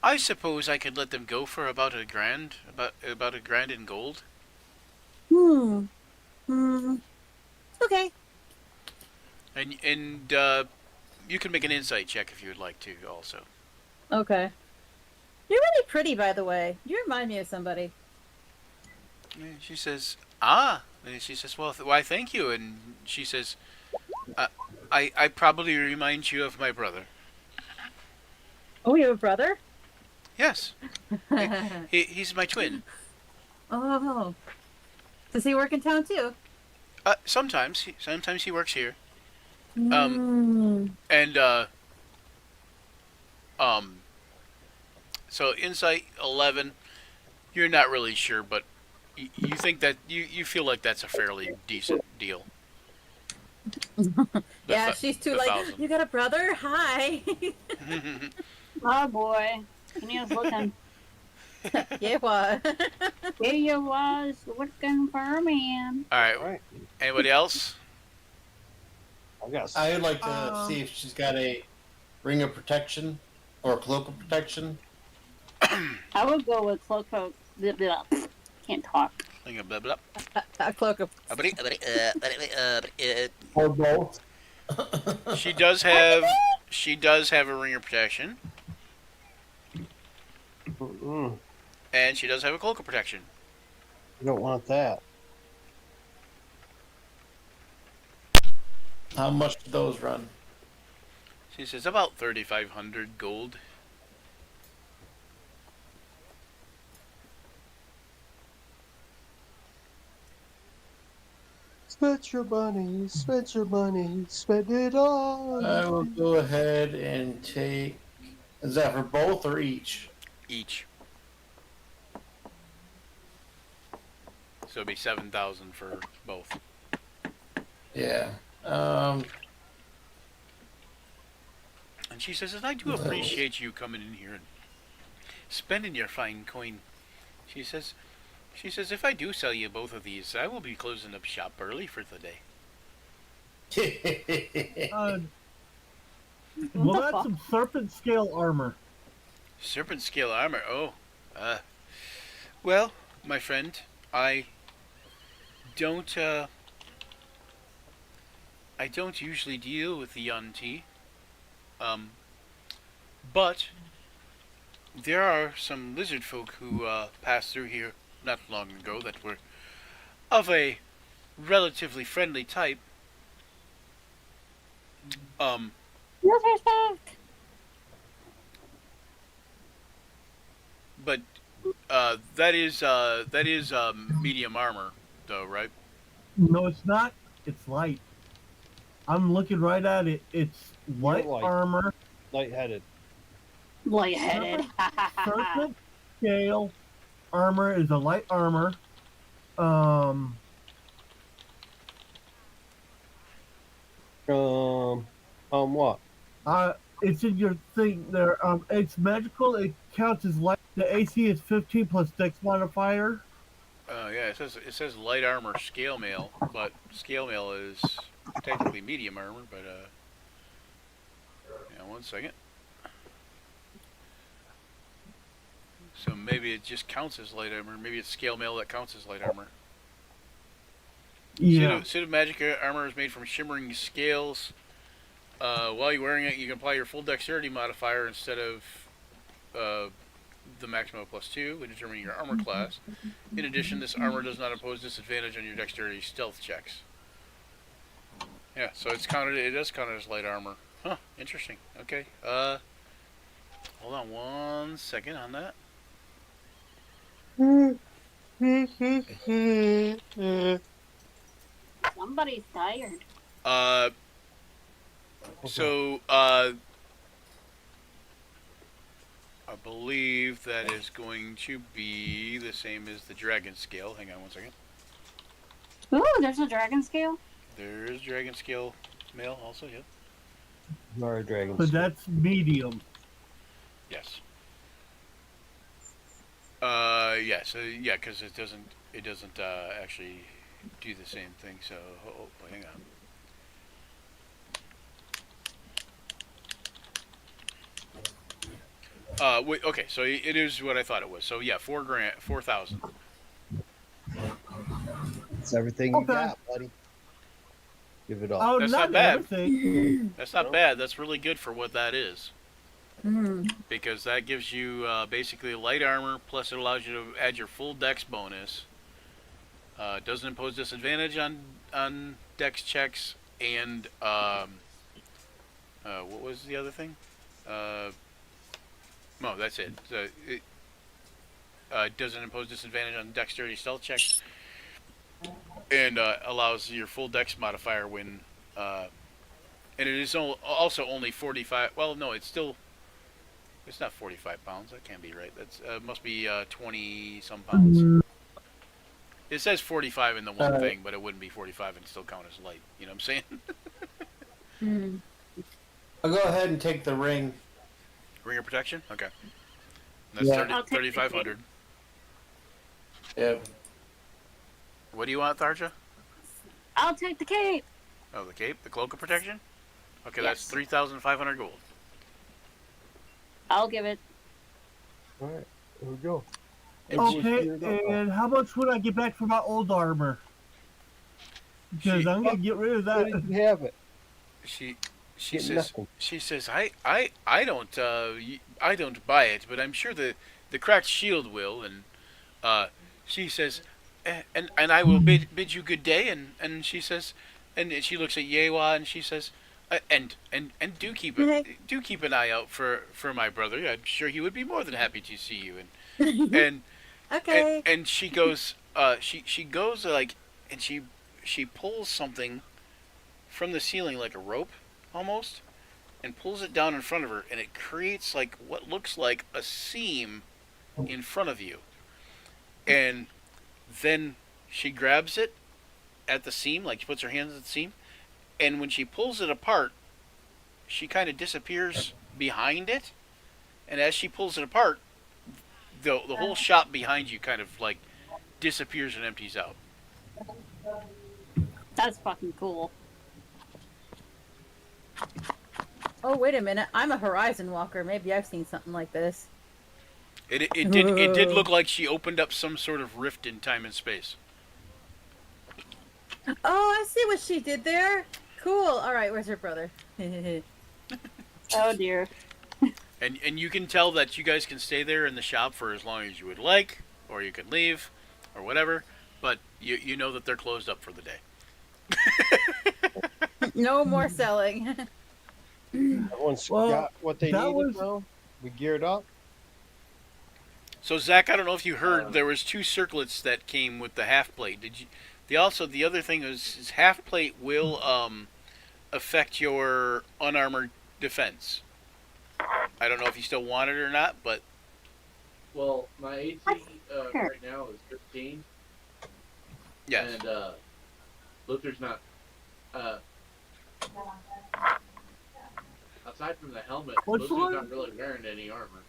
I suppose I could let them go for about $1,000, about $1,000 in gold." Okay. And you can make an insight check if you would like to, also. Okay. You're really pretty, by the way. You remind me of somebody. And she says, "Ah," and she says, "Well, why, thank you." And she says, I probably remind you of my brother." Oh, you have a brother? Yes, he's my twin. Oh. Does he work in town too? Sometimes he works here. Mm. And so insight 11, you're not really sure, but you think that you feel like that's a fairly decent deal. Yeah, she's too the like, 1,000. you got a brother? Hi. Oh boy. And he was looking. Yeah, what? There you was looking for a man. All right. All right. Anybody else? I got. I would like to see if she's got a ring of protection or a cloak of protection. I would go with cloak of. Can't talk. Blah, blah, blah. A cloak of. Or both. She does have a ring of protection, Mm-mm. and she does have a cloak of protection. You don't want that. How much do those run? She says about 3,500 gold. Spend your money, spend it all. I will go ahead and take. Is that for both or each? Each. So it'd be 7,000 for both. Yeah. And she says, and I do appreciate you coming in here and spending your fine coin. She says, if I do sell you both of these, I will be closing up shop early for the day. Well, that's some serpent scale armor. Serpent scale armor. Oh, well, my friend, I don't usually deal with the Yuan-Ti. But there are some lizard folk who passed through here not long ago that were of a relatively friendly type. Disrespect. But that is medium armor, though, right? No, it's not. It's light. I'm looking right at it. It's light light. armor, Lightheaded. Lightheaded. serpent scale armor is a light armor. What? It's in your thing there. It's magical. It counts as light. The AC is 15 plus Dex modifier. Yeah, it says light armor scale mail, but scale mail is technically medium armor. But yeah, 1 second. So maybe it just counts as light armor. Maybe it's scale mail that counts as light armor. Yeah. Suit of magic armor is made from shimmering scales. While you're wearing it, you can apply your full dexterity modifier instead of the maximum of +2 when determining your armor class. In addition, this armor does not impose disadvantage on your dexterity stealth checks. Yeah, so it's counted. It does count as light armor. Huh? Interesting. Okay. Hold on 1 second on that. Somebody's tired. So, I believe that is going to be the same as the dragon scale. Hang on 1 second. Ooh, there's a dragon scale. There's dragon scale mail also, yep. Nor a dragon. But that's medium. Yes. Yeah, so, yeah, because it doesn't actually do the same thing, so, hang on. Wait, okay, so it is what I thought it was. So yeah, 4,000. It's everything you got, buddy. Give it all. Oh, That's not not bad. everything. That's not bad. That's really good for what that is. Mm. Because that gives you basically light armor, plus it allows you to add your full dex bonus. Doesn't impose disadvantage on dex checks, and what was the other thing? No, that's it. So it doesn't impose disadvantage on dexterity stealth checks, and allows your full dex modifier when. And it is also only 45. Well, no, it's not 45 pounds. That can't be right. That's must be 20 some pounds. It says 45 in the one thing, but it wouldn't be 45 and still count as light. You know what I'm saying? Hmm. I'll go ahead and take the ring. Ring of protection? Okay. That's Yeah. 3,500. Yep. What do you want, Tharja? I'll take the cape. Oh, the cape? The cloak of protection? Okay, Yes. that's 3,500 gold. I'll give it. All right, here we go. Okay, and how much would I get back for my old armor? Because I'm gonna get rid of Why that. did you have it? She Get says nothing. I don't buy it, but I'm sure the cracked shield will. And she says, and I will bid you good day. And she says, and she looks at Yewa and she says, and do keep an eye out for my brother. I'm sure he would be more than happy to see you. And Okay. and she goes she goes like, and she pulls something from the ceiling like a rope almost, and pulls it down in front of her, and it creates like what looks like a seam in front of you. And then she grabs it at the seam, like she puts her hands at the seam, and when she pulls it apart, she kind of disappears behind it. And as she pulls it apart, the whole shop behind you kind of like disappears and empties out. That's fucking cool. Oh, wait a minute. I'm a Horizon Walker. Maybe I've seen something like this. It did look like she opened up some sort of rift in time and space. Oh, I see what she did there. Cool. All right, where's her brother? Oh dear. And you can tell that you guys can stay there in the shop for as long as you would like, or you can leave, or whatever. But you know that they're closed up for the day. No more selling. Everyone's Well, got what they that needed was- now. We geared up. So Zach, I don't know if you heard, there was 2 circlets that came with the half plate. Did you? The other thing is half plate will affect your unarmored defense. I don't know if you still want it or not, but Well, my AC right now is 15, yes. and Luther's not. Aside from the helmet, What's Luther's the not really wearing any armor.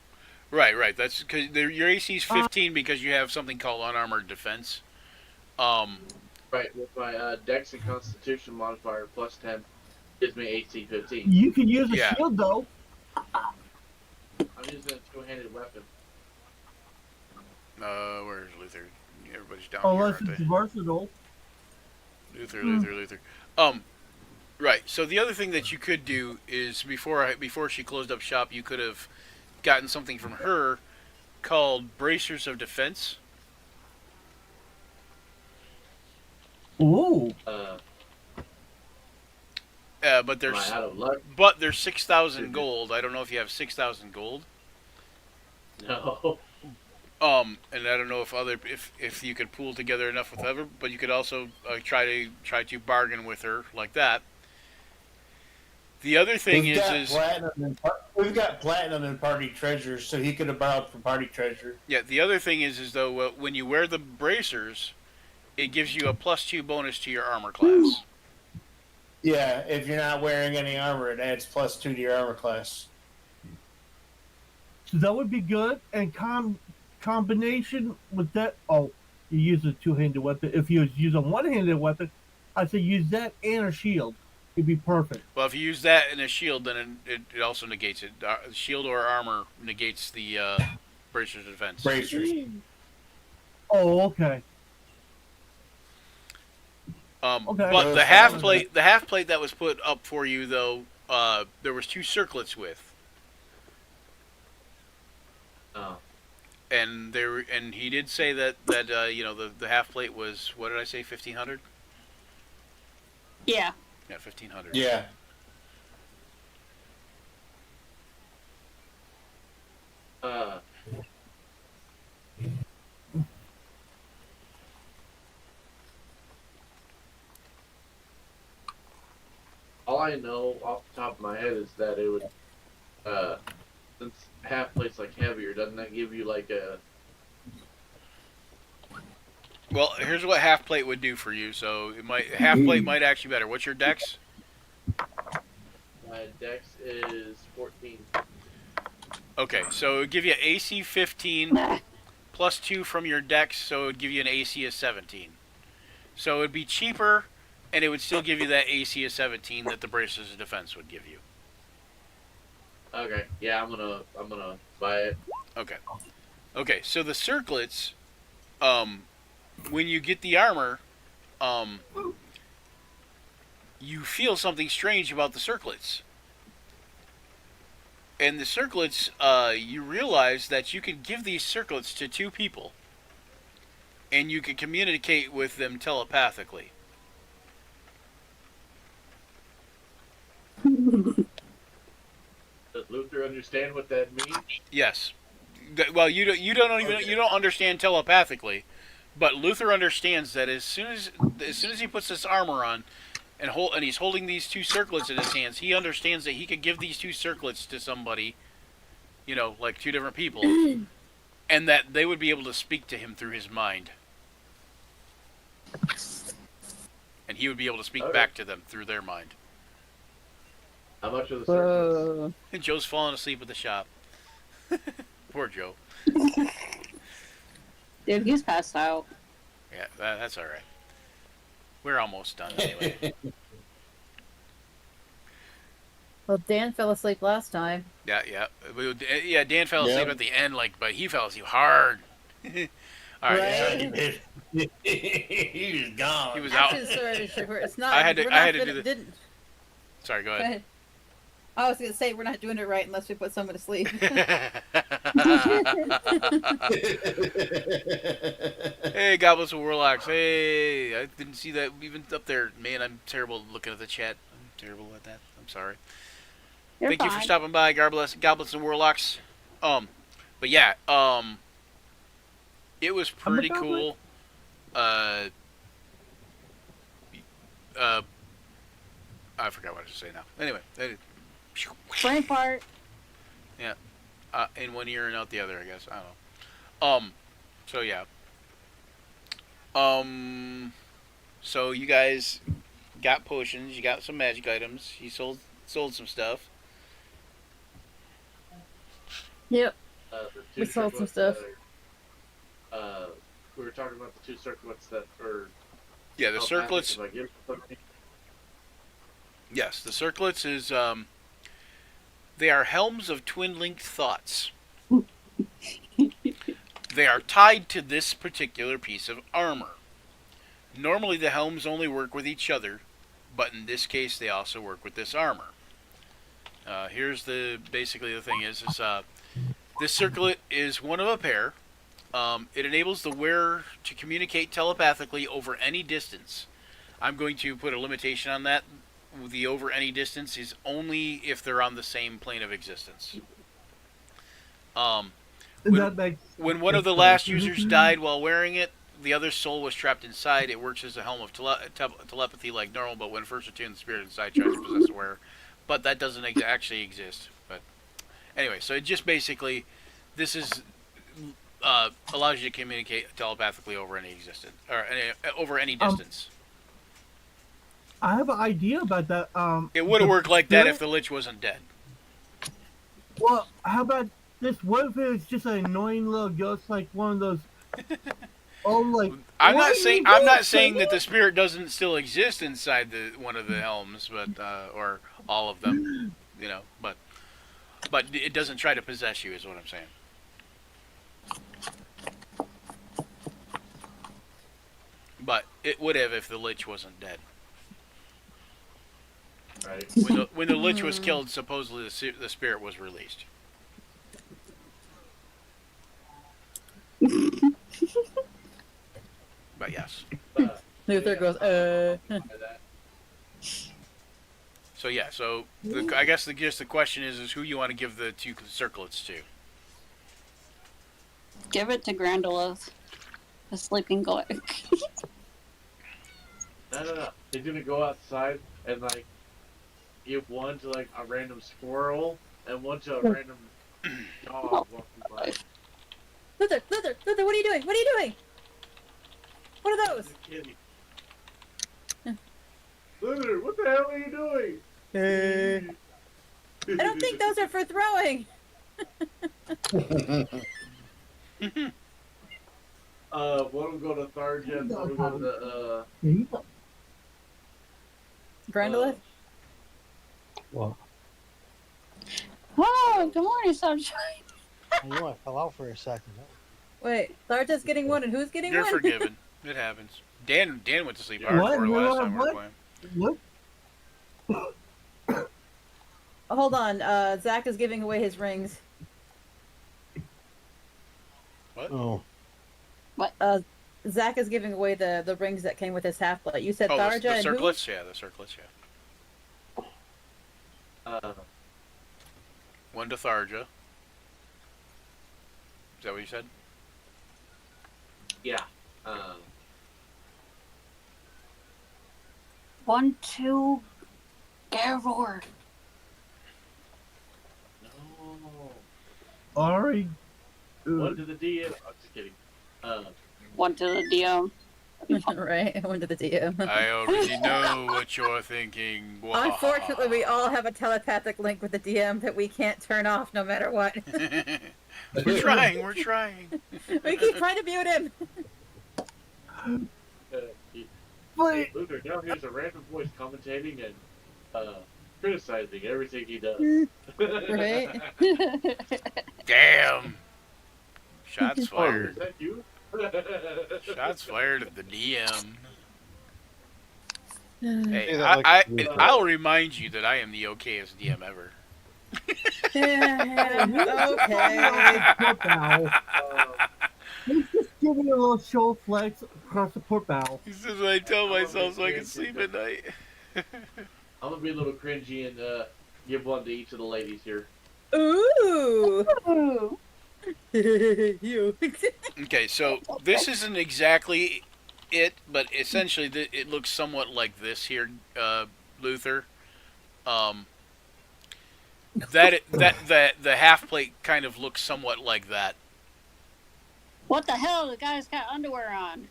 Right. That's because your AC is 15 because you have something called unarmored defense. Right, with my Dex and Constitution modifier plus 10 gives me AC 15. You can use a Yeah. shield though. I'm using a two-handed weapon. Where's Luther? Everybody's down Unless here, it's aren't versatile. they? Luther. Right. So the other thing that you could do is before she closed up shop, you could have gotten something from her called Bracers of Defense. Ooh. But Am there's I out of luck? 6,000 gold. I don't know if you have 6,000 gold. No. And I don't know if you could pool together enough with her, but you could also try to bargain with her like that. The other thing We've is we've got platinum in party treasure, so he could have borrowed from party treasure. yeah. The other thing is though when you wear the bracers, it gives you a +2 bonus to your armor class. Yeah, if you're not wearing any armor, it adds +2 to your armor class. So that would be good. And combination with that. Oh, you use a two-handed weapon. If you use a one-handed weapon, I'd say use that and a shield. It'd be perfect. Well, if you use that in a shield, then it also negates it. Shield or armor negates the bracers of defense. Bracers. Oh, okay. Okay. But the half plate that was put up for you though, there was 2 circlets with, Oh. and he did say that the half plate was, what did I say, 1,500? Yeah. Yeah, 1,500. Yeah. All I know off the top of my head is that it would, since half plate's like heavier, doesn't that give you like a Well, here's what half plate would do for you. So it might half plate might actually better. What's your dex? My dex is 14. Okay, so it would give you AC 15 plus 2 from your dex, so it would give you an AC of 17. So it would be cheaper, and it would still give you that AC of 17 that the Braces of Defense would give you. Okay, yeah, I'm gonna buy it. Okay. Okay, so the circlets, when you get the armor, you feel something strange about the circlets. And the circlets, you realize that you can give these circlets to two people. And you can communicate with them telepathically. Does Luther understand what that means? Yes. Well, you don't understand telepathically, but Luther understands that as soon as he puts this armor on, and he's holding these two circlets in his hands, he understands that he could give these two circlets to somebody, like two different people, and that they would be able to speak to him through his mind, and he would be able to speak back to them through their mind. How much are the circlets? Whoa. And Joe's falling asleep at the shop. Poor Joe. Dude, he's passed out. Yeah, that's all right. We're almost done anyway. Well, Dan fell asleep last time. Yeah. Dan fell asleep Yep. at the end, but he fell asleep hard. All right. Right. He was gone. He was out. Actually, sorry, it's not. I had to- we're I not had to gonna- do the- didn't- Sorry, go Go ahead. ahead. I was gonna say we're not doing it right unless we put someone to sleep. Hey, Goblins and Warlocks. Hey, I didn't see that even up there. Man, I'm terrible looking at the chat. I'm terrible at that. I'm sorry. You're Thank you for fine. stopping by, Goblins and Warlocks. But yeah, it was pretty cool. I forgot what I was to say now. Anyway, Brain fart. in one ear and out the other, I guess. I don't know. So yeah. So you guys got potions. You got some magic items. You sold some stuff. Yep. The two We sold some circlets stuff. that are, we were talking about the two circlets that are. Yeah, the telepathic, circlets. if I give something- Yes, the circlets is they are helms of twin-linked thoughts. They are tied to this particular piece of armor. Normally the helms only work with each other, but in this case they also work with this armor. Here's basically the thing is this circlet is one of a pair. It enables the wearer to communicate telepathically over any distance. I'm going to put a limitation on that. The over any distance is only if they're on the same plane of existence. That makes When one of the last users died while wearing it, the other soul was trapped inside. It works as a helm of telepathy like normal, but when first attuned, the spirit inside tries to possess the wearer. But that doesn't actually exist. But anyway, so it just basically, this is allows you to communicate telepathically over any existence or over any distance. I have an idea about that. It would have worked like that if the Lich wasn't dead. Well, how about this? What if it was just an annoying little ghost, like one of those? Oh, like I'm why not are saying you I'm doing not saying that so the spirit doesn't still exist inside one of the helms, but or all of them, but it doesn't try to possess you, is what I'm saying. But it would have if the Lich wasn't dead. Right. When the Lich was killed, supposedly the spirit was released. But yes. Luther goes, By that. So yeah. So I guess the question is who you want to give the two circlets to. Give it to Grandolith. The sleeping goat. No. He's gonna go outside and give one to a random squirrel and one to a random dog walking by. Luther, what are you doing? What are you doing? What are those? Kidding. Luther, what the hell are you doing? I don't think those are for throwing. One will go to Tharja, and one will go to the, Brandolith? Well, Oh, good morning, sunshine. I know I fell out for a second. Wait, Tharja's getting one, and who's getting You're one? forgiven. It happens. Dan went to sleep Yeah. hardcore What? last time we were What? playing. What? Oh, hold on. Zach is giving away his rings. Oh, Zach is giving away the rings that came with his half plate. You said Oh, Tharja the and who? circlets? Yeah, the circlets, yeah. One to Tharja. Is that what you said? yeah. 1, 2, Garvor. No. Ari. One to the DM. I'm just kidding. 1 to the DM. Right, I went to the DM. I already know what you're thinking. Unfortunately, we all have a telepathic link with the DM that we can't turn off no matter what. We're trying, we're trying. We keep trying to mute him. But Luther, now here's a random voice commentating and criticizing everything he does. Right? Damn. Shots Oh, is fired. that you? Shots fired at the DM. Yeah, Hey, that like- I'll remind you that I am the okayest DM ever. okay. port bow. He's just giving you a little show flex across the port bow. This is what I tell myself so I can sleep at night. I'm gonna be a little cringy and give one to each of the ladies here. Ooh. Ooh. You. Okay, so this isn't exactly it, but essentially it looks somewhat like this here, Luther. The half plate kind of looks somewhat like that. What the hell? The guy's got underwear on.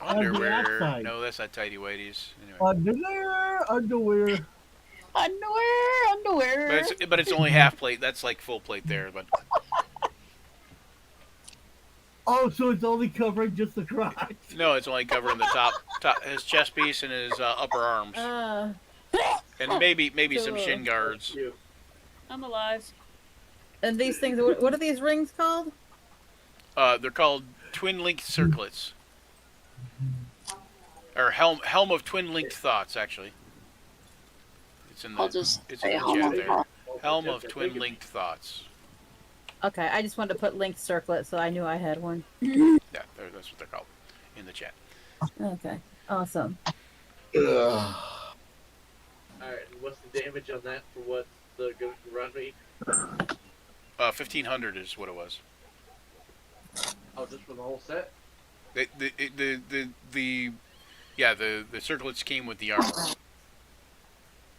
Underwear. outside. No, that's not tidy whities. Anyway. Underwear. Underwear. But it's only half plate. That's like full plate there. But Oh, so it's only covering just the crotch. no, it's only covering the top his chest piece and his upper arms, and maybe some shin guards. I'm alive. And these things, what are these rings called? They're called twin linked circlets, or helm of twin linked thoughts. Actually, it's in I'll the just it's say in the helm chat of there. Helm of twin linked thoughts. Okay, I just wanted to put linked circlet so I knew I had one. Yeah, that's what they're called in the chat. Okay, awesome. Alright, what's the damage on that for what the good run me? 1500 is what it was. Oh, just for the whole set? The circlets came with the armor.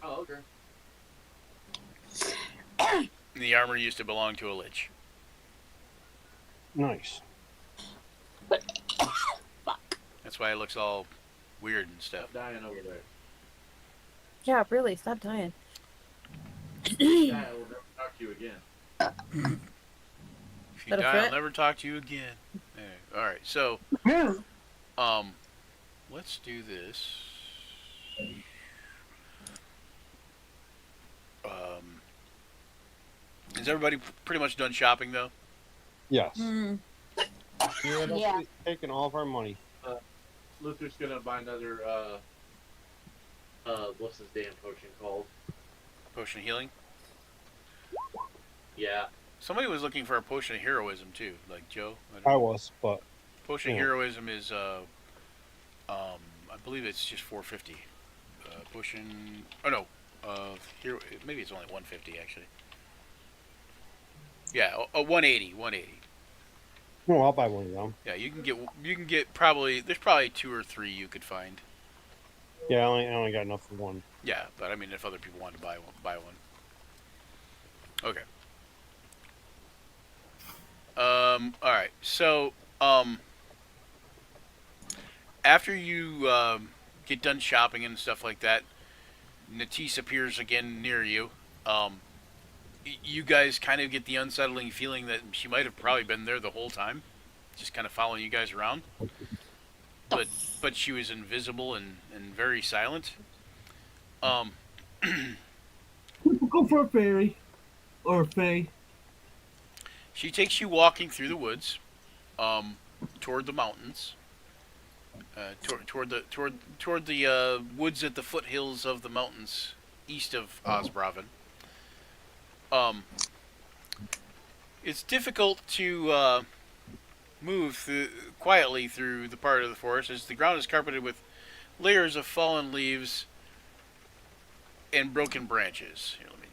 Oh, okay. The armor used to belong to a lich. nice. That's why it looks all weird and stuff. I'm dying over there. Yeah, really, stop dying. Yeah, I will never talk to you again. If you Is that a die, I'll threat? never talk to you again. All right, so let's do this. Is everybody pretty much done shopping though? Yes. Hmm. Yeah, that's Yeah. taking all of our money. Luther's gonna buy another, what's his damn potion called? Potion of healing. Yeah. Somebody was looking for a potion of heroism too, like Joe. I was, but Potion of yeah. heroism is I believe it's just 450. Potion. Oh no. Hero. Maybe it's only 150 actually. Yeah. 180. 180. no, I'll buy one of them. Yeah, you can get probably there's probably 2 or 3 you could find. Yeah, I only got enough for one. Yeah, but I mean if other people wanted to buy one. Okay. All right. So after you get done shopping and stuff like that, Natisse appears again near you. You guys kind of get the unsettling feeling that she might have probably been there the whole time, just kind of following you guys around. But she was invisible and very silent. Go for a fairy. Or a fae. She takes you walking through the woods, toward the mountains, toward the woods at the foothills of the mountains east of Osbraven. It's difficult to move quietly through the part of the forest, as the ground is carpeted with layers of fallen leaves and broken branches. Here, let me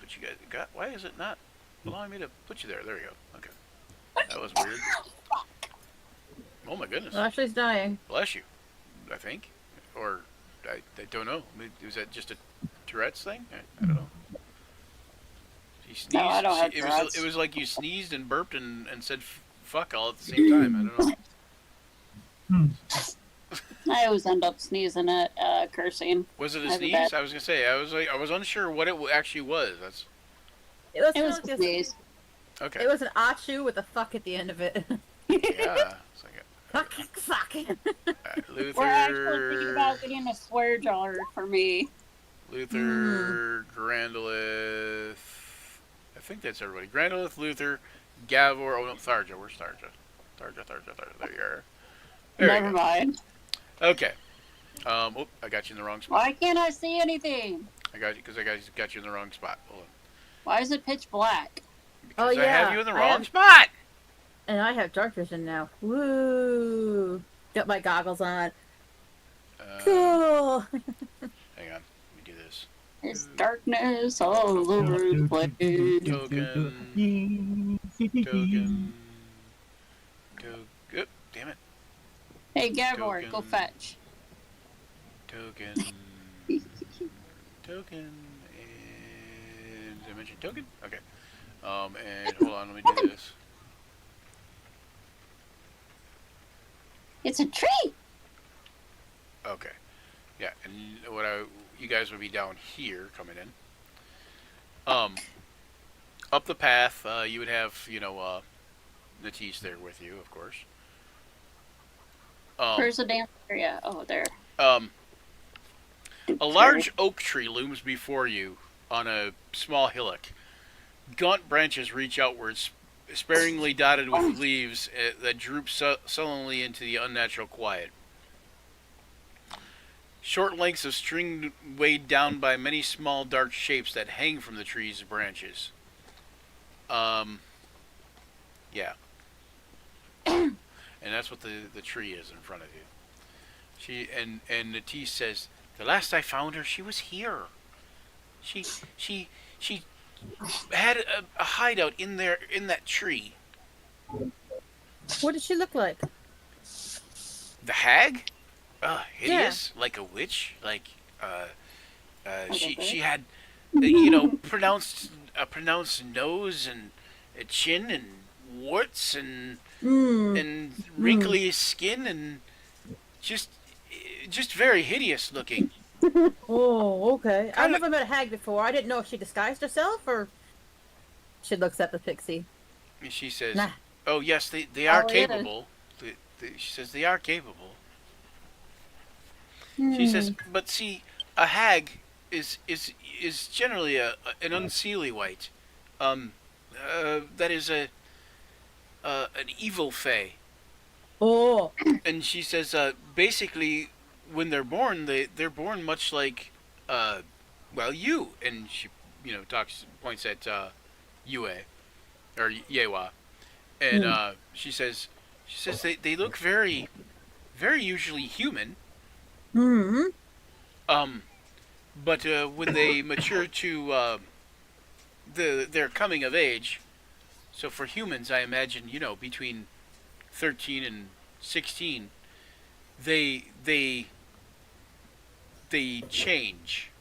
put you guys. Why is it not allowing me to put you there? There we go. Okay, that was weird. Oh my goodness. Well, Ashley's dying. Bless you. I think, or I don't know. Was that just a Tourette's thing? I don't know. She sneezed. No, I don't have Tourette's. It was like you sneezed and burped and said fuck all at the same time. I don't know. I always end up sneezing at cursing. Was it a I have a sneeze? bad- I was gonna say I was unsure what it actually was. That's It was, It was just- a sneeze. okay. It was an achu with a fuck at the end of it. Yeah. It's like Fuck. Luther. We're actually thinking about getting a swear jar for me. Luther, Grandolith. I think that's everybody. Grandolith, Luther, Gavor. Oh no, Tharja. Where's Tharja? Tharja. There you are. There Never you go. mind. Okay. I got you in the wrong spot. Why can't I see anything? I got you because I got you in the wrong spot. Hold on. Why is it pitch black? Because Oh, I have yeah, you in the I wrong have- spot. And I have dark vision now. Woo! Got my goggles on. Cool. Hang on. Let me do this. There's darkness all over the place. Token. Token. Oop, damn it. Hey, Gavor, go Token. fetch. Token. Token. And did I mention token? Okay. And hold on, let me do this. It's a tree. Okay. Yeah, and you guys would be down here coming in. Up the path, you would have, Natisse there with you, of course. Where's the damn area? Oh, there. A large oak tree looms before you on a small hillock. Gaunt branches reach outwards, sparingly dotted with leaves that droop sullenly into the unnatural quiet. Short lengths of string weighed down by many small dark shapes that hang from the tree's branches. Yeah. And that's what the tree is in front of you. And Natisse says, "The last I found her, she was here. She had a hideout in that tree." What did she look like? The hag? Hideous, like a witch. Like she had, pronounced nose and a chin and warts and wrinkly skin and just very hideous looking. Oh, okay. I've Kinda- never met a hag before. I didn't know if she disguised herself or she looks at the pixie. And she says, Nah. "Oh yes, they are Oh, yeah. capable." She says they are capable. She says, "But see, a hag is generally an unseelie wight. That is an evil fae." Oh, And she says, basically, when they're born, they're born much like, you. And she, points at Yue, or Yewa, and she says they look very, very usually human. But when they mature to their coming of age, so for humans, I imagine, between 13 and 16, they change.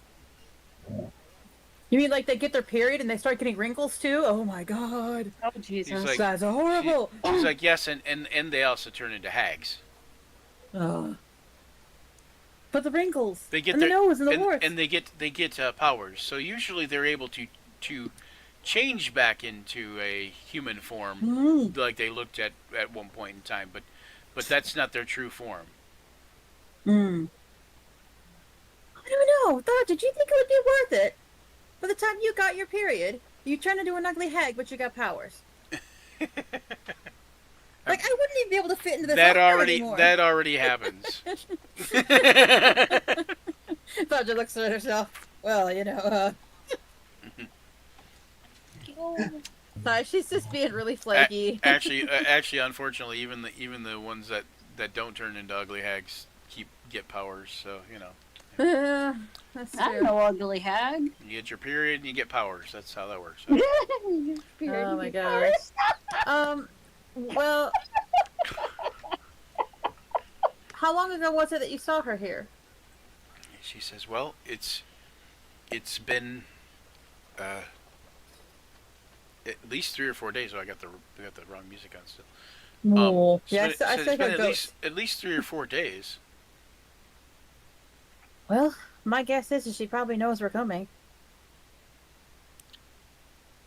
you mean like they get their period and they start getting wrinkles too? Oh my god, Oh, Jesus. He's like, that's horrible. He's like, yes, and they also turn into hags. Oh, But the wrinkles, They get and their the nose, and the and, warts. and they get powers. So usually they're able to change back into a human form, Mm. like they looked at one point in time. But that's not their true form. Mm. I don't know. Thor, did you think it would be worth it? By the time you got your period, you turned into an ugly hag, but you got powers. Like, I wouldn't even be able to fit into this outfit anymore. That already happens. Thor just looks at herself. Well, you know, sorry, she's just being really flaky. Actually, unfortunately, even the ones that don't turn into ugly hags get powers. So you know, That's I'm true. no ugly hag. you get your period and you get powers. That's how that works. Oh my gosh. Well, how long ago was it that you saw her here? She says, "Well, it's been at least 3 or 4 days." Oh, I got the wrong music on still. No. So Yeah, it- I so still it's been got at least 3 or 4 days. Well, my guess is she probably knows we're coming.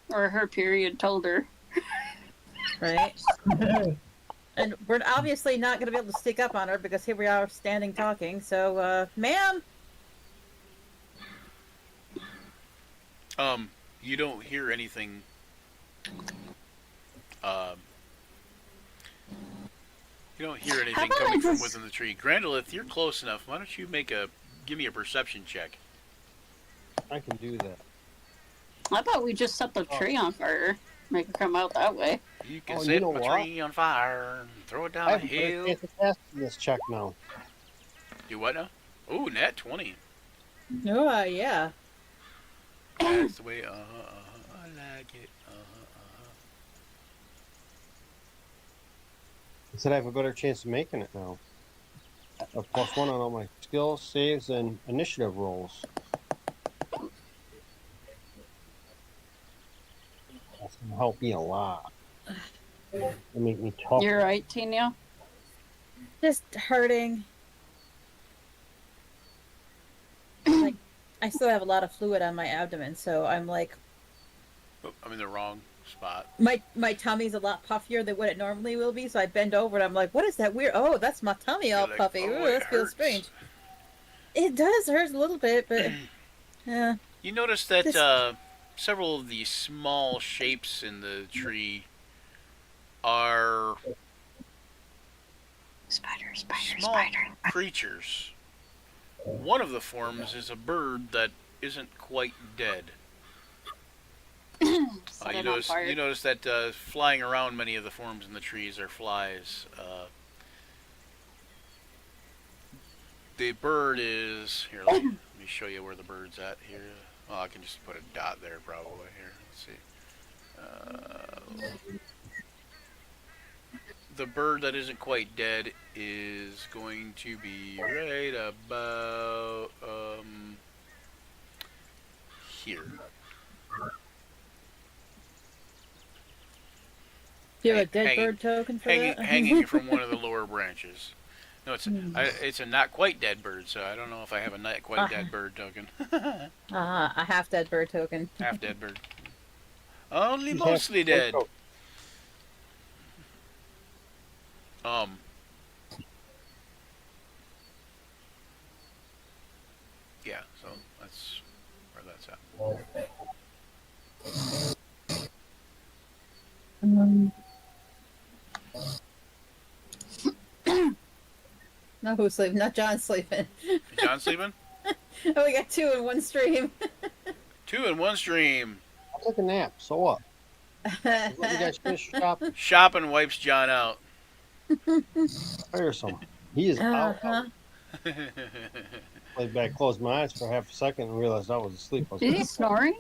Or her period told her. Right? And we're obviously not going to be able to stick up on her because here we are standing talking. So, ma'am, You don't hear anything. You don't hear anything about coming I from just- within the tree. Grandolith, you're close enough. Why don't you give me a perception check? I can do that. How about we just set the tree on fire? Make her come out that way. You can Oh, set you know a what? tree on fire and throw it down I a have a better hill. chance of passing this check now. Do what now? Ooh, nat 20. oh, yeah. That's the way. I like it. I said I have a better chance of making it now. A +1 on all my skills, saves, and initiative rolls. That's gonna help me a lot. It'll make me tough. You're right, Tina. Just hurting. Like, I still have a lot of fluid on my abdomen, so I'm like, Oh, I'm in the wrong spot. my tummy's a lot puffier than what it normally will be, so I bend over and I'm like, what is that weird? Oh, that's my tummy all You're like, puffy. "Oh, Ooh, it that feels hurts." strange. It does hurt a little bit, but yeah. You notice that This- several of the small shapes in the tree are Spider, small creatures. One of the forms is a bird that isn't quite dead. Set You it on fire. notice that flying around many of the forms in the trees are flies. The bird is here. Let me show you where the bird's at here. Well, I can just put a dot there probably. Here, let's see. The bird that isn't quite dead is going to be right about here. Do you have a dead hanging- bird token for hanging, that? hanging from one of the lower branches. No, it's a not quite dead bird, so I don't know if I have a not quite dead bird token. A half dead bird token. Half dead bird. Only You mostly have- dead. oh, Yeah, so that's where that's at. No, who's sleeping? Not John sleeping. Is John sleeping? Oh, we got 2 in one stream. 2 in one stream. I'll take a nap. So what? Let you guys finish shopping. Shopping wipes John out. Tiresome. He is out. Uh-huh. Played back, closed my eyes for half a second, and realized I was asleep. I was Is like, he snoring?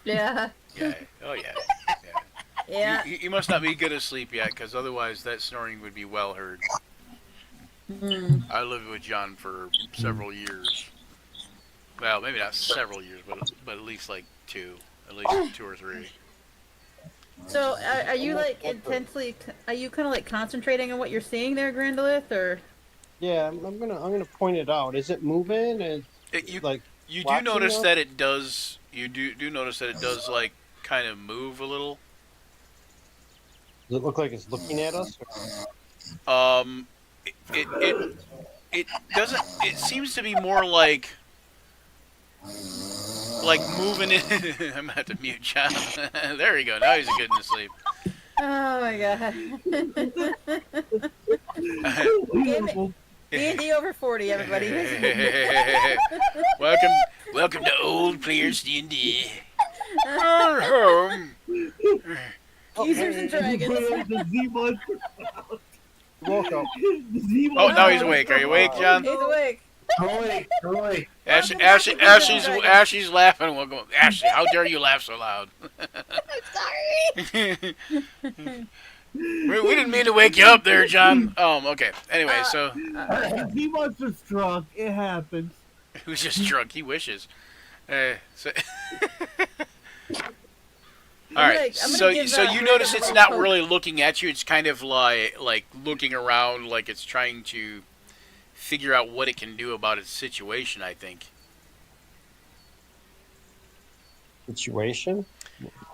Yeah. Yeah. Oh yeah. Yeah. You must not be good asleep yet, because otherwise that snoring would be well heard. Mm. I lived with John for several years. Well, maybe not several years, but at least like 2, at least 2 or 3. So, are you like intensely? Are you kind of like concentrating on what you're seeing there, Grandolith, or? Yeah, I'm gonna point it out. Is it moving? And You like you do watching notice us? that it does. You do notice that it does like kind of move a little. Does it look like it's looking at us? It doesn't. It seems to be more like moving in. I'm gonna have to mute John. There you go. Now he's getting to sleep. Oh my god. Beautiful. D&D over 40, everybody. welcome to Old Players D&D. Users and Dragons. The Z monster. Welcome. The Z Oh, now he's monster. awake. Are you awake, John? He's awake. Troy. Ashley's laughing. We'll go. Ashley, how dare you laugh so loud? I'm sorry. We didn't mean to wake you up there, John. Okay. Anyway, so The Z monster's drunk. It happens. he was just drunk. He wishes. So. All right. I'm gonna So give so that you bird notice a it's little not poke. really looking at you. It's kind of like looking around, like it's trying to figure out what it can do about its situation. I think. Situation?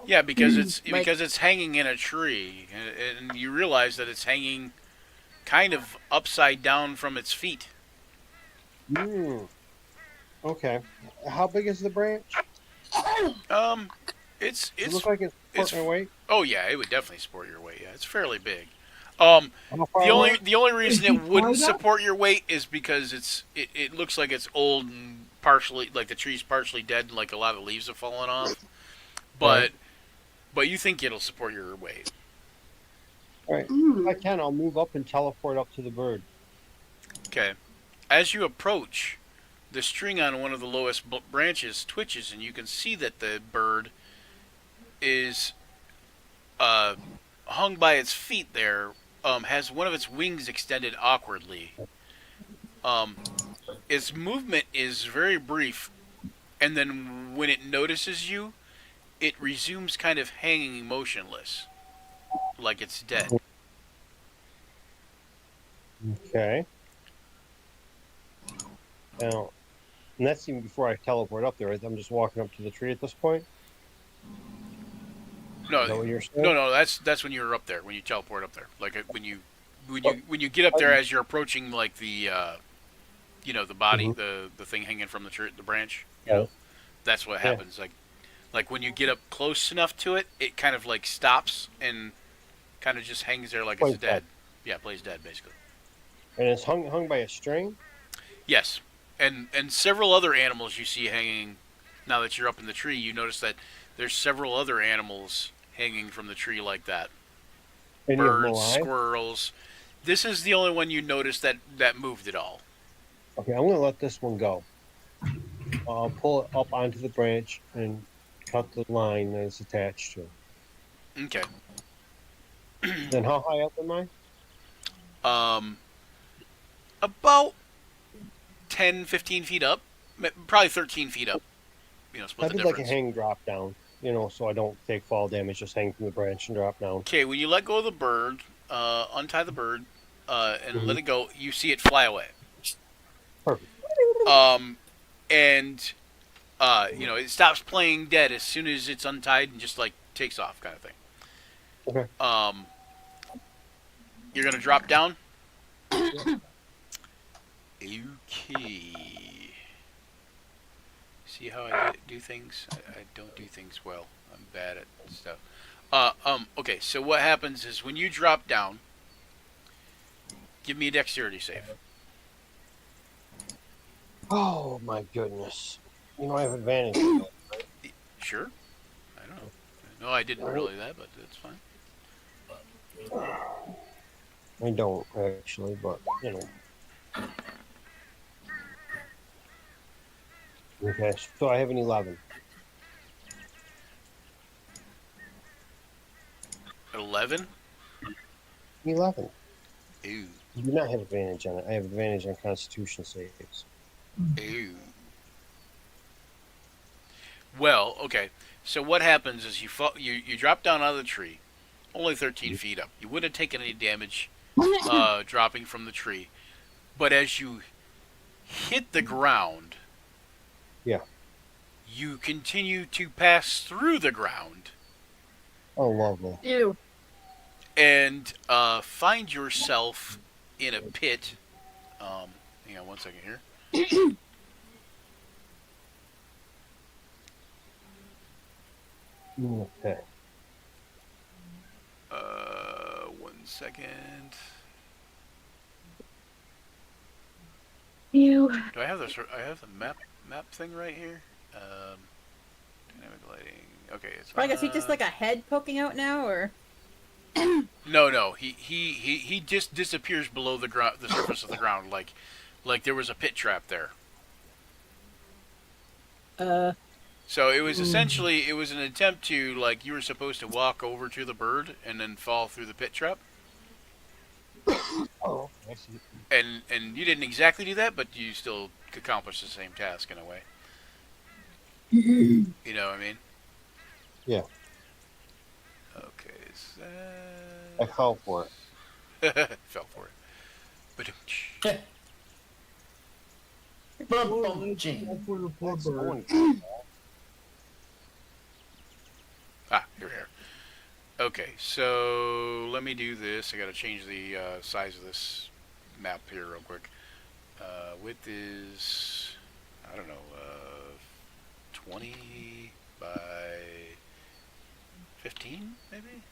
Yeah, because it's Like- hanging in a tree, and you realize that it's hanging kind of upside down from its feet. Okay. How big is the branch? It's Does it look like it's it's- supporting weight? oh yeah, it would definitely support your weight. Yeah, it's fairly big. How far The away? only reason Is he it wouldn't tied up? support your weight is because it looks like it's old and partially, like the tree's partially dead and like a lot of leaves have fallen off. But you think it'll support your weight. All right. If I can, I'll move up and teleport up to the bird. Okay. As you approach, the string on one of the lowest branches twitches, and you can see that the bird is hung by its feet there, has one of its wings extended awkwardly. Its movement is very brief, and then when it notices you, it resumes kind of hanging motionless, like it's dead. Okay. Now, and that's even before I teleport up there. Right? I'm just walking up to the tree at this point. Is that No, what you're saying? no, that's when you're up there, when you teleport up there. Like when you get up there as you're approaching, like the the body, the thing hanging from the branch. You know, that's what happens. Like when you get up close enough to it, it kind of like stops and kind of just hangs there like Plays it's dead. dead. Yeah, plays dead basically. And it's hung by a string. Yes, and several other animals you see hanging. Now that you're up in the tree, you notice that there's several other animals hanging from the tree like that. Any of them Birds, alive? squirrels. This is the only one you noticed that moved at all. Okay, I'm gonna let this one go. I'll pull it up onto the branch and cut the line that it's attached to. Okay. Then how high up am I? About 10, 15 feet up. Probably 13 feet up. I Split the did like a difference. hang drop down, so I don't take fall damage. Just hang from the branch and drop down. Okay, when you let go of the bird, untie the bird, and let it go, you see it fly away. Perfect. And it stops playing dead as soon as it's untied and just like takes off, kind of thing. Okay. You're gonna drop down. Okay. See how I do things? I don't do things well. I'm bad at stuff. Okay, so what happens is when you drop down, give me a dexterity save. Oh my goodness! I have advantage. Sure. I don't know. No, I didn't really that, but that's fine. I don't actually, but Okay, so I have an 11. 11? 11. Ooh. You do not have advantage on it. I have advantage on Constitution saves. Ooh. Well, okay. So what happens is you drop down out of the tree, only 13 feet up. You wouldn't have taken any damage dropping from the tree. But as you hit the ground, Yeah. you continue to pass through the ground Oh, lovely. Ew. and find yourself in a pit. Hang on one second here. Okay. 1 second. Ew. Do I have this? I have the map thing right here. Dynamic lighting. Okay, it's. I guess he just like a head poking out now, or No. He just disappears below the ground, the surface of the ground, like there was a pit trap there. So it was essentially an attempt to, like, you were supposed to walk over to the bird and then fall through the pit trap. Oh, I see. And you didn't exactly do that, but you still accomplished the same task in a way. You know what I mean? Yeah. Okay, is I fell for it. that... Fell for it. But Ba-bum-ching. For the poor bird. here we are. Okay, so let me do this. I got to change the size of this map here real quick. Width is, I don't know, 20 by 15, maybe?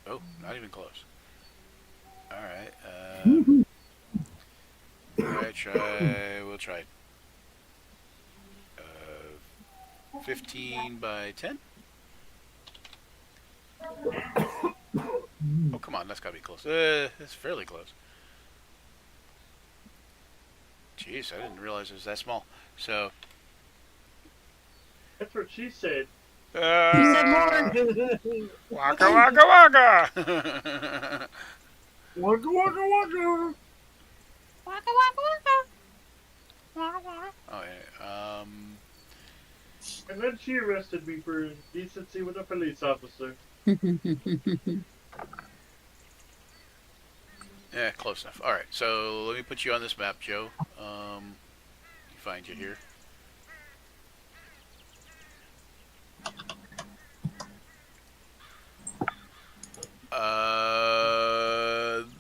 Oh, not even close. Alright, we'll try 15 by 10? Oh, come on, that's gotta be close. It's fairly close. Jeez, I didn't realize it was that small. So, That's what she said. he said more. waka waka waka! Waka waka waka. Oh, yeah, And then she arrested me for indecency with a police officer. yeah, close enough. Alright, so let me put you on this map, Joe. Find you here.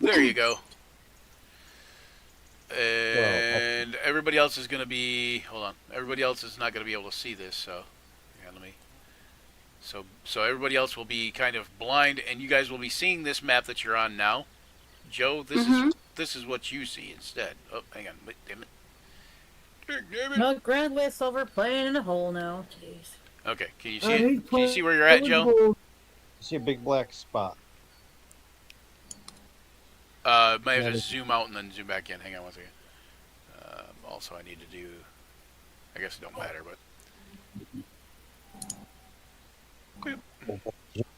There you go. And everybody else is going to be... Hold on. Everybody else is not going to be able to see this, so... Yeah, let me... So everybody else will be kind of blind, and you guys will be seeing this map that you're on now. Joe, this is what you see instead. Oh, hang on. Wait, damn it. Damn it. No, Grand West Silver playing in a hole now. Jeez. Okay, can you see it? Can you see where you're at, Joe? I see a big black spot. Might have to zoom out and then zoom back in. Hang on one second. Also, I need to do... I guess it don't matter, but...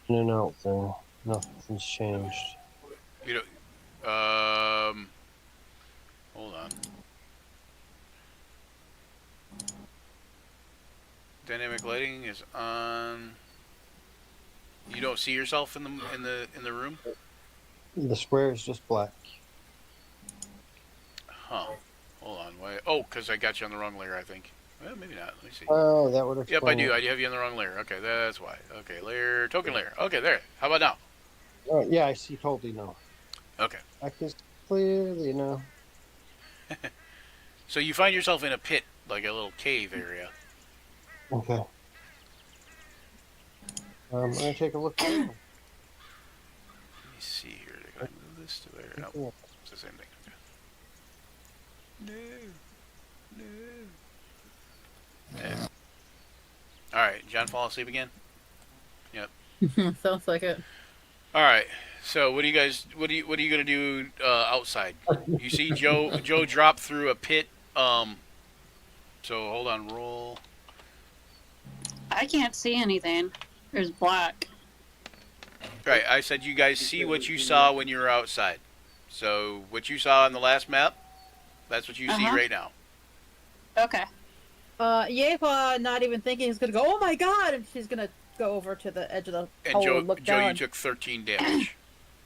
In and out thing. Nothing's changed. You know... Hold on. Dynamic lighting is on... You don't see yourself in the room? The square is just black. Huh. Hold on. Why? Oh, because I got you on the wrong layer, I think. Well, maybe not. Let me see. Oh, that would Yep, explain I do. it. I have you on the wrong layer. Okay, that's why. Okay, layer, token layer. Okay, there. How about now? Oh, yeah, I see totally now. Okay. I can clearly now. So you find yourself in a pit, like a little cave area. Okay. I'm gonna take a look. Let me see here. Can I move this to there? No, it's the same thing. Okay. No. Yeah. All right, John, fall asleep again. Yep. Sounds like it. All right. So what are you gonna do outside? You see Joe drop through a pit. So hold on. Roll. I can't see anything. There's black. Right. I said you guys see what you saw when you were outside. So what you saw on the last map, that's what you see right now. Okay. Yepa, not even thinking, is gonna go, oh my god, and she's gonna go over to the edge of the And hole Joe, and look Joe, down. you took 13 damage.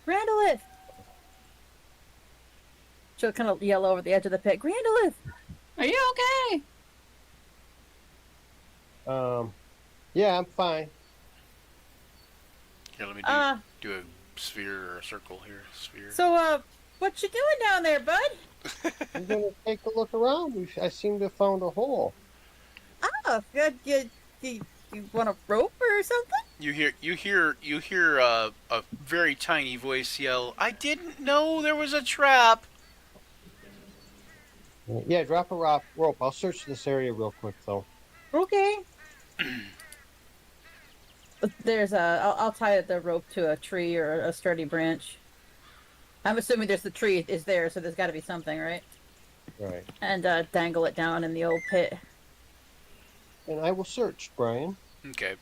Randallith, She'll kind of yell over the edge of the pit, Grandolith! Are you okay? Yeah, I'm fine. Here, let me do a sphere or a circle here. Sphere. So, what you doing down there, bud? I'm gonna take a look around. I seem to have found a hole. Oh, good. You want a rope or something? You hear a very tiny voice yell, "I didn't know there was a trap." Yeah, drop a rope. I'll search this area real quick, though. Okay. There's I'll tie the rope to a tree or a sturdy branch. I'm assuming the tree is there, so there's got to be something, right? Right. And dangle it down in the old pit. And I will search, Brian. Okay.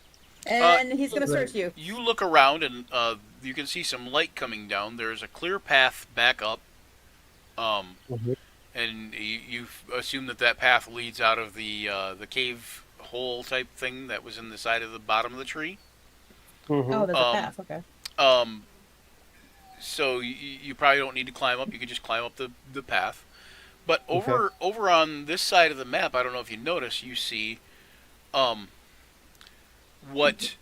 And he's gonna search you. You look around and you can see some light coming down. There's a clear path back up. And you assume that path leads out of the cave hole type thing that was in the side of the bottom of the tree. Oh, there's a path. Okay. So you probably don't need to climb up. You can just climb up the path. But over on this side of the map, I don't know if you notice, you see what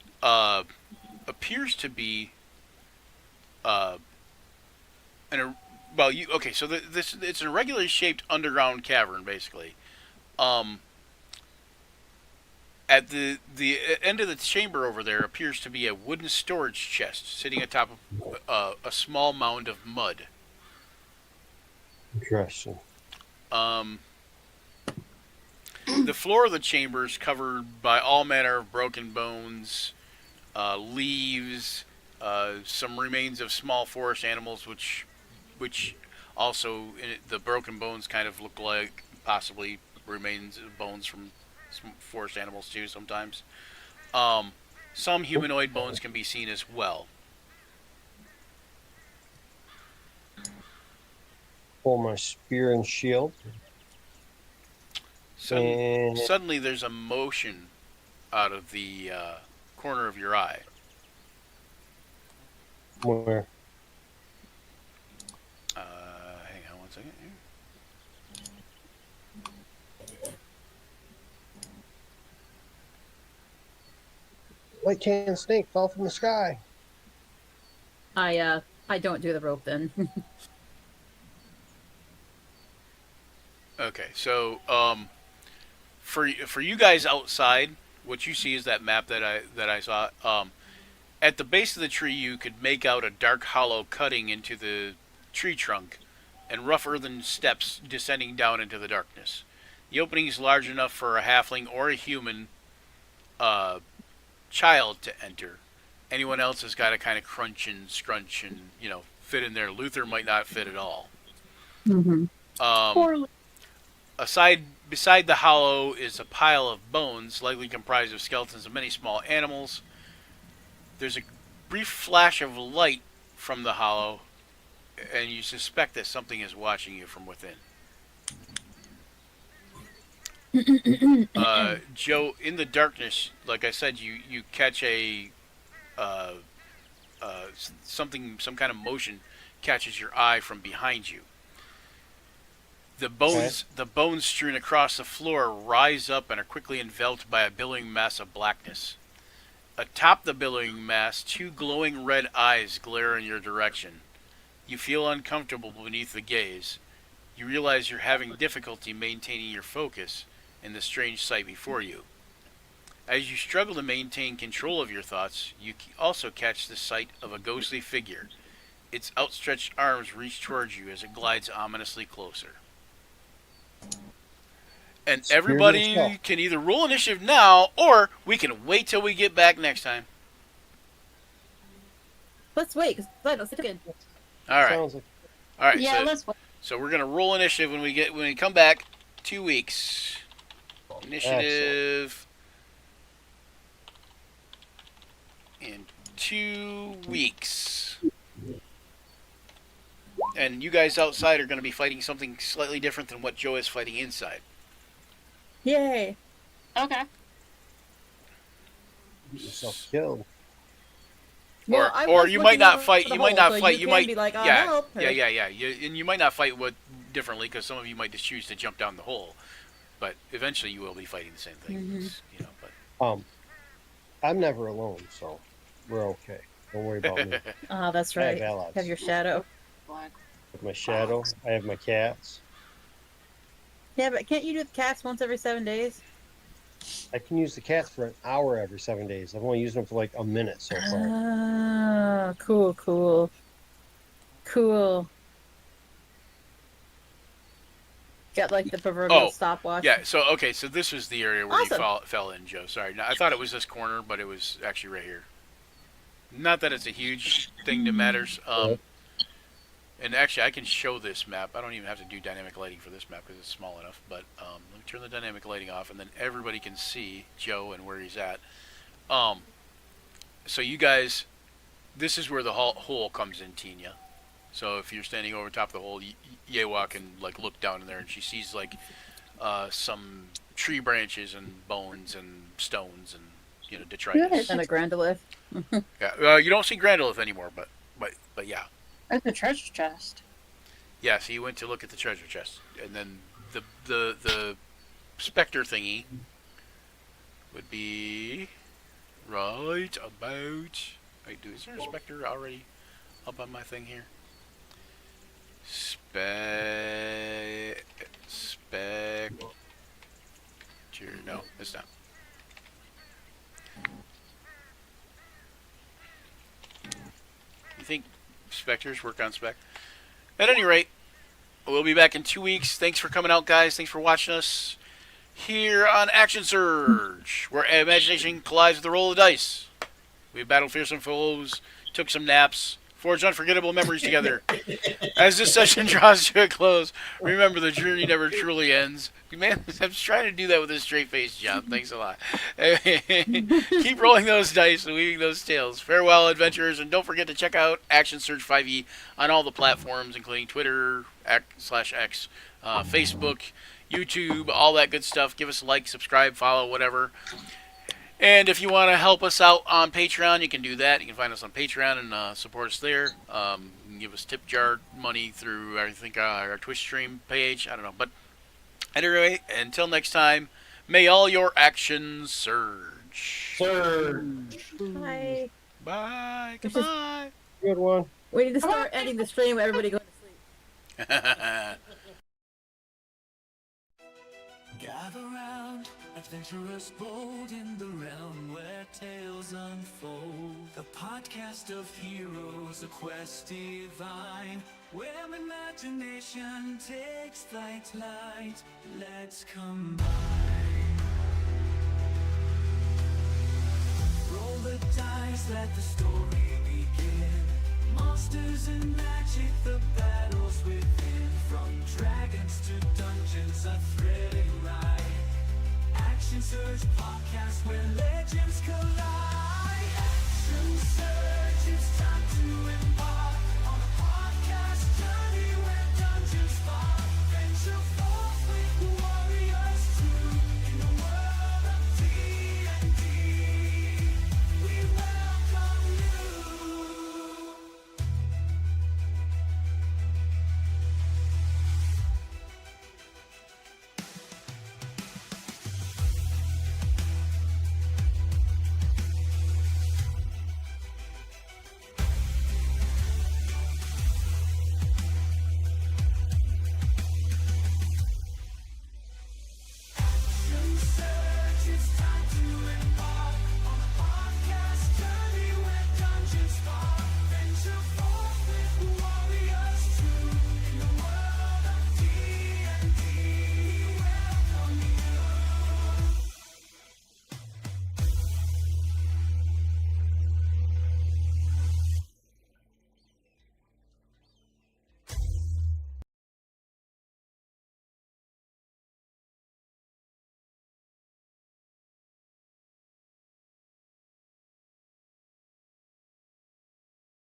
appears to be so this it's an irregularly shaped underground cavern, basically. At the end of the chamber over there appears to be a wooden storage chest sitting atop of a small mound of mud. Interesting. The floor of the chamber is covered by all manner of broken bones, leaves, some remains of small forest animals, which also the broken bones kind of look like possibly remains of bones from some forest animals too sometimes. Some humanoid bones can be seen as well. Pull my spear and shield. Suddenly there's a motion out of the corner of your eye. Where? Hang on one second here. White tan snake fell from the sky. I don't do the rope then. Okay, so for you guys outside, what you see is that map that I saw. At the base of the tree, you could make out a dark hollow cutting into the tree trunk, and rough earthen steps descending down into the darkness. The opening is large enough for a halfling or a human child to enter. Anyone else has got to kind of crunch and scrunch and fit in there. Luther might not fit at all. Poorly. Beside the hollow is a pile of bones, likely comprised of skeletons of many small animals. There's a brief flash of light from the hollow, and you suspect that something is watching you from within. Joe, in the darkness, like I said, you catch some kind of motion catches your eye from behind you. The bones strewn across the floor rise up and are quickly enveloped by a billowing mass of blackness. Atop the billowing mass, two glowing red eyes glare in your direction. You feel uncomfortable beneath the gaze. You realize you're having difficulty maintaining your focus in the strange sight before you. As you struggle to maintain control of your thoughts, you also catch the sight of a ghostly figure. Its outstretched arms reach towards you as it glides ominously closer. And everybody can either roll initiative now, or we can wait till we get back next time. Let's wait, because it's good. All right. Sounds like All right. Yeah, let's wait. So we're gonna roll initiative when we come back. 2 weeks. Initiative in 2 weeks. And you guys outside are going to be fighting something slightly different than what Joe is fighting inside. Yay. Okay. yourself killed. Well, I or was you might looking not over fight. the You might hole, not so fight. you You can might be like, "Oh, yeah, help," or- yeah. And you might not fight differently because some of you might just choose to jump down the hole, but eventually you will be fighting the same things. You know, but I'm never alone, so we're okay. Don't worry about me. Oh, that's I have right. allies. Have your shadow. Black. I have my shadow. I have my cats. Yeah, but can't you do the cats once every 7 days? I can use the cats for an hour every 7 days. I've only used them for like a minute so far. Ah, cool. Got like the proverbial stopwatch. yeah. So okay, so this was the area where Awesome. you fell in, Joe. Sorry, no, I thought it was this corner, but it was actually right here. Not that it's a huge thing that matters. And actually, I can show this map. I don't even have to do dynamic lighting for this map because it's small enough. But let me turn the dynamic lighting off, and then everybody can see Joe and where he's at. So you guys, this is where the hole comes in, Tina. So if you're standing over top of the hole, Yewa can like look down in there, and she sees like some tree branches and bones and stones and detritus. And a Grandolith. Yeah, you don't see Grandolith anymore, but yeah. Where's the treasure chest? Yeah, so you went to look at the treasure chest, and then the specter thingy would be right about. Wait, is there a specter already up on my thing here? No, it's not. You think specters work on spec? At any rate, we'll be back in 2 weeks. Thanks for coming out, guys. Thanks for watching us here on Action Surge, where imagination collides with the roll of the dice. We battled fearsome foes, took some naps, forged unforgettable memories together. As this session draws to a close, remember the journey never truly ends. Man, I'm trying to do that with a straight face, John. Thanks a lot. Keep rolling those dice and weaving those tales. Farewell, adventurers, and don't forget to check out Action Surge 5e on all the platforms, including Twitter, /X, Facebook, YouTube, all that good stuff. Give us a like, subscribe, follow, whatever. And if you want to help us out on Patreon, you can do that. You can find us on Patreon and support us there. You can give us tip jar money through, I think, our Twitch stream page. I don't know. But anyway, until next time, may all your actions surge. Surge. Bye. Bye. This is- Goodbye. Good one. We need to start ending the stream with everybody going to sleep. Gather round, adventurers bold in the realm where tales unfold. The podcast of heroes, a quest divine, where imagination takes flight. Let's combine. Roll the dice, let the story begin. Monsters and magic, the battles within. From dragons to dungeons, a thrilling ride. Action Surge podcast where